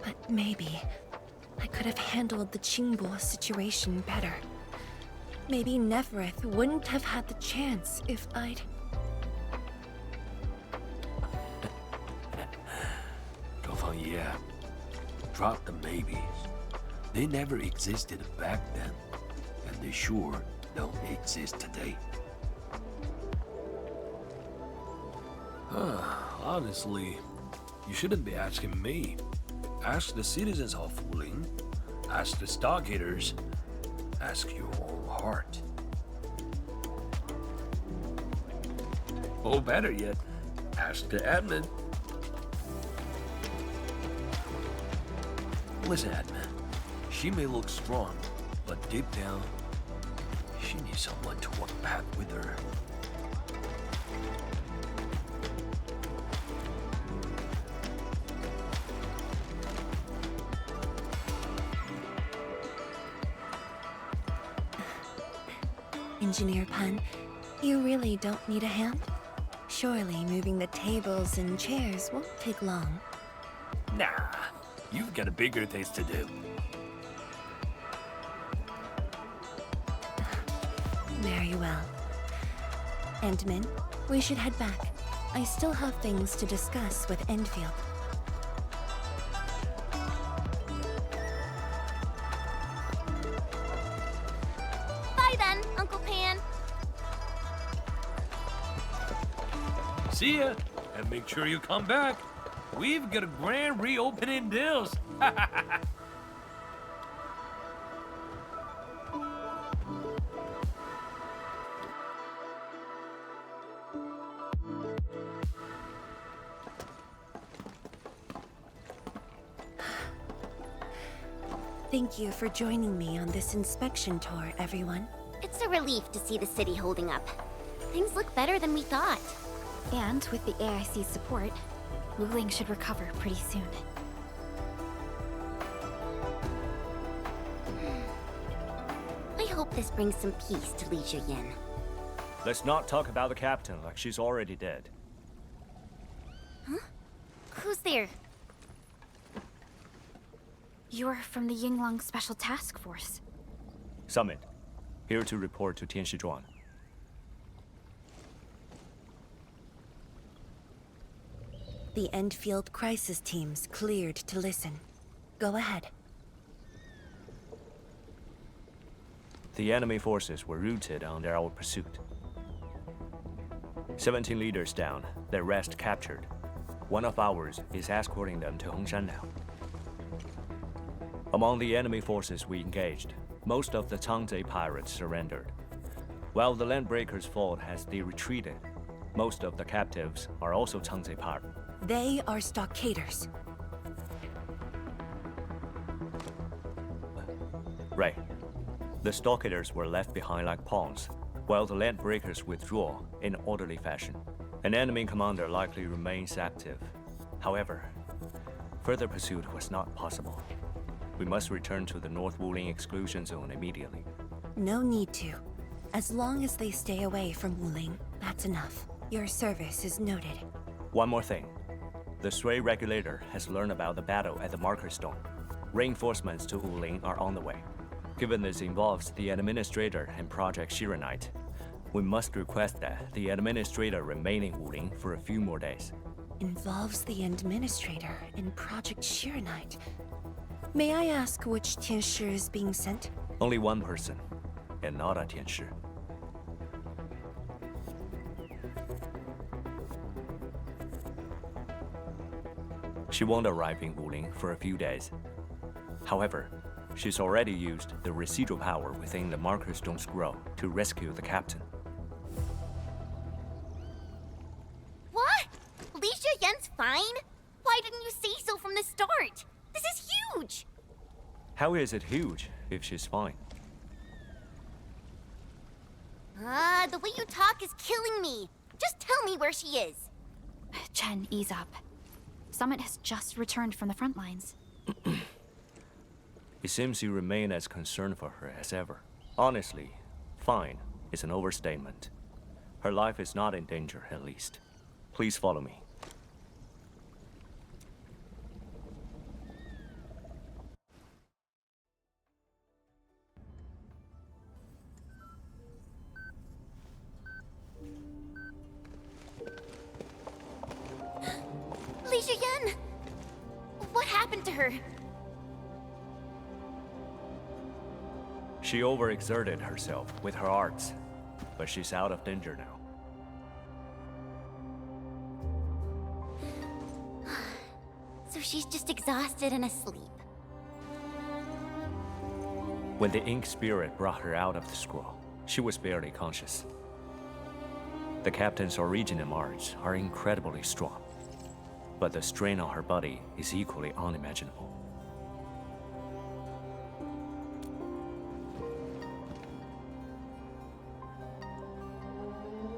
But maybe I could have handled the Qingbo situation better. Maybe Nefereth wouldn't have had the chance if I'd... Yeah, drop the maybes. They never existed back then, and they sure don't exist today. Honestly, you shouldn't be asking me. Ask the citizens of Wuling, ask the Stargaters, ask your own heart. Or better yet, ask the admin. Listen, admin, she may look strong, but deep down, she needs someone to walk back with her. Engineer Pan, you really don't need a hand? Surely moving the tables and chairs won't take long. Nah, you've got bigger things to do. Very well. Endman, we should head back. I still have things to discuss with Endfield. Bye then, Uncle Pan. See ya, and make sure you come back. We've got a grand reopening deals. Thank you for joining me on this inspection tour, everyone. It's a relief to see the city holding up. Things look better than we thought. And with the AIC's support, Wuling should recover pretty soon. I hope this brings some peace to Li Yin. Let's not talk about the captain like she's already dead. Huh? Who's there? You're from the Yinglang Special Task Force. Summit, here to report to Tianshizhuang. The Endfield crisis teams cleared to listen. Go ahead. The enemy forces were routed under our pursuit. 17 leaders down, the rest captured. One of ours is escorting them to Hongshan now. Among the enemy forces we engaged, most of the Changzhe pirates surrendered. While the Landbreakers fought as they retreated, most of the captives are also Changzhe pirates. They are stockaders. Right. The stockaders were left behind like pawns, while the landbreakers withdraw in orderly fashion. An enemy commander likely remains active. However, further pursuit was not possible. We must return to the North Wuling exclusion zone immediately. No need to. As long as they stay away from Wuling, that's enough. Your service is noted. One more thing. The Sui regulator has learned about the battle at the Marker Stone. Reinforcements to Wuling are on the way. Given this involves the Administrator and Project Shiranite, we must request that the Administrator remain in Wuling for a few more days. Involves the Administrator in Project Shiranite. May I ask which Tianshi is being sent? Only one person, and not a Tianshi. She won't arrive in Wuling for a few days. However, she's already used the residual power within the Marker Stone scroll to rescue the captain. What? Li Yan's fine? Why didn't you say so from the start? This is huge! How is it huge if she's fine? The way you talk is killing me. Just tell me where she is. Chen, ease up. Summit has just returned from the front lines. It seems you remain as concerned for her as ever. Honestly, fine is an overstatement. Her life is not in danger, at least. Please follow me. Li Yan! What happened to her? She overexerted herself with her arts, but she's out of danger now. So she's just exhausted and asleep. When the Ink Spirit brought her out of the scroll, she was barely conscious. The captain's original arts are incredibly strong, but the strain on her body is equally unimaginable.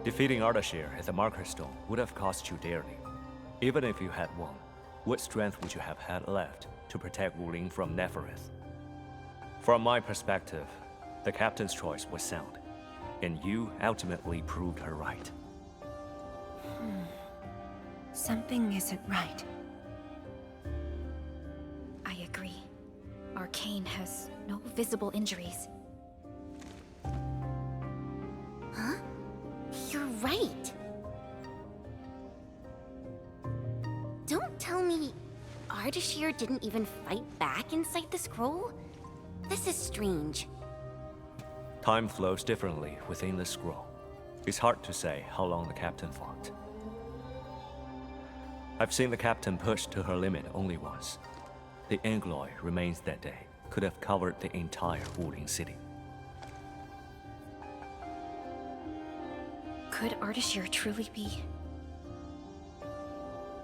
Defeating Ardashir at the Marker Stone would have cost you dearly. Even if you had won, what strength would you have had left to protect Wuling from Nefereth? From my perspective, the captain's choice was sound, and you ultimately proved her right. Something isn't right. I agree. Arcane has no visible injuries. Huh? You're right. Don't tell me Ardashir didn't even fight back inside the scroll? This is strange. Time flows differently within the scroll. It's hard to say how long the captain fought. I've seen the captain pushed to her limit only once. The Angloy remains that day could have covered the entire Wuling city. Could Ardashir truly be?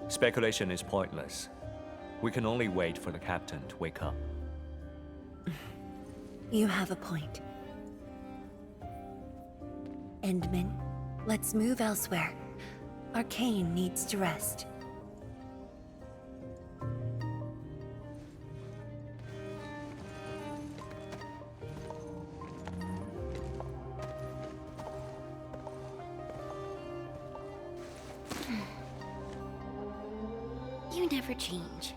Speculation is pointless. We can only wait for the captain to wake up. You have a point. Endman, let's move elsewhere. Arcane needs to rest. You never change.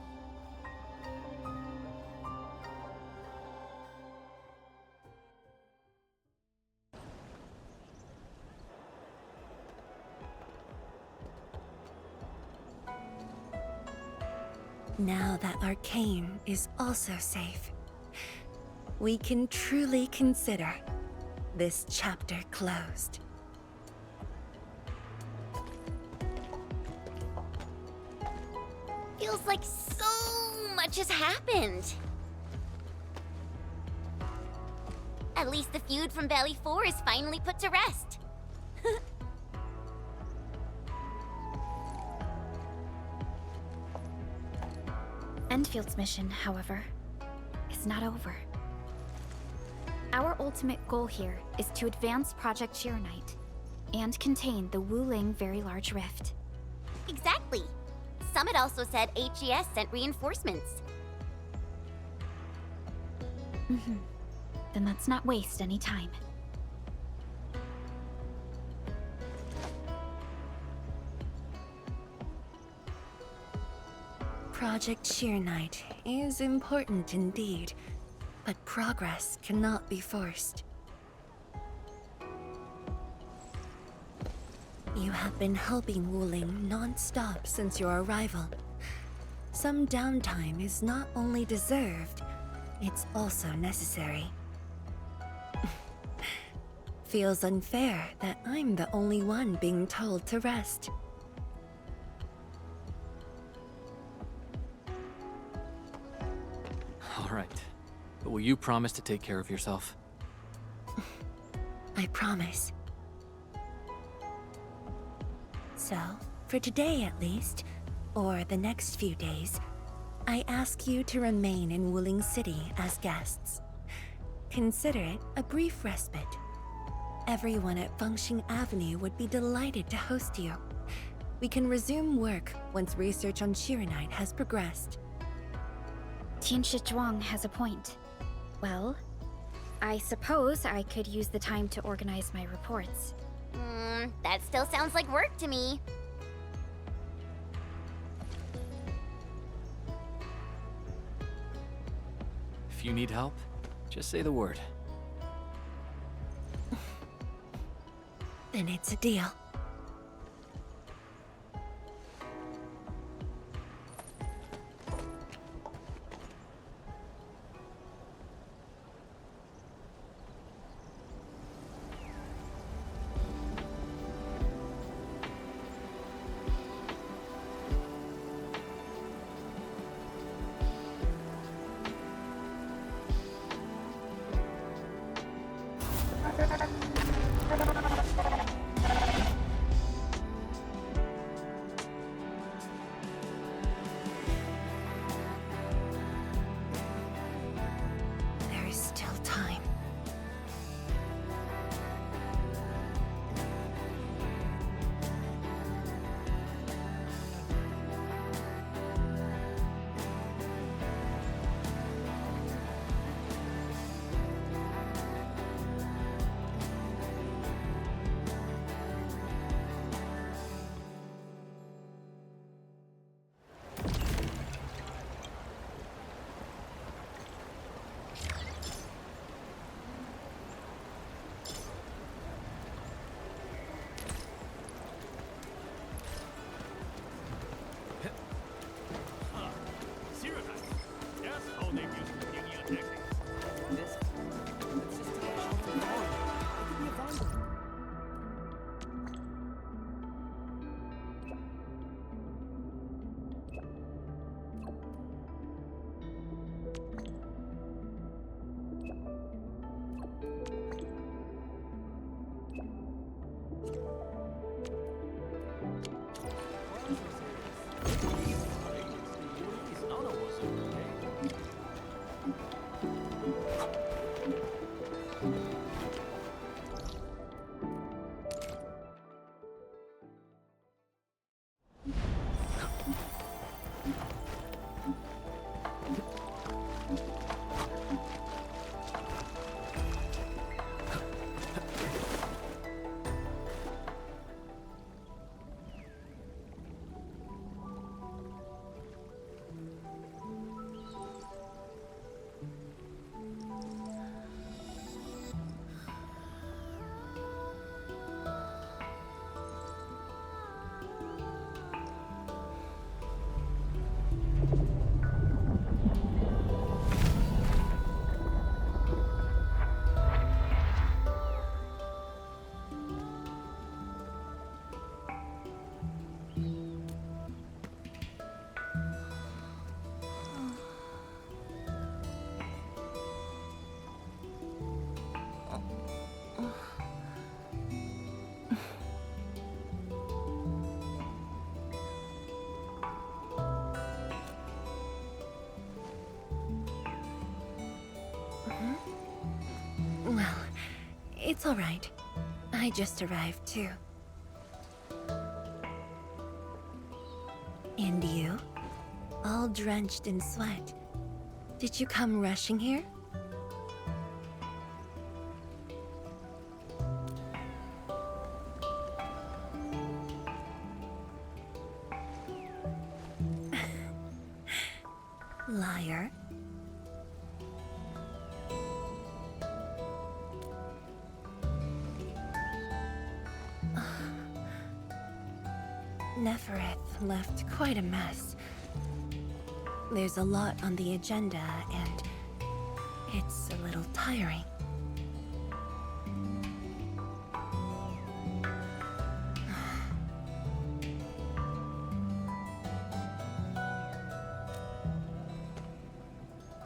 Now that Arcane is also safe, we can truly consider this chapter closed. Feels like so much has happened. At least the feud from Valley 4 is finally put to rest. Endfield's mission, however, is not over. Our ultimate goal here is to advance Project Arknight and contain the Wuling Very Large Rift. Exactly. Summit also said HES sent reinforcements. Then let's not waste any time. Project Arknight is important indeed, but progress cannot be forced. You have been helping Wuling non-stop since your arrival. Some downtime is not only deserved, it's also necessary. Feels unfair that I'm the only one being told to rest. All right. But will you promise to take care of yourself? I promise. So, for today at least, or the next few days, I ask you to remain in Wuling City as guests. Consider it a brief respite. Everyone at Fengxing Avenue would be delighted to host you. We can resume work once research on Arknight has progressed. Tianshi Zhuang has a point. Well, I suppose I could use the time to organize my reports. That still sounds like work to me. If you need help, just say the word. Then it's a deal. There is still time. It's all right. I just arrived, too. And you? All drenched in sweat. Did you come rushing here? Liar. Nefereth left quite a mess. There's a lot on the agenda, and it's a little tiring.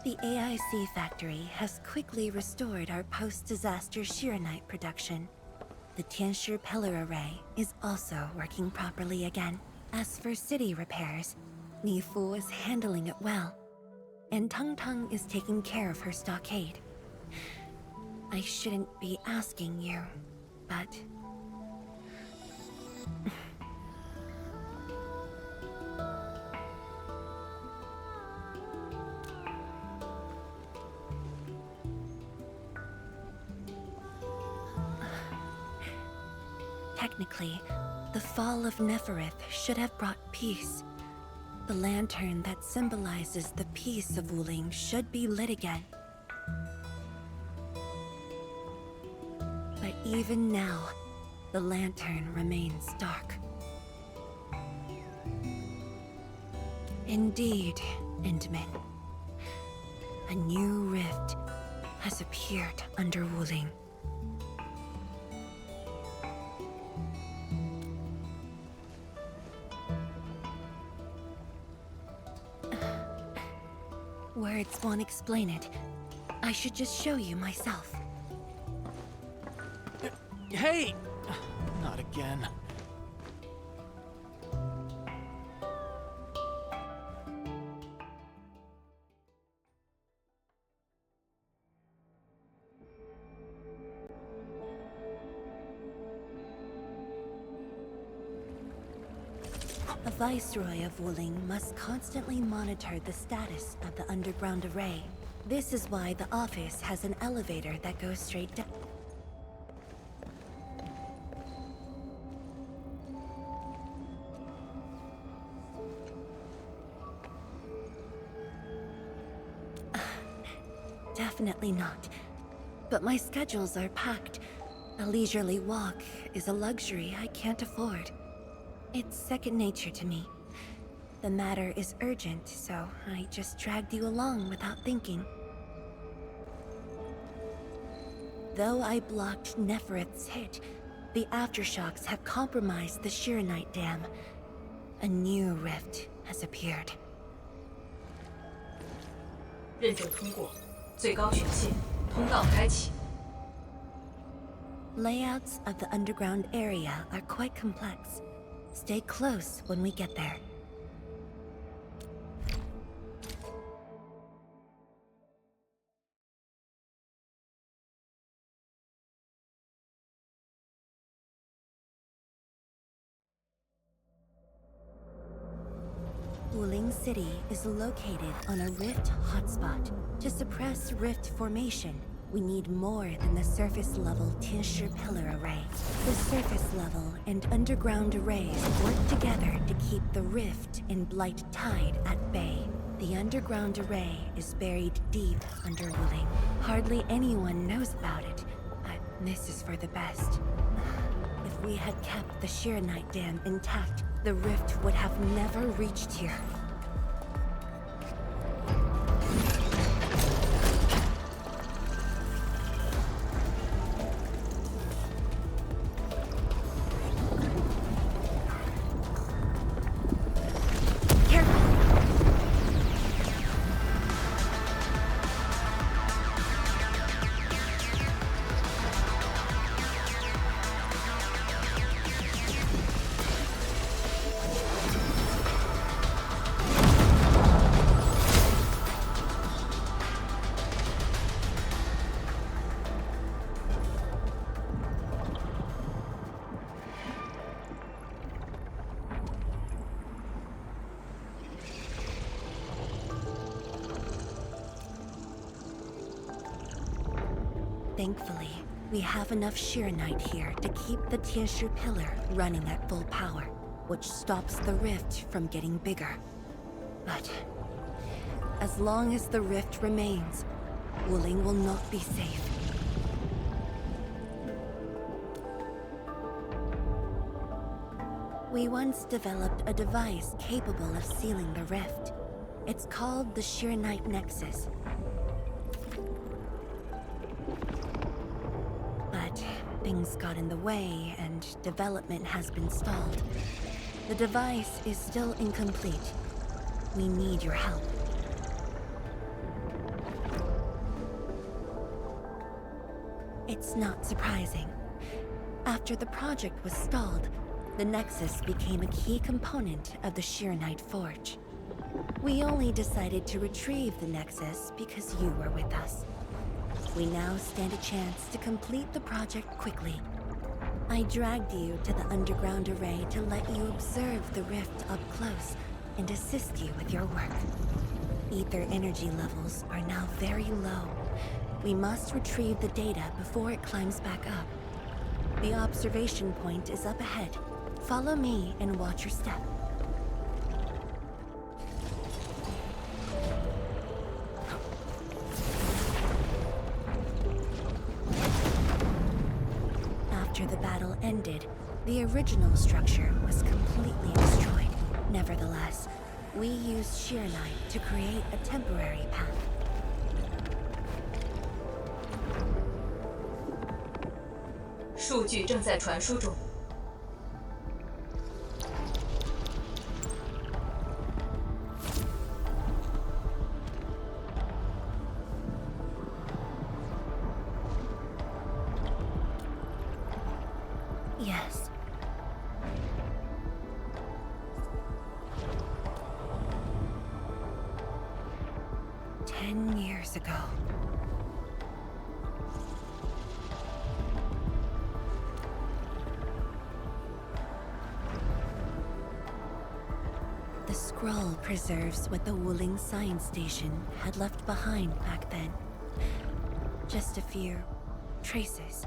The AIC factory has quickly restored our post-disaster Shiranite production. The Tianshi pillar array is also working properly again. As for city repairs, Nifu is handling it well, and Tung Tung is taking care of her stockade. I shouldn't be asking you, but... Technically, the fall of Nefereth should have brought peace. The lantern that symbolizes the peace of Wuling should be lit again. But even now, the lantern remains dark. Indeed, Endman. A new rift has appeared under Wuling. Words won't explain it. I should just show you myself. Hey! Not again. A Viceroy of Wuling must constantly monitor the status of the underground array. This is why the office has an elevator that goes straight down. Definitely not. But my schedules are packed. A leisurely walk is a luxury I can't afford. It's second nature to me. The matter is urgent, so I just dragged you along without thinking. Though I blocked Nefereth's hit, the aftershocks have compromised the Shiranite Dam. A new rift has appeared. 认证通过，最高权限，通道开启。 Layouts of the underground area are quite complex. Stay close when we get there. Wuling City is located on a rift hotspot. To suppress rift formation, we need more than the surface-level Tianshi pillar array. The surface-level and underground arrays work together to keep the rift and blight tide at bay. The underground array is buried deep under Wuling. Hardly anyone knows about it, but this is for the best. If we had kept the Shiranite Dam intact, the rift would have never reached here. Thankfully, we have enough Sheeranite here to keep the Tianshu pillar running at full power, which stops the rift from getting bigger. But as long as the rift remains, Wuling will not be safe. We once developed a device capable of sealing the rift. It's called the Sheeranite Nexus. But things got in the way and development has been stalled. The device is still incomplete. We need your help. It's not surprising. After the project was stalled, the Nexus became a key component of the Sheeranite Forge. We only decided to retrieve the Nexus because you were with us. We now stand a chance to complete the project quickly. I dragged you to the underground array to let you observe the rift up close and assist you with your work. Ether energy levels are now very low. We must retrieve the data before it climbs back up. The observation point is up ahead. Follow me and watch your step. After the battle ended, the original structure was completely destroyed. Nevertheless, we used Sheeranite to create a temporary path. Yes. "10 years ago. The scroll preserves what the Wuling Science Station had left behind back then. Just a few traces.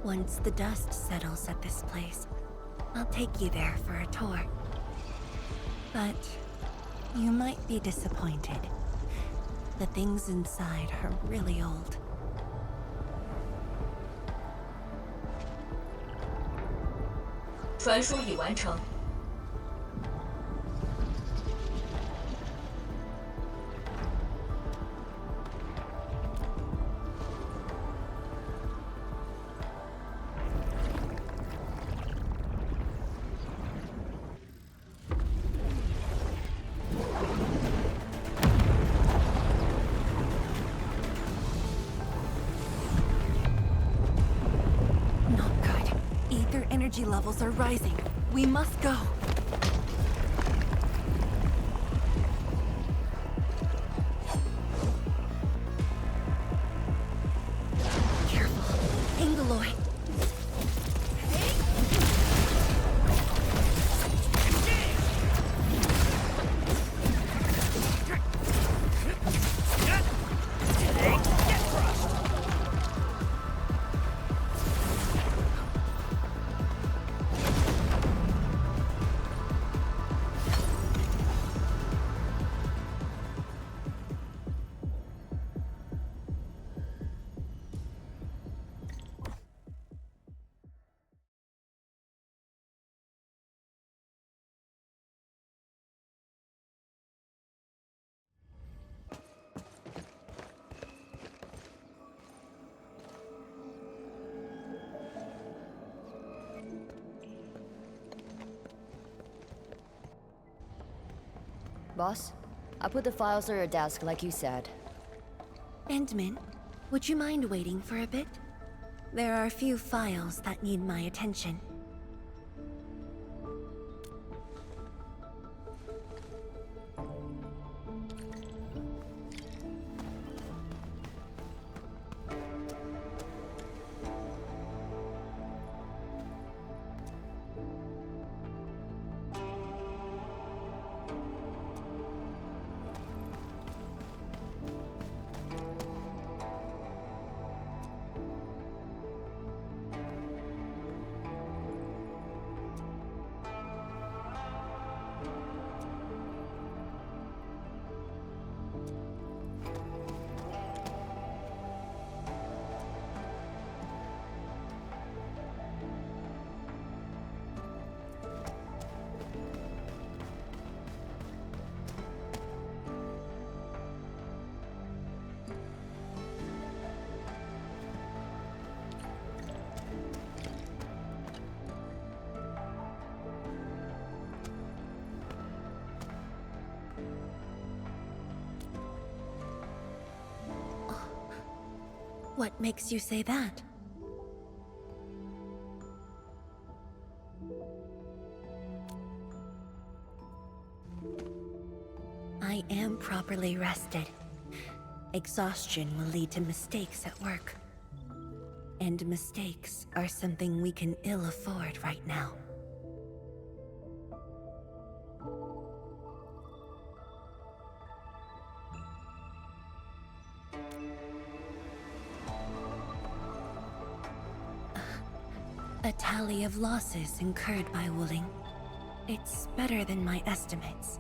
Once the dust settles at this place, I'll take you there for a tour. But you might be disappointed. The things inside are really old. Energy levels are rising. We must go. Careful. Angoloid. Boss, I put the files on your desk like you said. Endman, would you mind waiting for a bit? There are a few files that need my attention. What makes you say that? I am properly rested. Exhaustion will lead to mistakes at work. And mistakes are something we can ill afford right now. A tally of losses incurred by Wuling. It's better than my estimates.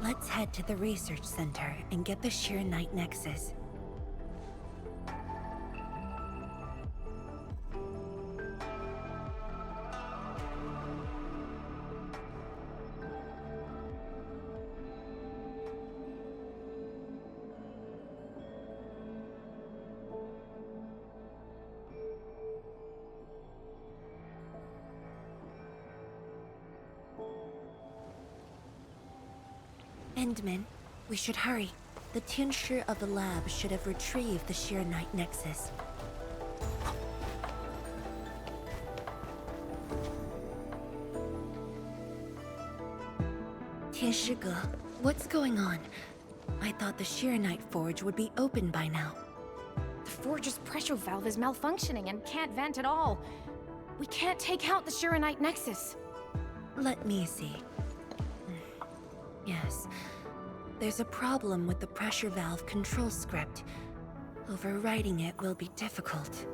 Let's head to the research center and get the Sheer Knight Nexus. Endman, we should hurry. The Tianshi of the lab should have retrieved the Sheer Knight Nexus. Tianshi, what's going on? I thought the Sheer Knight Forge would be open by now. The Forge's pressure valve is malfunctioning and can't vent at all. We can't take out the Shiranite Nexus. Let me see. Yes. There's a problem with the pressure valve control script. Overwriting it will be difficult.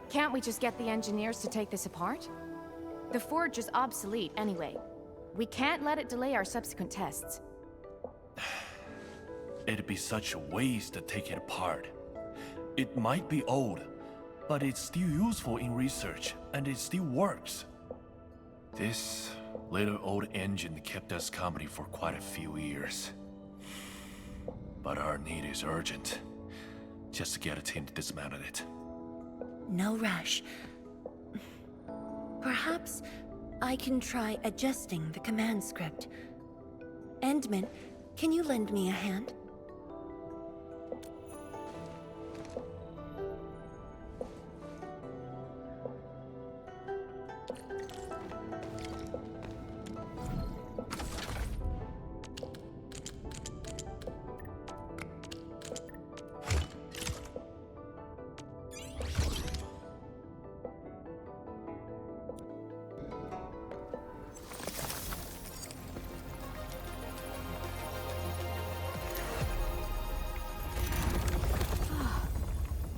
Can't we just get the engineers to take this apart? The Forge is obsolete anyway. We can't let it delay our subsequent tests. It'd be such a waste to take it apart. It might be old, but it's still useful in research, and it still works. This little old engine kept us company for quite a few years. But our need is urgent. Just to get a team to dismantle it. No rush. Perhaps I can try adjusting the command script. Endman, can you lend me a hand?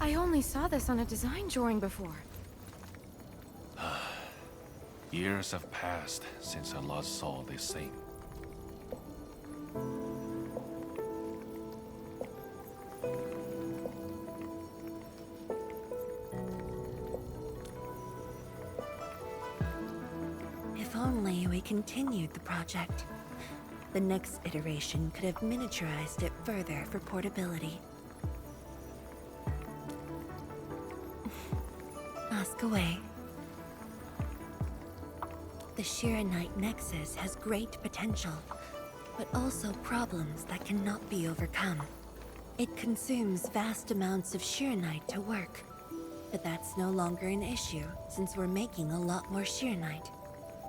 I only saw this on a design drawing before. Years have passed since I last saw this thing. If only we continued the project. The next iteration could have miniaturized it further for portability. Ask away. The Shiranite Nexus has great potential, but also problems that cannot be overcome. It consumes vast amounts of Shiranite to work, but that's no longer an issue since we're making a lot more Shiranite.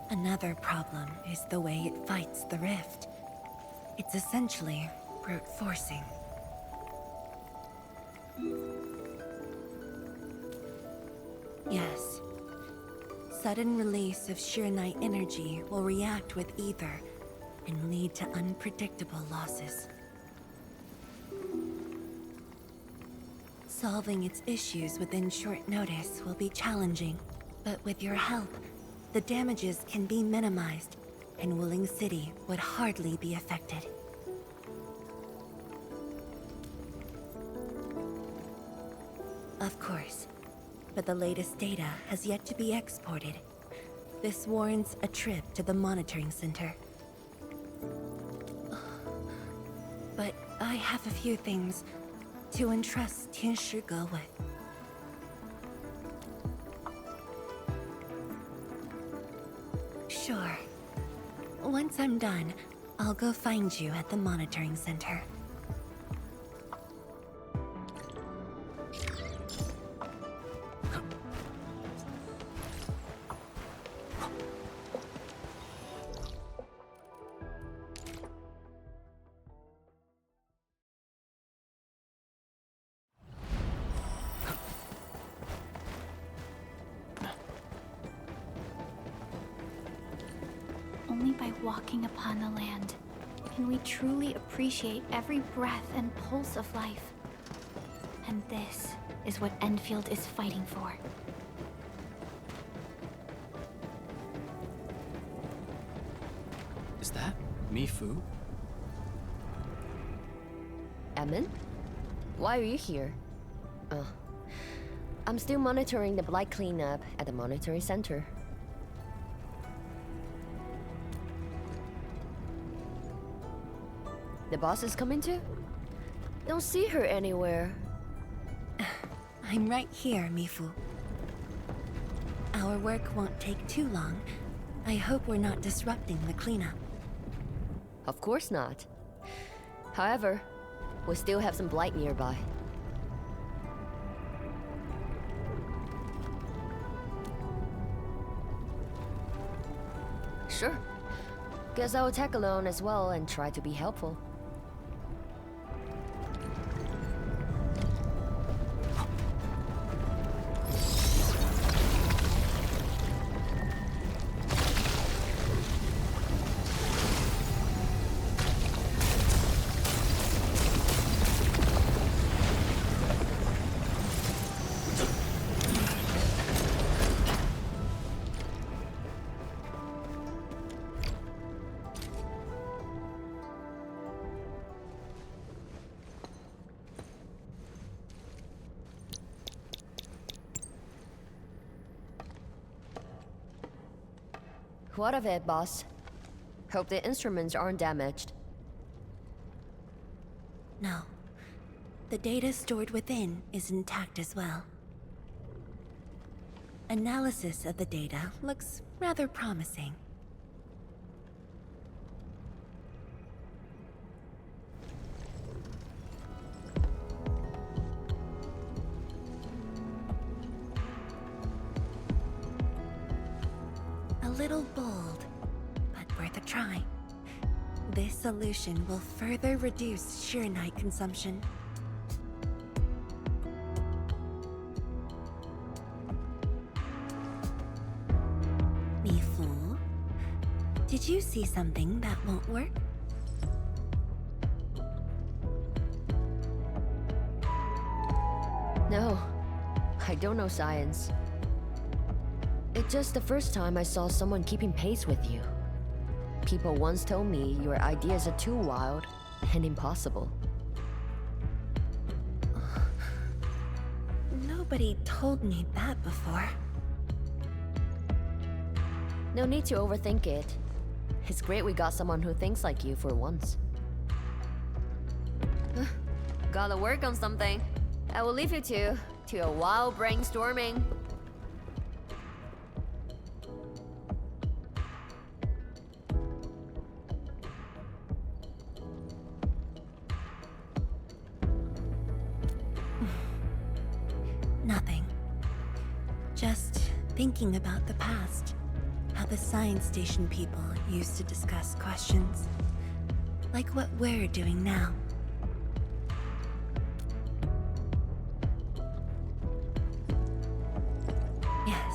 Another problem is the way it fights the rift. It's essentially brute forcing. Yes. Sudden release of Shiranite energy will react with ether and lead to unpredictable losses. Solving its issues within short notice will be challenging, but with your help, the damages can be minimized, and Wuling City would hardly be affected. Of course. But the latest data has yet to be exported. This warrants a trip to the monitoring center. But I have a few things to entrust Tianshi with. Sure. Once I'm done, I'll go find you at the monitoring center. only by walking upon the land can we truly appreciate every breath and pulse of life. And this is what Endfield is fighting for. Is that Mifu? Emin? Why are you here? Oh. I'm still monitoring the blight cleanup at the monitoring center. The boss is coming too? Don't see her anywhere. I'm right here, Mifu. Our work won't take too long. I hope we're not disrupting the cleanup. Of course not. However, we still have some blight nearby. Sure. Guess I'll tag along as well and try to be helpful. What of it, boss? Hope the instruments aren't damaged. No. The data stored within is intact as well. Analysis of the data looks rather promising. A little bold, but worth a try. This solution will further reduce sheer night consumption. Mifu, did you see something that won't work? No, I don't know science. It's just the first time I saw someone keeping pace with you. People once told me your ideas are too wild and impossible. Nobody told me that before. No need to overthink it. It's great we got someone who thinks like you for once. Gotta work on something. I will leave you to a wild brainstorming. Nothing. Just thinking about the past. How the science station people used to discuss questions. Like what we're doing now. Yes.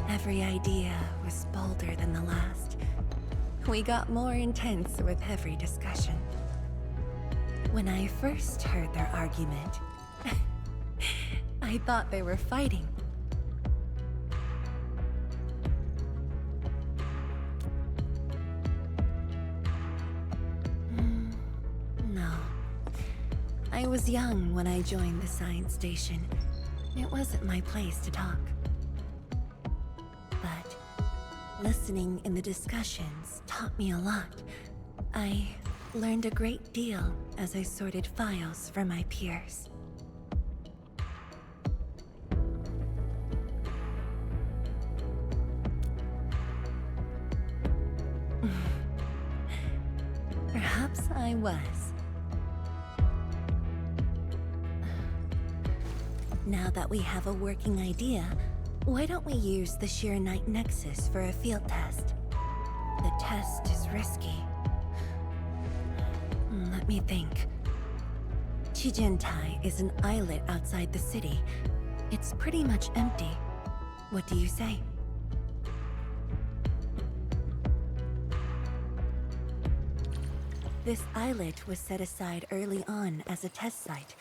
Every idea was bolder than the last. We got more intense with every discussion. When I first heard their argument, I thought they were fighting. No. I was young when I joined the science station. It wasn't my place to talk. But listening in the discussions taught me a lot. I learned a great deal as I sorted files for my peers. Perhaps I was. Now that we have a working idea, why don't we use the Sheer Night Nexus for a field test? The test is risky. Let me think. Chijentai is an islet outside the city. It's pretty much empty. What do you say? This islet was set aside early on as a test site,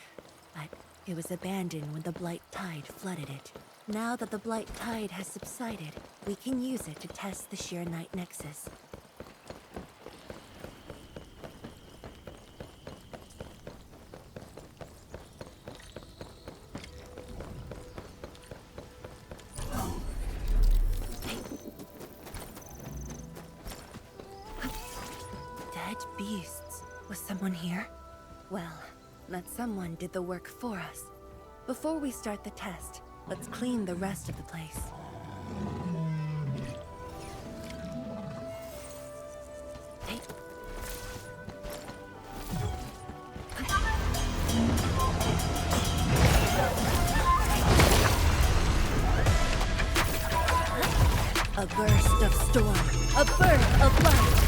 but it was abandoned when the Blight Tide flooded it. Now that the Blight Tide has subsided, we can use it to test the Sheer Night Nexus. Dead beasts. Was someone here? Well, that someone did the work for us. Before we start the test, let's clean the rest of the place. A burst of storm, a birth of light.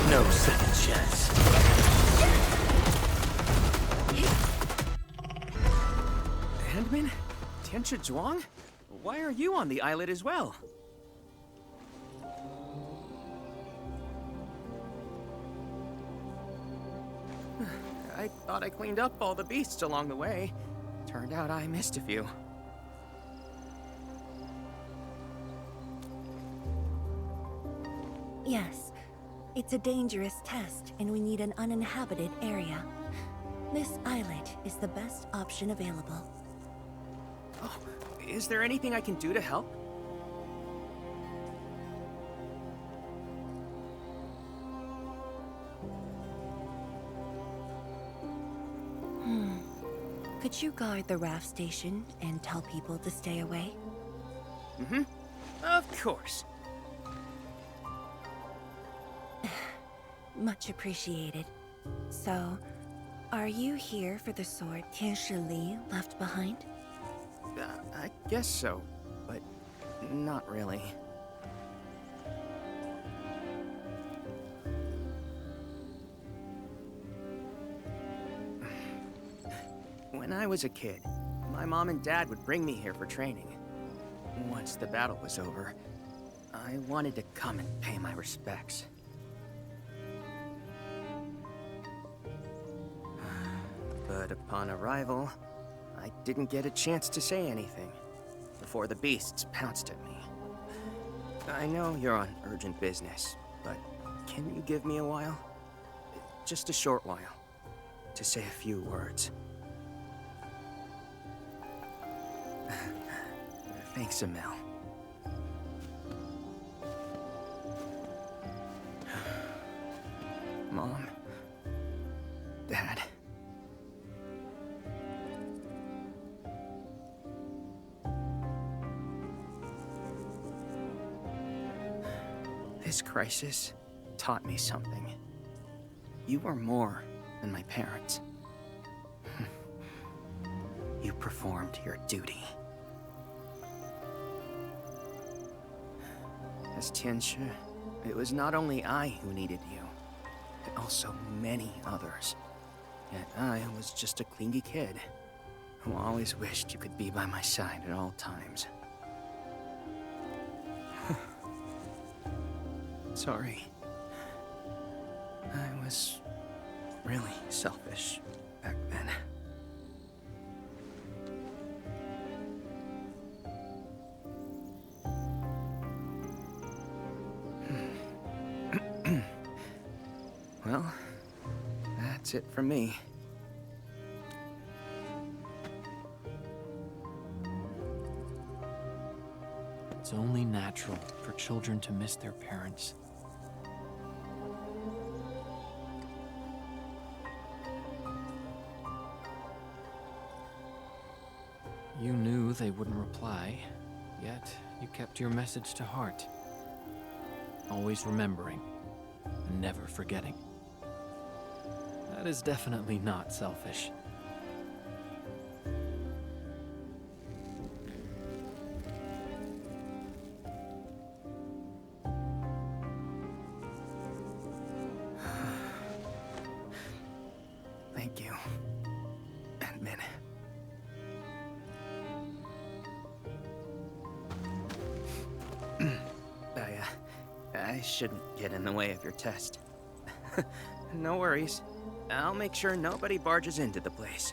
No second chance. Handman? Tianchi Zhuang? Why are you on the islet as well? I thought I cleaned up all the beasts along the way. Turned out I missed a few. Yes, it's a dangerous test, and we need an uninhabited area. This islet is the best option available. Oh, is there anything I can do to help? Could you guard the raft station and tell people to stay away? Mm-hmm. Of course. Much appreciated. So, are you here for the sword Tianshi Li left behind? I guess so, but not really. When I was a kid, my mom and dad would bring me here for training. Once the battle was over, I wanted to come and pay my respects. But upon arrival, I didn't get a chance to say anything before the beasts pounced at me. I know you're on urgent business, but can you give me a while? Just a short while, to say a few words. Thanks, Amel. Mom, Dad. This crisis taught me something. You were more than my parents. You performed your duty. As Tianchi, it was not only I who needed you, but also many others. Yet I was just a clingy kid who always wished you could be by my side at all times. Sorry. I was really selfish back then. Well, that's it from me. It's only natural for children to miss their parents. You knew they wouldn't reply, yet you kept your message to heart. Always remembering, and never forgetting. That is definitely not selfish. Thank you, Handman. I shouldn't get in the way of your test. No worries. I'll make sure nobody barges into the place.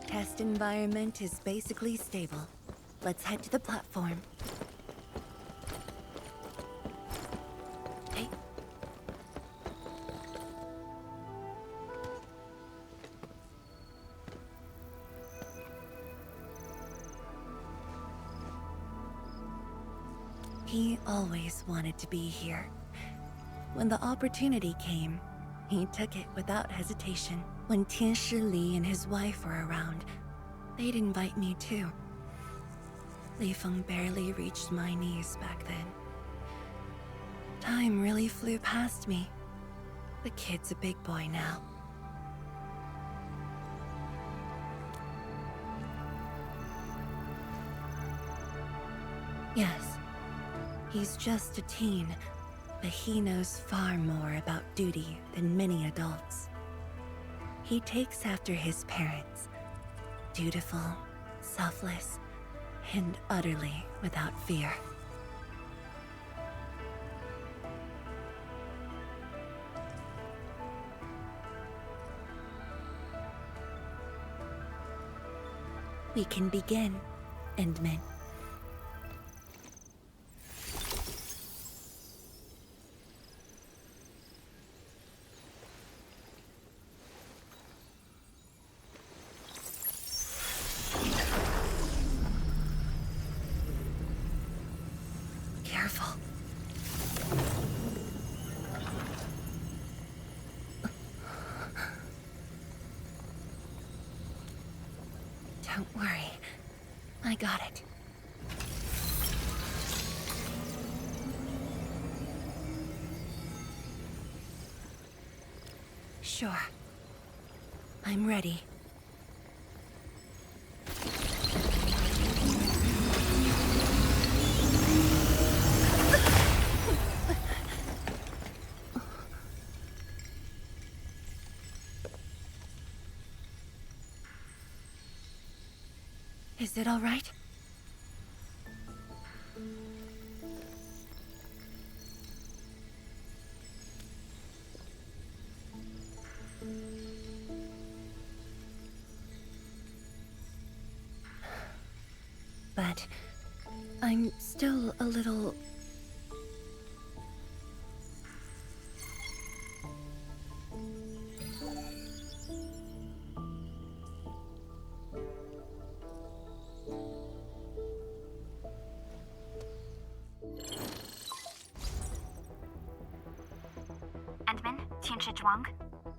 Test environment is basically stable. Let's head to the platform. Hey. He always wanted to be here. When the opportunity came, he took it without hesitation. When Tianshi Li and his wife were around, they'd invite me too. Li Feng barely reached my knees back then. Time really flew past me. The kid's a big boy now. Yes, he's just a teen, but he knows far more about duty than many adults. He takes after his parents. Dutiful, selfless, and utterly without fear. We can begin, Endman. Careful. Don't worry. I got it. Sure. I'm ready. Is it all right? But I'm still a little... Endman, Tianshi Zhuang.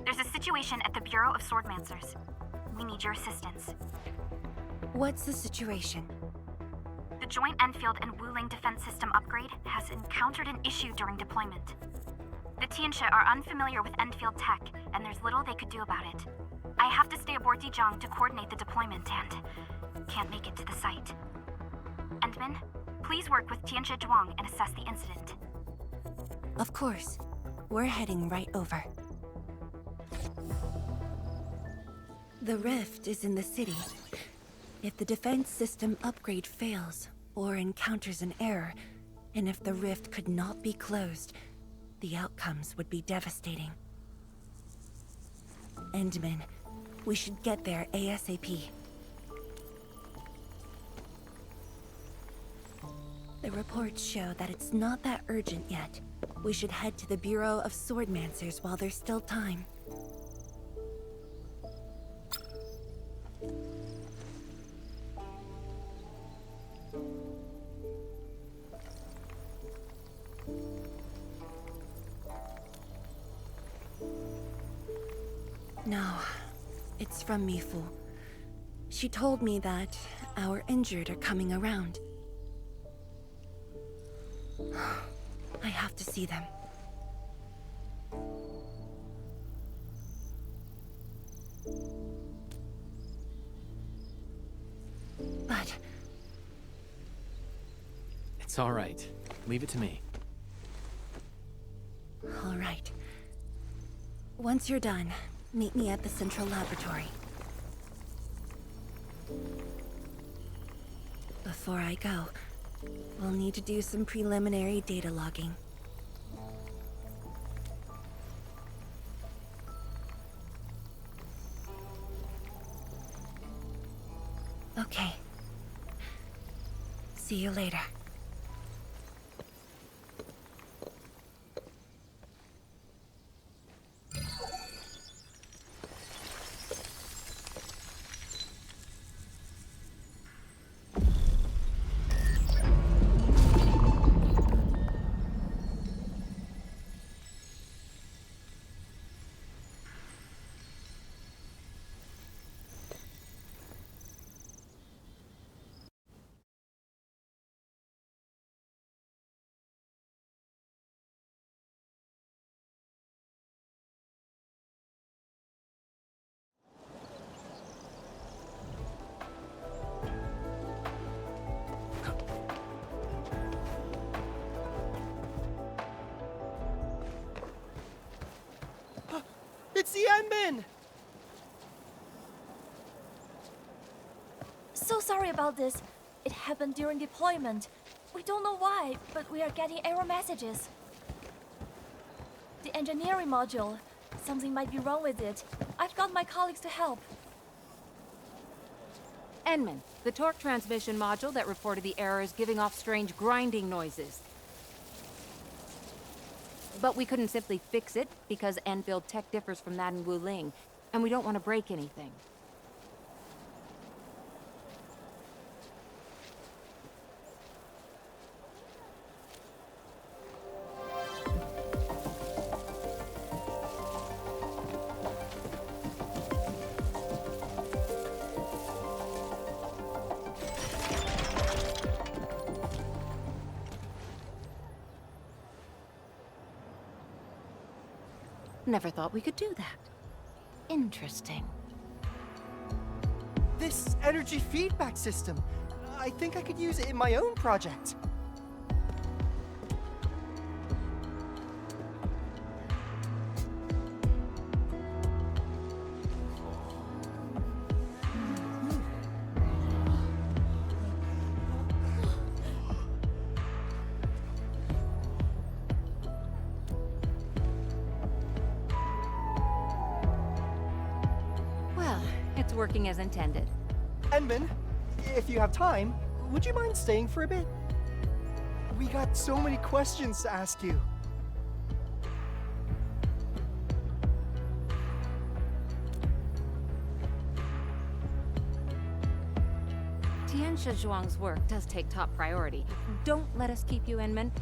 There's a situation at the Bureau of Swordmancers. We need your assistance. What's the situation? The Joint Enfield and Wuling defense system upgrade has encountered an issue during deployment. The Tianshi are unfamiliar with Enfield tech, and there's little they could do about it. I have to stay aboard Dijiang to coordinate the deployment and can't make it to the site. Endman, please work with Tianshi Zhuang and assess the incident. Of course. We're heading right over. The rift is in the city. If the defense system upgrade fails, or encounters an error, and if the rift could not be closed, the outcomes would be devastating. Endman, we should get there ASAP. The reports show that it's not that urgent yet. We should head to the Bureau of Swordmancers while there's still time. No, it's from Mifu. She told me that our injured are coming around. I have to see them. But... It's all right. Leave it to me. All right. Once you're done, meet me at the central laboratory. Before I go, we'll need to do some preliminary data logging. Okay. See you later. It's the Endman! So sorry about this. It happened during deployment. We don't know why, but we are getting error messages. The engineering module. Something might be wrong with it. I've got my colleagues to help. Enman, the torque transmission module that reported the error is giving off strange grinding noises. But we couldn't simply fix it because Endfield tech differs from that in Wuling, and we don't want to break anything. Never thought we could do that. Interesting. This energy feedback system. I think I could use it in my own project. It's working as intended. Endman, if you have time, would you mind staying for a bit? We got so many questions to ask you. Tianxia Zhuang's work does take top priority. Don't let us keep you, Enman.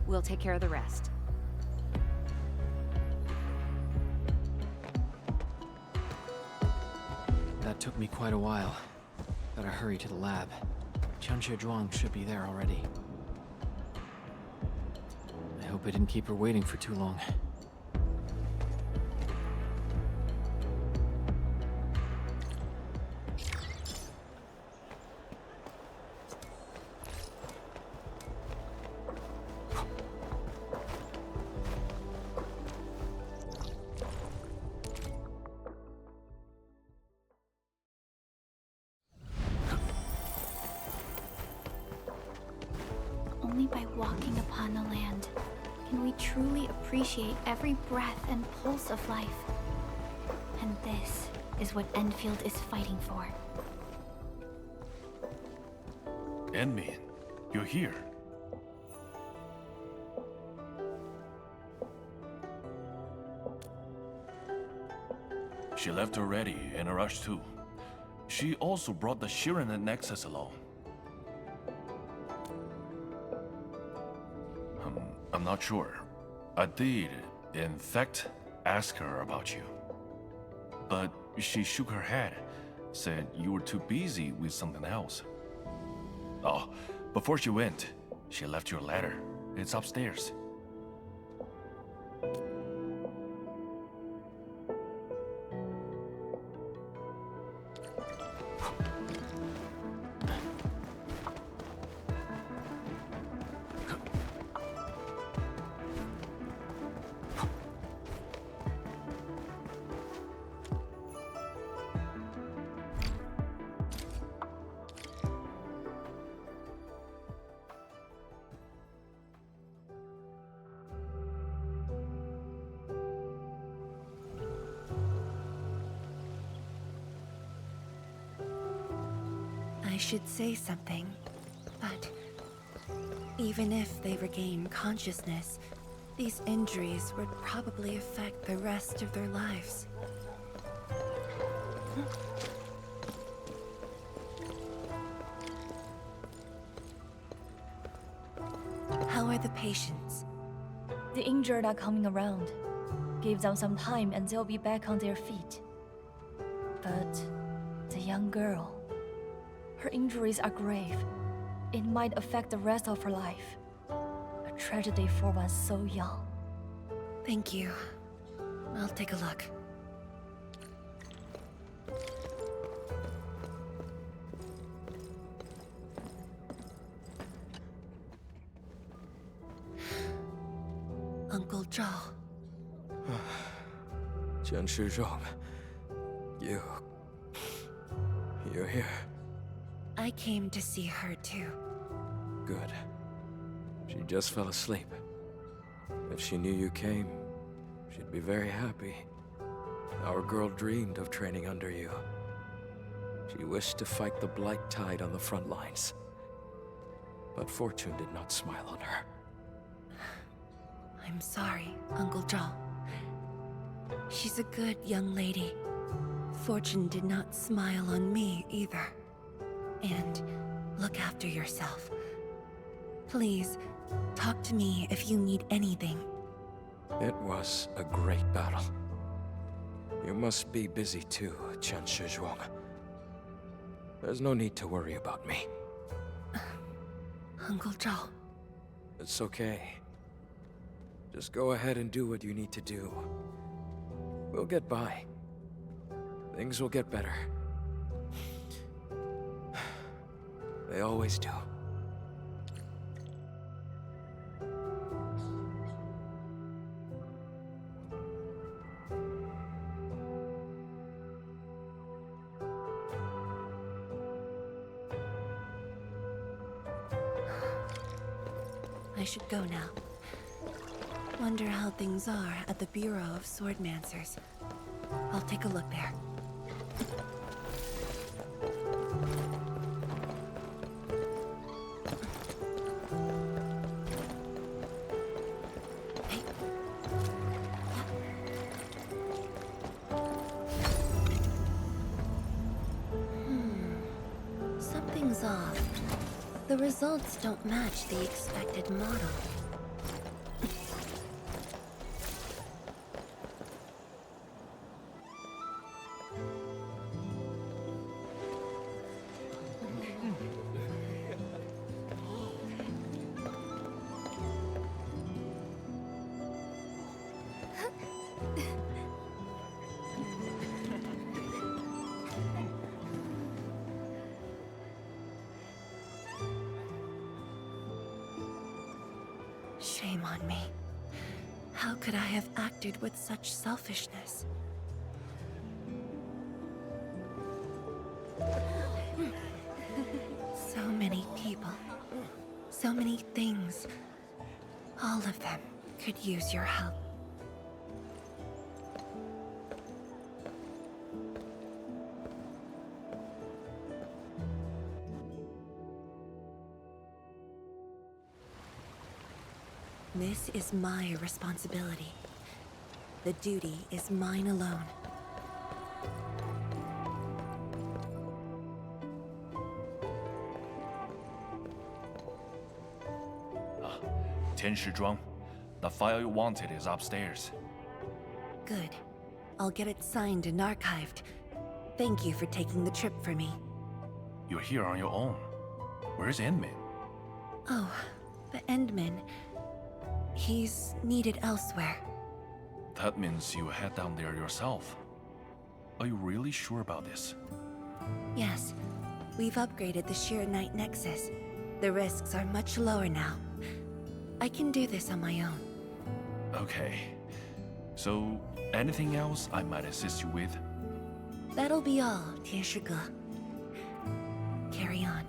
We'll take care of the rest. That took me quite a while. Gotta hurry to the lab. Tianxia Zhuang should be there already. I hope I didn't keep her waiting for too long. Only by walking upon the land can we truly appreciate every breath and pulse of life. And this is what Endfield is fighting for. Enman, you're here. She left already, in a rush too. She also brought the Shiren Nexus along. I'm not sure. I did, in fact, ask her about you. But she shook her head, said you were too busy with something else. Oh, before she went, she left your letter. It's upstairs. I should say something, but even if they regain consciousness, these injuries would probably affect the rest of their lives. How are the patients? The injured are coming around. Give them some time and they'll be back on their feet. But the young girl, her injuries are grave. It might affect the rest of her life. A tragedy for one so young. Thank you. I'll take a look. Uncle Zhao. Chen Shizhong, you're here. I came to see her too. Good. She just fell asleep. If she knew you came, she'd be very happy. Our girl dreamed of training under you. She wished to fight the Blight Tide on the front lines. But fortune did not smile on her. I'm sorry, Uncle Zhao. She's a good young lady. Fortune did not smile on me either. And look after yourself. Please, talk to me if you need anything. It was a great battle. You must be busy too, Chen Shizhuang. There's no need to worry about me. Uncle Zhao. It's okay. Just go ahead and do what you need to do. We'll get by. Things will get better. They always do. I should go now. Wonder how things are at the Bureau of Swordmancers. I'll take a look there. Something's off. The results don't match the expected model. Shame on me. How could I have acted with such selfishness? So many people. So many things. All of them could use your help. This is my responsibility. The duty is mine alone. Tian Shizhuang, the file you wanted is upstairs. Good. I'll get it signed and archived. Thank you for taking the trip for me. You're here on your own. Where's Enmin? Oh, the Endman. He's needed elsewhere. That means you head down there yourself. Are you really sure about this? Yes. We've upgraded the Sheer Knight Nexus. The risks are much lower now. I can do this on my own. Okay. So, anything else I might assist you with? That'll be all, Tian Shige. Carry on.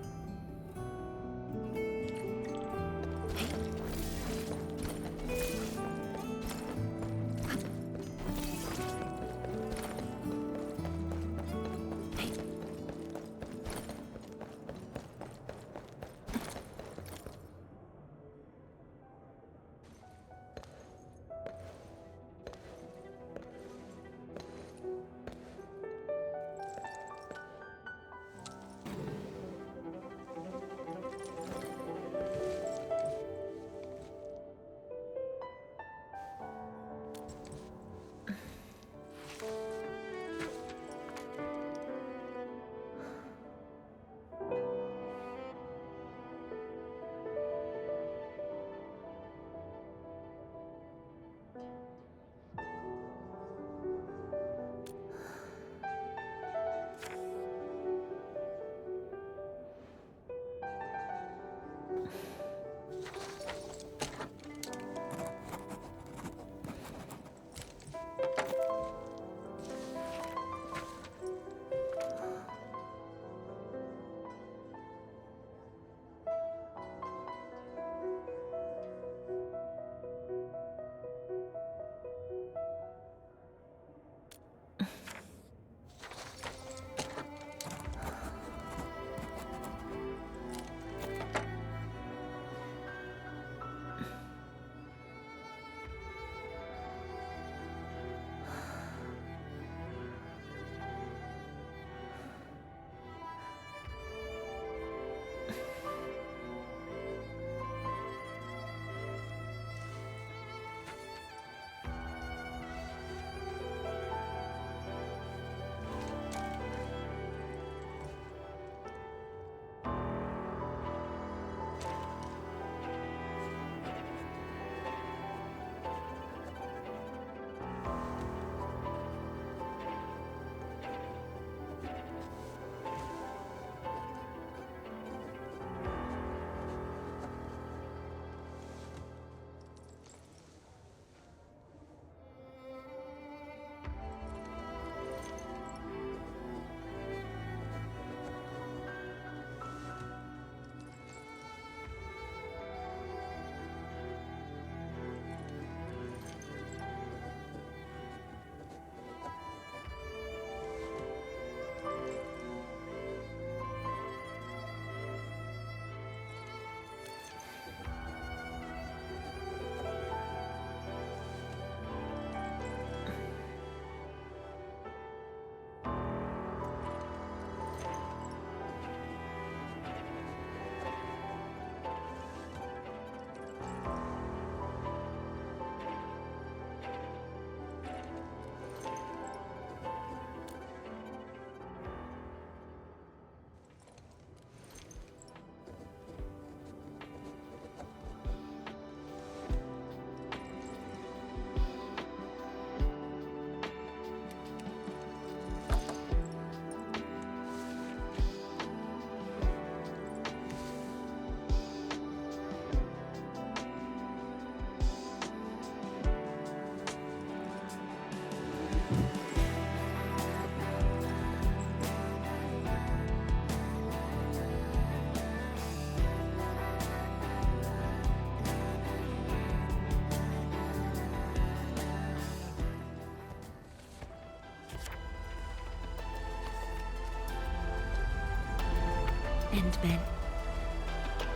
Endman.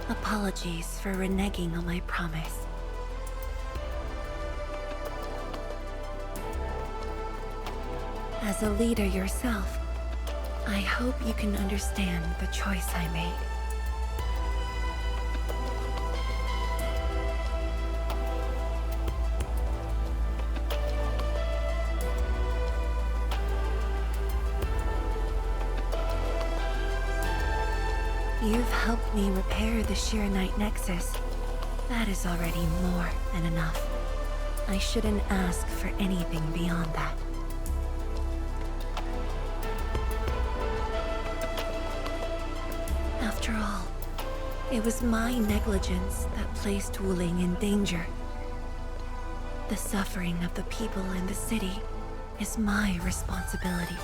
Apologies for reneging on my promise. As a leader yourself, I hope you can understand the choice I made. You've helped me repair the Arknight Nexus. That is already more than enough. I shouldn't ask for anything beyond that. After all, it was my negligence that placed Wuling in danger. The suffering of the people in the city is my responsibility.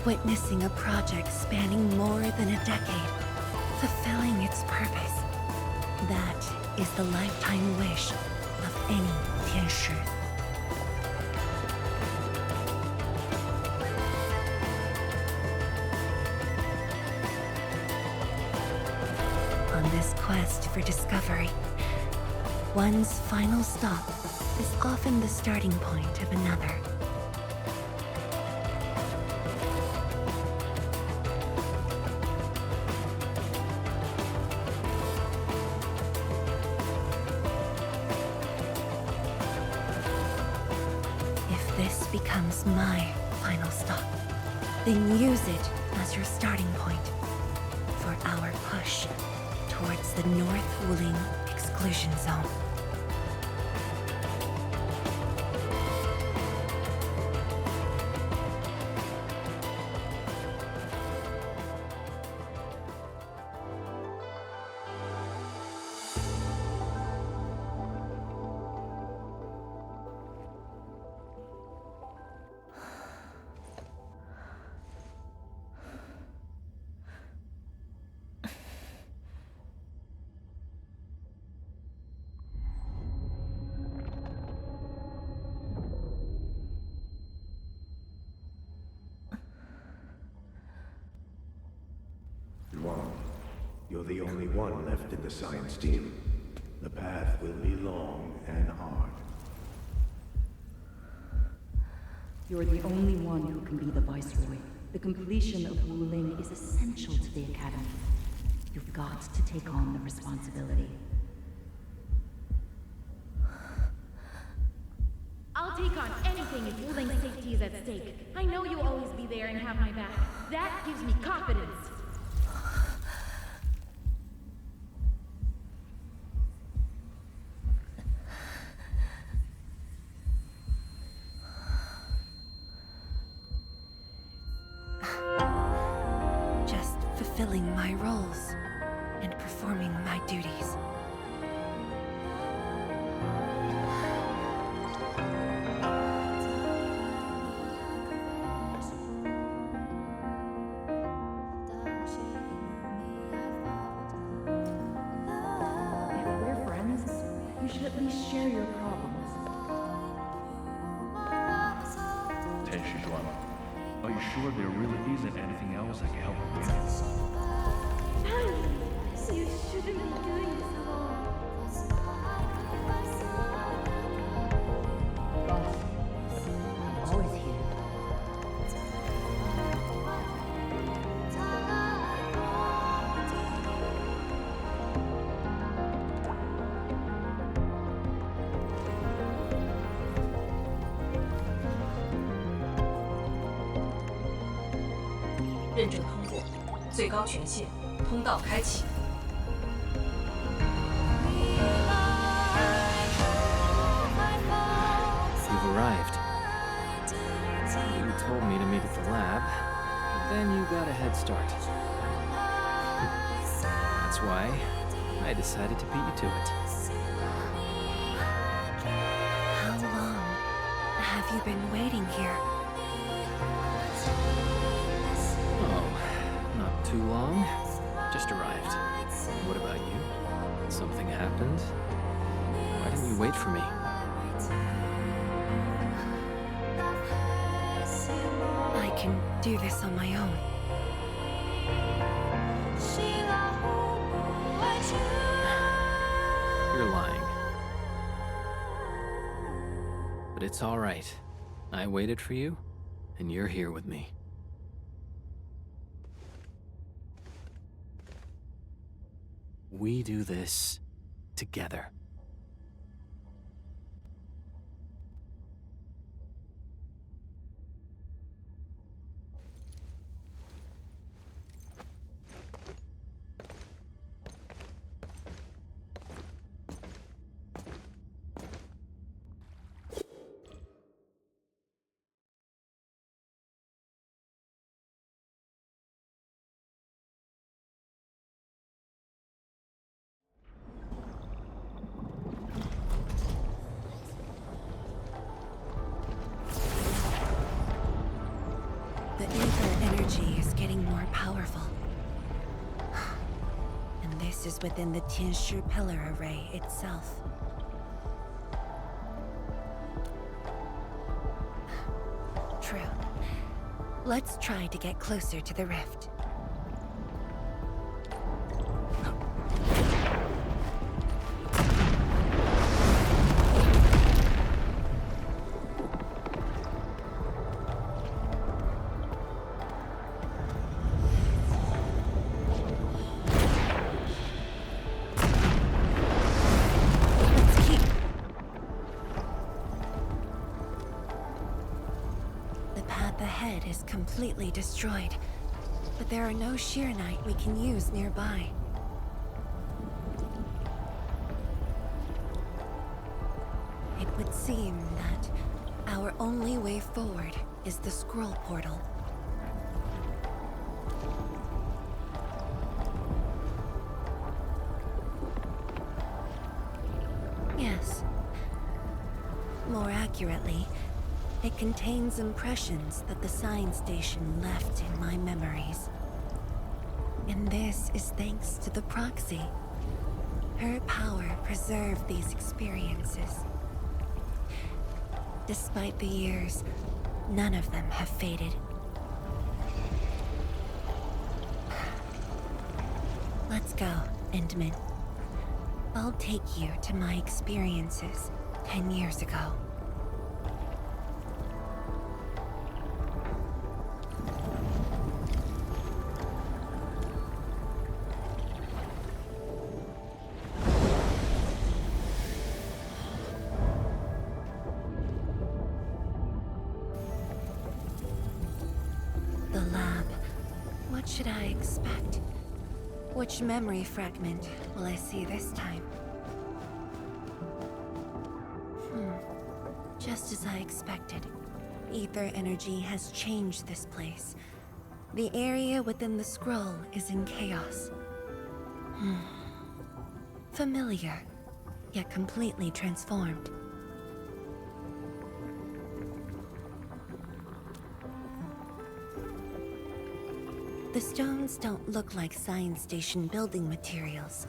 Witnessing a project spanning more than a decade, fulfilling its purpose. That is the lifetime wish of any Tianshi. On this quest for discovery, one's final stop is often the starting point of another. This becomes my final stop. Then use it as your starting point for our push towards the North Wuling exclusion zone. You're the only one left in the science team. The path will be long and hard. You're the only one who can be the Viceroy. The completion of Wuling is essential to the Academy. You've got to take on the responsibility. I'll take on anything if Wuling's safety is at stake. I know you'll always be there and have my back. That gives me confidence. Just fulfilling my roles and performing my duties. You should at least share your problems. Tianshi Zhuang, are you sure there really isn't anything else I can help you with? You shouldn't be doing this alone. Boss, I'm always here.认证通过，最高权限，通道开启。 You've arrived. You told me to meet at the lab, but then you got a head start. That's why I decided to beat you to it. How long have you been waiting here? Oh, too long. Just arrived. What about you? Something happened? Why didn't you wait for me? I can do this on my own. You're lying. But it's all right. I waited for you, and you're here with me. We do this together. The ether energy is getting more powerful. And this is within the Tianshi pillar array itself. True. Let's try to get closer to the rift. Completely destroyed, but there are no Arknight we can use nearby. It would seem that our only way forward is the scroll portal. Yes. More accurately, it contains impressions that the science station left in my memories. And this is thanks to the proxy. Her power preserved these experiences. Despite the years, none of them have faded. Let's go, Endman. I'll take you to my experiences 10 years ago. The lab. What should I expect? Which memory fragment will I see this time? Just as I expected. Ether energy has changed this place. The area within the scroll is in chaos. Familiar, yet completely transformed. The stones don't look like science station building materials.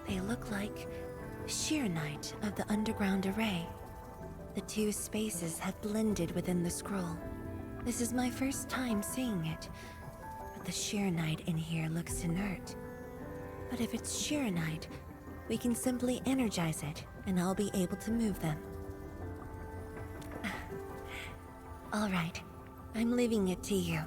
They look like Arknight of the underground array. The two spaces have blended within the scroll. This is my first time seeing it, but the Arknight in here looks inert. But if it's Arknight, we can simply energize it, and I'll be able to move them. All right, I'm leaving it to you.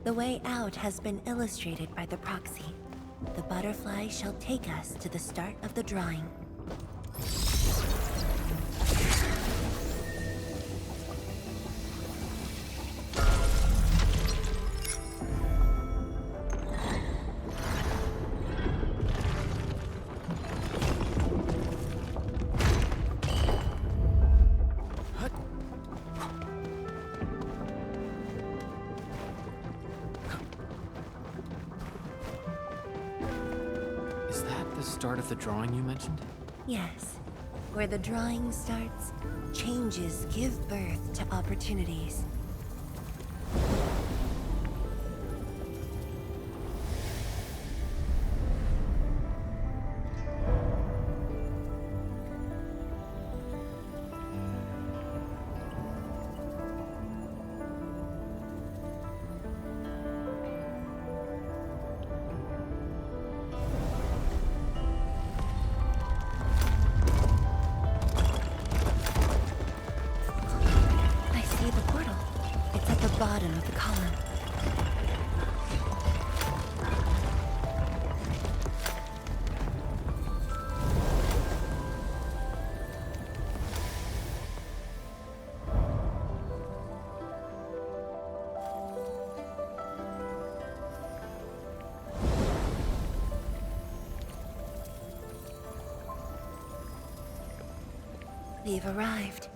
The way out has been illustrated by the proxy. The butterfly shall take us to the start of the drawing. start of the drawing you mentioned? Yes. Where the drawing starts, changes give birth to opportunities. Bottom of the column. We've arrived.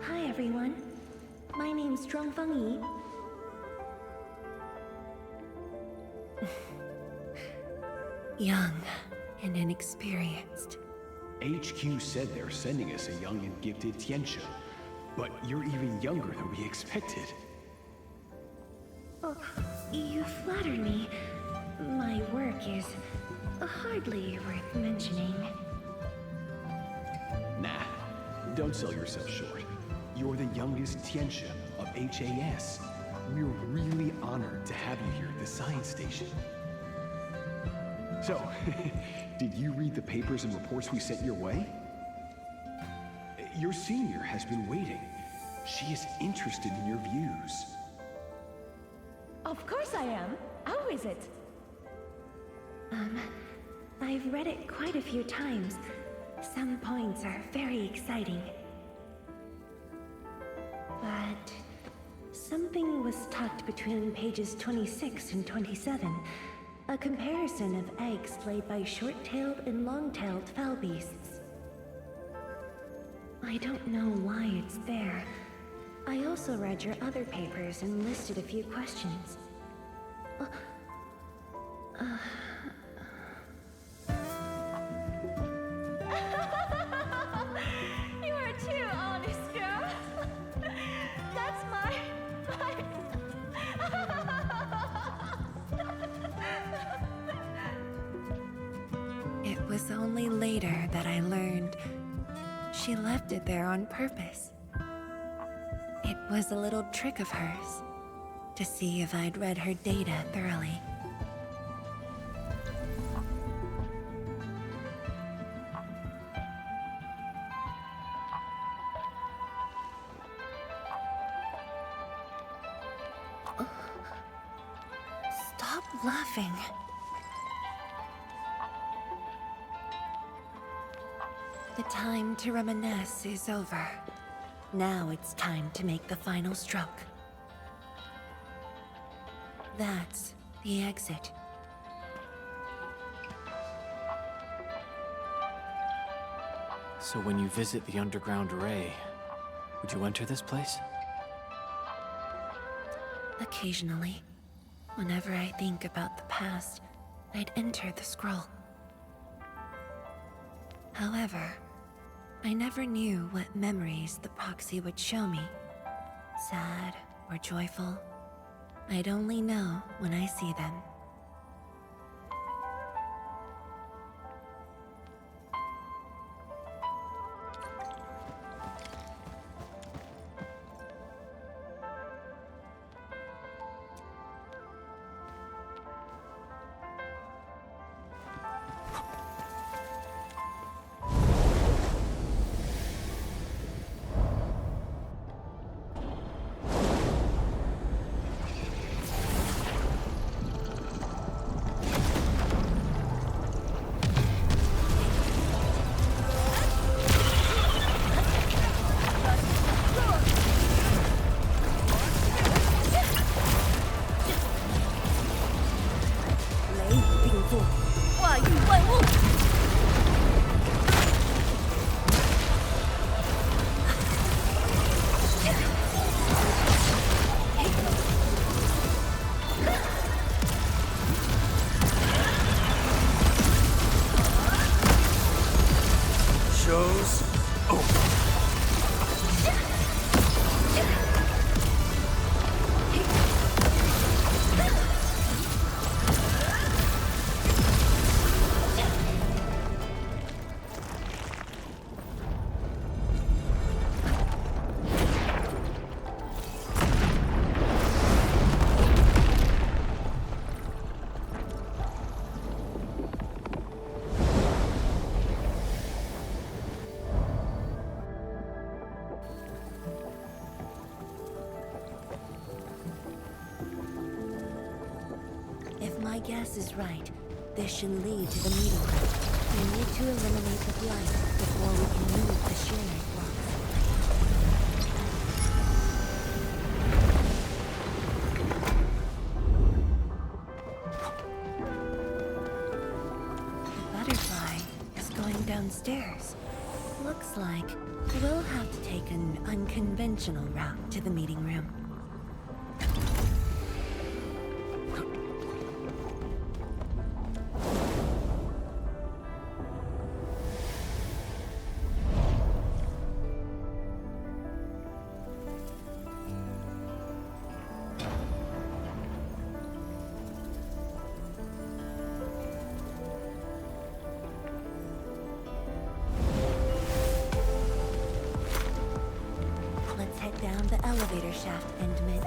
Hi everyone, my name's Zhuangfang Yi. Young and inexperienced. HQ said they're sending us a young and gifted Tianxia, but you're even younger than we expected. Oh, you flatter me. My work is hardly worth mentioning. Nah, don't sell yourself short. You're the youngest Tianxia of HAS. We're really honored to have you here at the science station. So, did you read the papers and reports we sent your way? Your senior has been waiting. She is interested in your views. Of course I am. How is it? I've read it quite a few times. Some points are very exciting. But something was tucked between pages 26 and 27. A comparison of eggs laid by short-tailed and long-tailed fowl beasts. I don't know why it's there. I also read your other papers and listed a few questions. You are too honest, girl. That's my... It was only later that I learned she left it there on purpose. It was a little trick of hers to see if I'd read her data thoroughly. Stop laughing. The time to reminisce is over. Now it's time to make the final stroke. That's the exit. So when you visit the underground array, would you enter this place? Occasionally, whenever I think about the past, I'd enter the scroll. However, I never knew what memories the proxy would show me. Sad or joyful. I'd only know when I see them. 病作，化育万物。Show's over. If my guess is right, this should lead to the meeting room. We need to eliminate the blight before we can move the Sheernite blocks. The butterfly is going downstairs. Looks like we'll have to take an unconventional route to the meeting room. Let's head down the elevator shaft, Endman.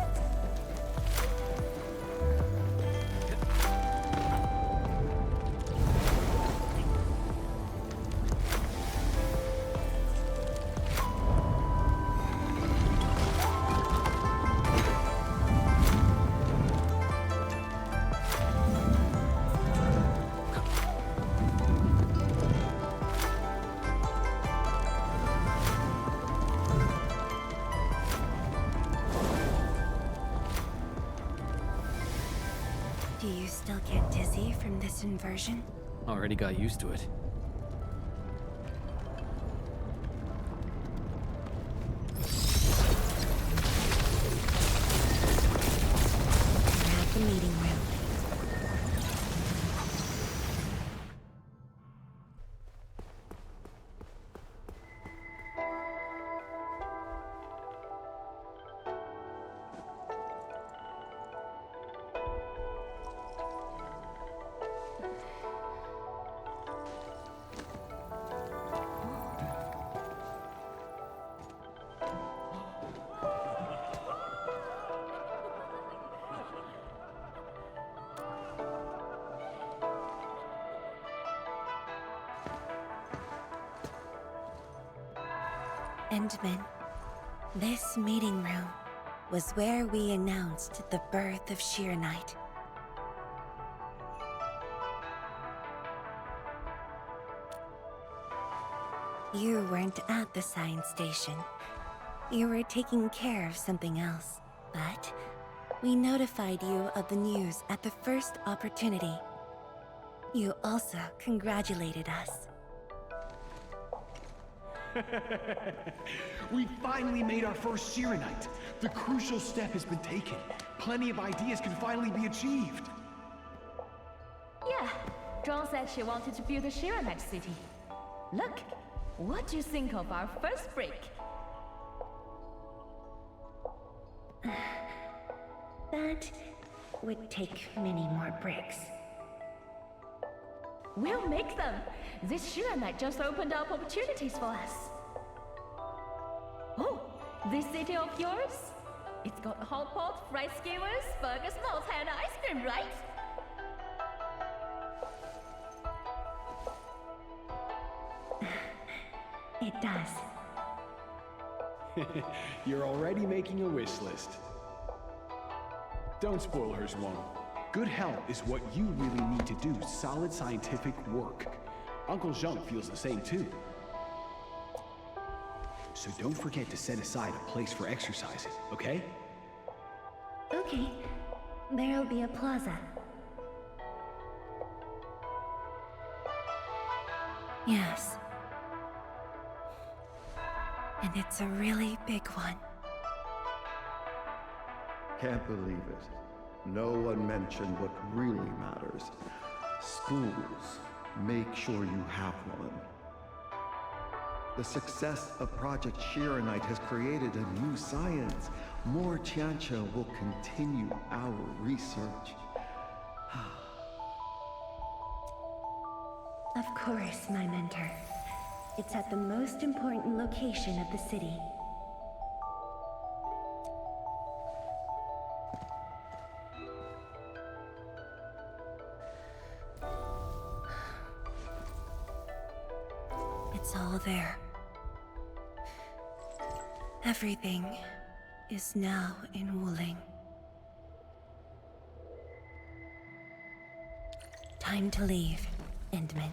Do you still get dizzy from this inversion? Already got used to it. We're at the meeting room. Endman, this meeting room was where we announced the birth of Sheernite. You weren't at the science station. You were taking care of something else, but we notified you of the news at the first opportunity. You also congratulated us. We finally made our first Sheernite. The crucial step has been taken. Plenty of ideas can finally be achieved. Yeah, John said she wanted to build a Sheernite city. Look, what do you think of our first break? That would take many more bricks. We'll make them! This Sheernite just opened up opportunities for us. Oh, this city of yours? It's got hot pot, fried skewers, burgers, malts, and ice cream, right? It does. You're already making a wish list. Don't spoil her, Zhuang. Good health is what you really need to do solid scientific work. Uncle Zheng feels the same too. So don't forget to set aside a place for exercising, okay? Okay. There'll be a plaza. Yes. And it's a really big one. Can't believe it. No one mentioned what really matters. Schools. Make sure you have one. The success of Project Shiranite has created a new science. More Tiancha will continue our research. Of course, my mentor. It's at the most important location of the city. It's all there. Everything is now in Wuling. Time to leave, Endman.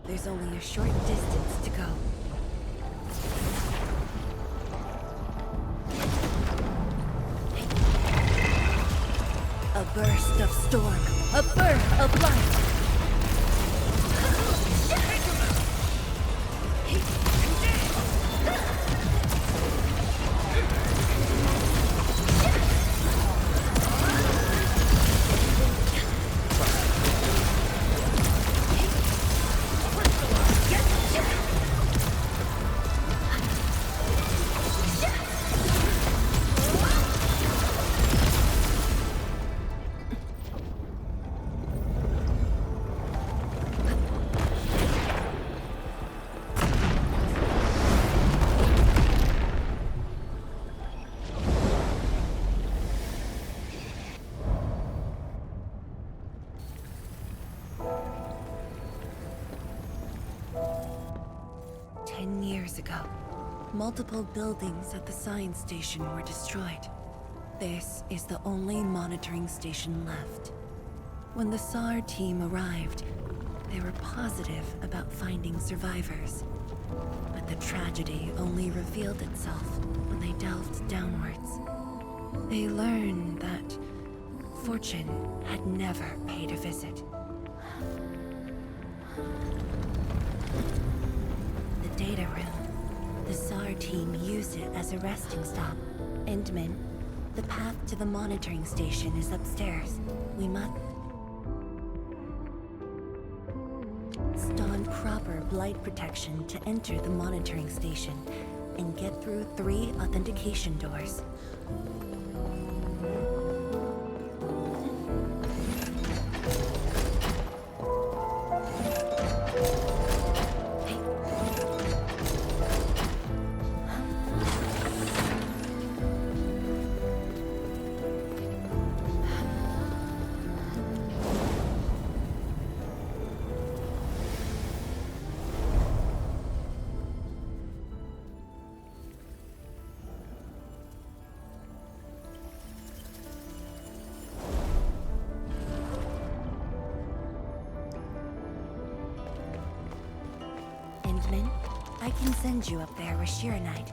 There's only a short distance to go. A burst of storm, a birth of light. Multiple buildings at the science station were destroyed. This is the only monitoring station left. When the SAR team arrived, they were positive about finding survivors. But the tragedy only revealed itself when they delved downwards. They learned that fortune had never paid a visit. The data room. The SAR team used it as a resting stop. Endman, the path to the monitoring station is upstairs. We must don proper blight protection to enter the monitoring station and get through 3 authentication doors. I can send you up there with Shiranite.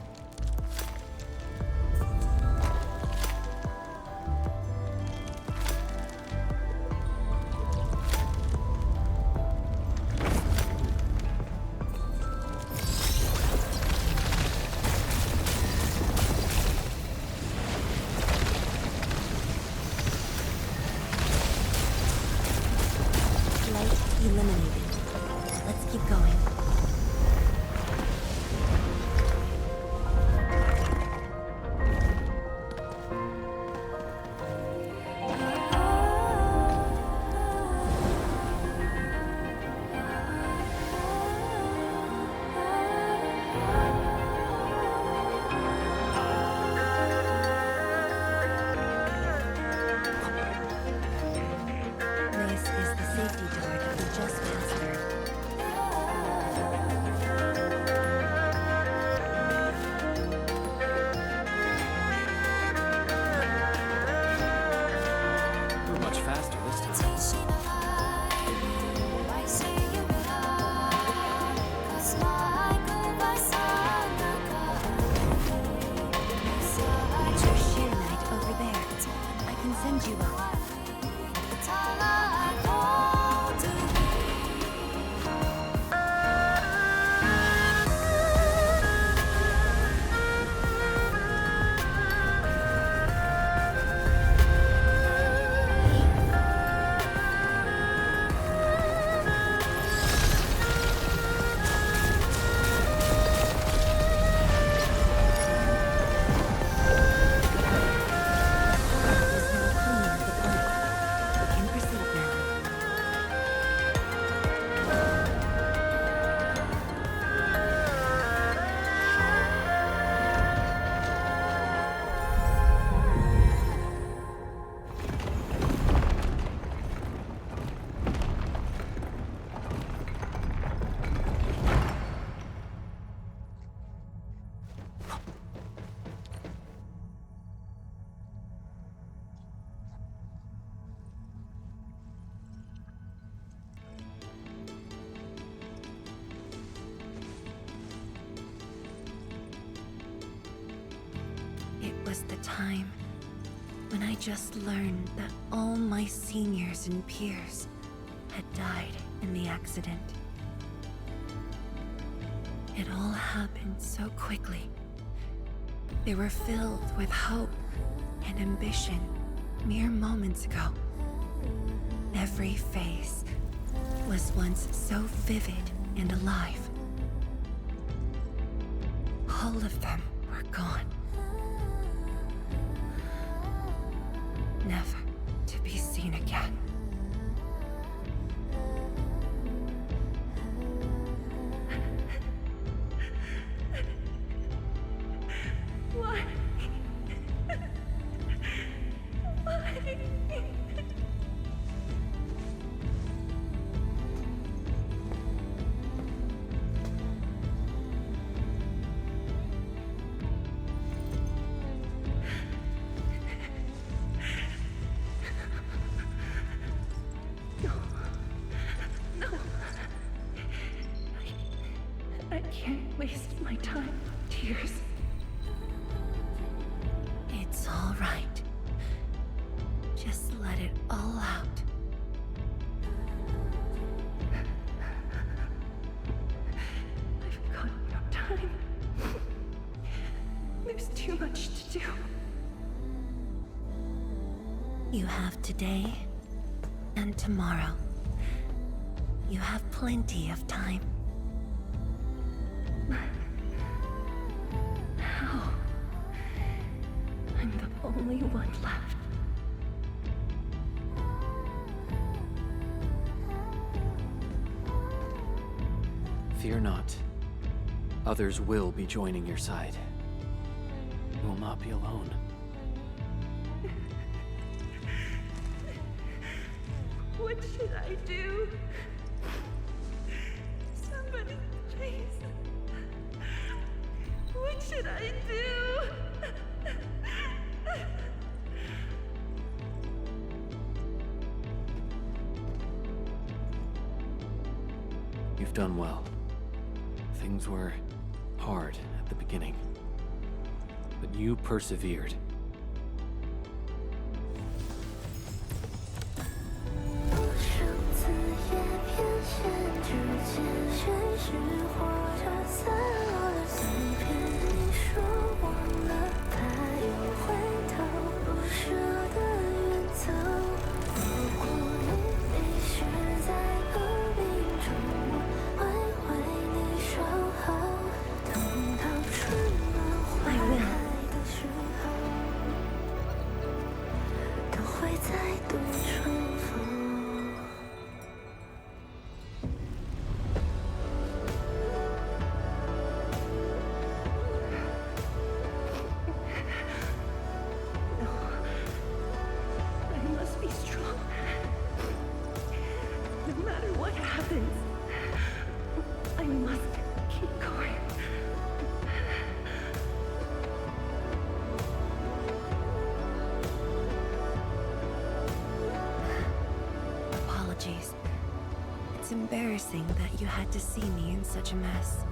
Light eliminated. Let's keep going. This is the safety door that we just passed through. was the time when I just learned that all my seniors and peers had died in the accident. It all happened so quickly. They were filled with hope and ambition mere moments ago. Every face was once so vivid and alive. All of them were gone. Never to be seen again. Why? Why? No. I can't waste my time on tears. It's all right. Just let it all out. I've got no time. There's too much to do. You have today and tomorrow. You have plenty of time. How? I'm the only one left. Fear not. Others will be joining your side. You will not be alone. What should I do? Somebody, please. What should I do? You've done well. Things were hard at the beginning, but you persevered. I must be strong. No matter what happens, I must keep going. Apologies. It's embarrassing that you had to see me in such a mess.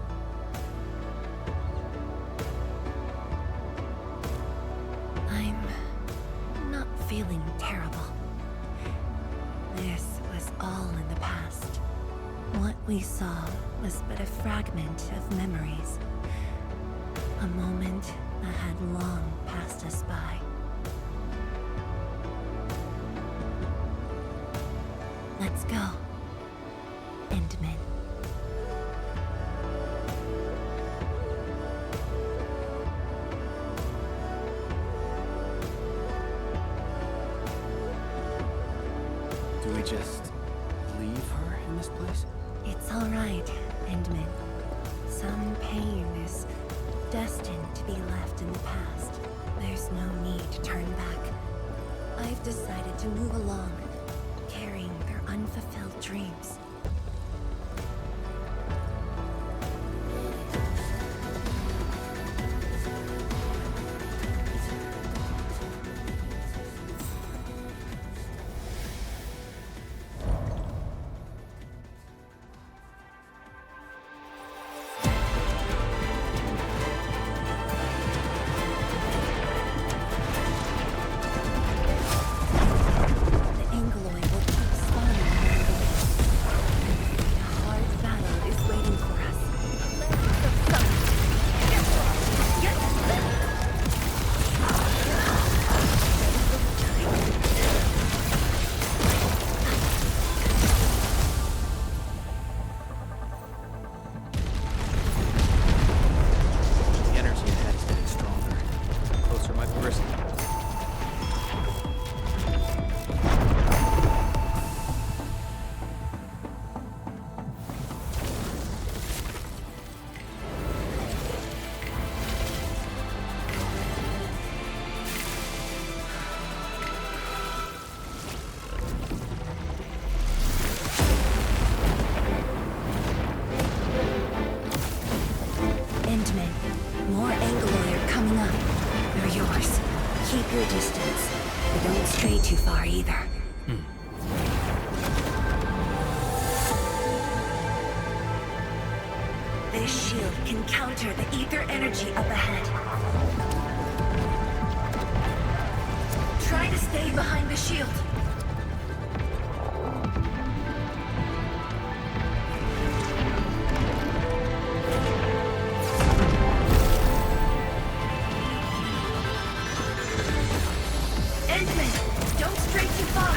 I'm not feeling terrible. This was all in the past. What we saw was but a fragment of memories. A moment that had long passed us by. Let's go, Endman. Do we just leave her in this place? It's all right, Endman. Some pain is destined to be left in the past. There's no need to turn back. I've decided to move along, carrying their unfulfilled dreams. your distance, but don't stray too far either. This shield can counter the ether energy up ahead. Try to stay behind the shield. Endman, don't stray too far.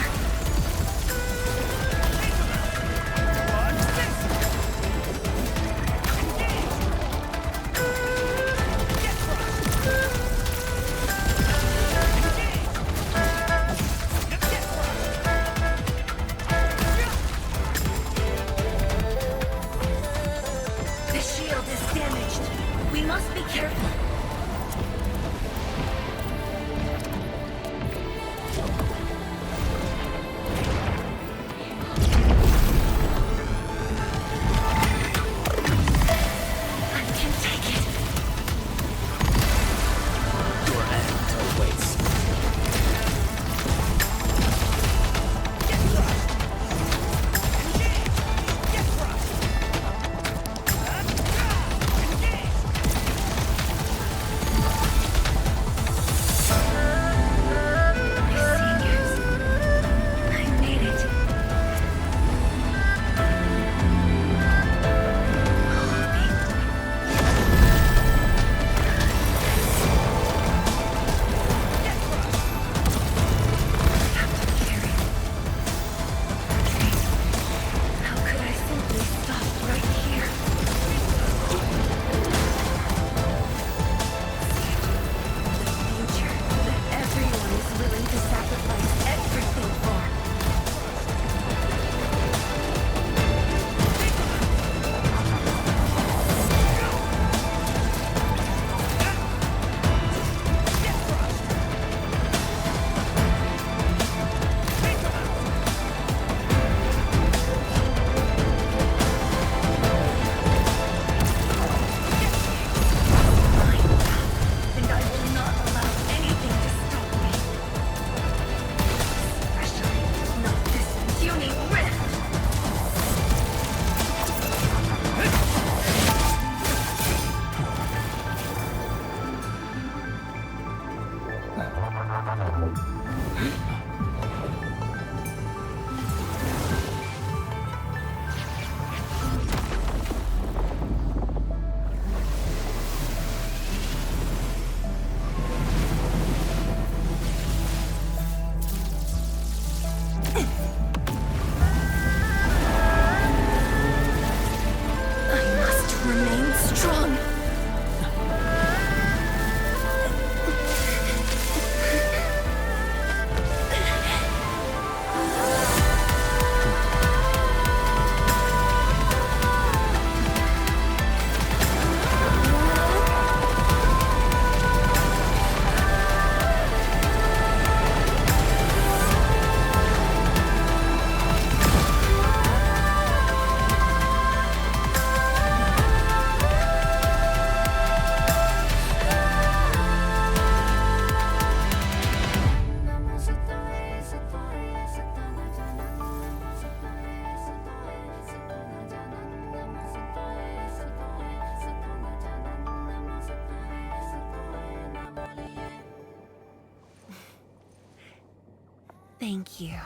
Thank you,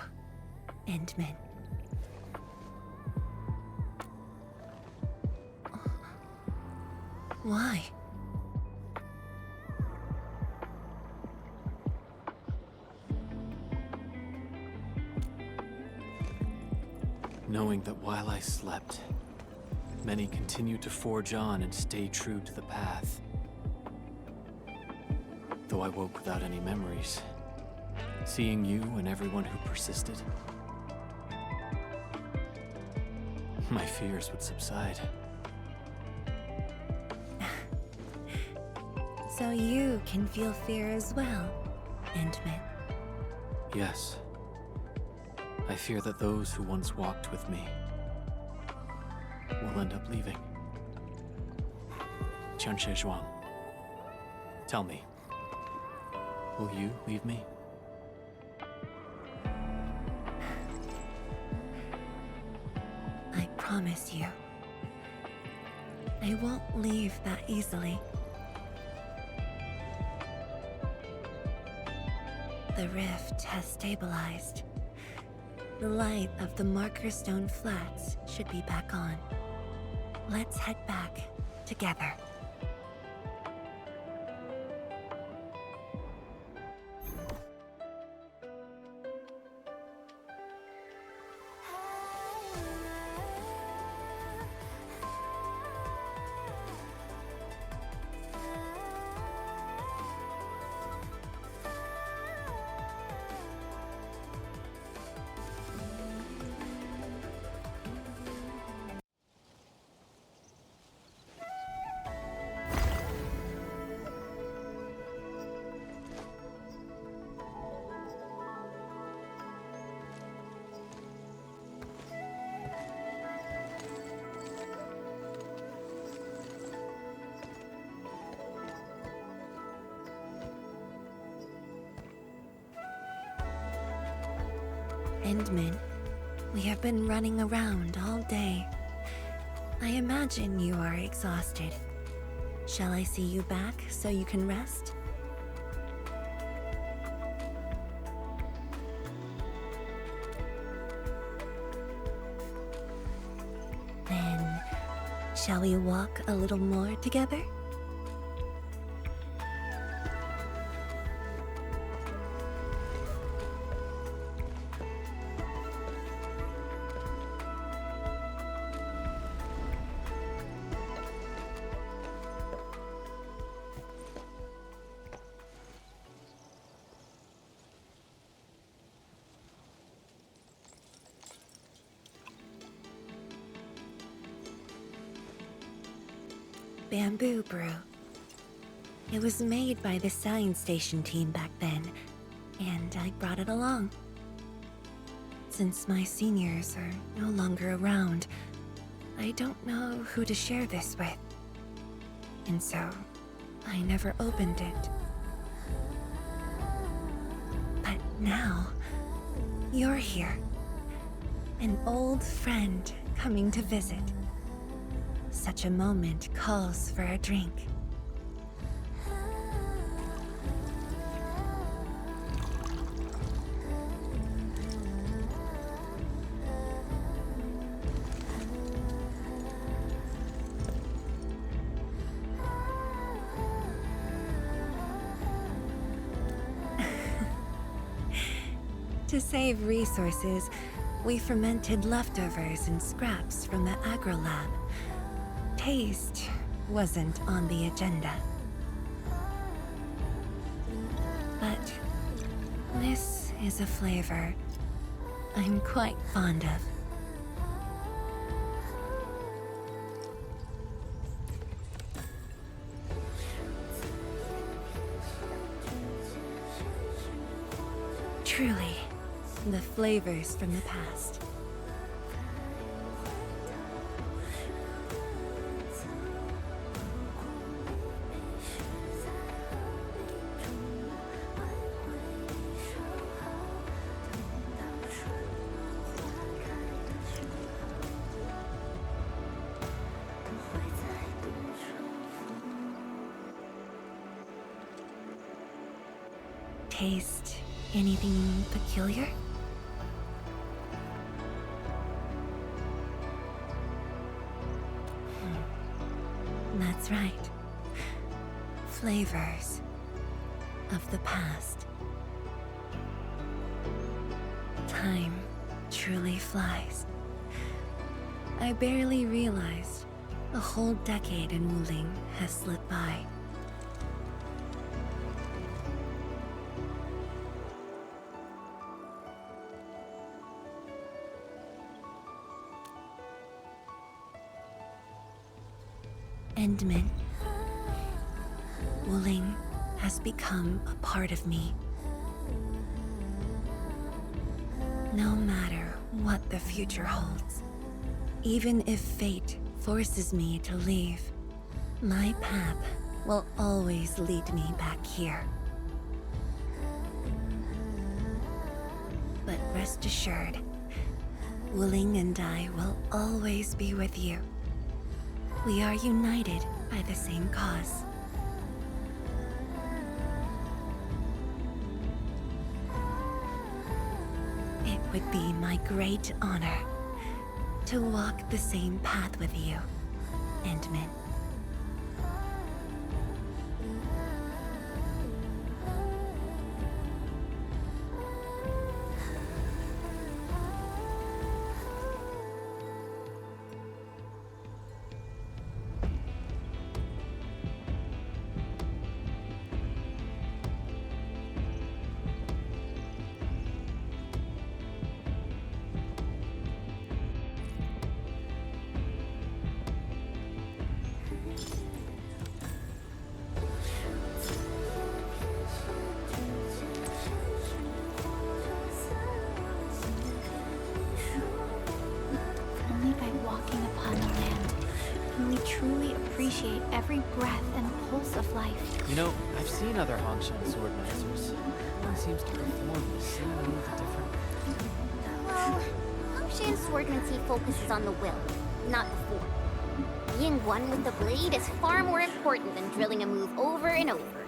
Endman. Why? Knowing that while I slept, many continued to forge on and stay true to the path. Though I woke without any memories, seeing you and everyone who persisted, my fears would subside. So you can feel fear as well, Endman. Yes. I fear that those who once walked with me will end up leaving. Qianche Zhuang, tell me, Will you leave me? I promise you. I won't leave that easily. The rift has stabilized. The light of the Marker Stone Flats should be back on. Let's head back together. Endman, we have been running around all day. I imagine you are exhausted. Shall I see you back so you can rest? Then, shall we walk a little more together? Bamboo brew. It was made by the science station team back then, and I brought it along. Since my seniors are no longer around, I don't know who to share this with. And so, I never opened it. But now, you're here. An old friend coming to visit. Such a moment calls for a drink. To save resources, we fermented leftovers and scraps from the agro lab. Taste wasn't on the agenda. But this is a flavor I'm quite fond of. Truly, the flavors from the past. Taste anything peculiar? That's right. Flavors of the past. Time truly flies. I barely realized a whole decade in Wuling has slipped by. Endman, Wuling has become a part of me. No matter what the future holds, even if fate forces me to leave, my path will always lead me back here. rest assured, Wuling and I will always be with you. We are united by the same cause. It would be my great honor to walk the same path with you, Endman. Only by walking upon the land can we truly appreciate every breath and pulse of life. You know, I've seen other Hongshan swordmasters. One seems to perform the same move differently. Well, Hongshan swordmancy focuses on the will, not the form. Being one with the blade is far more important than drilling a move over and over.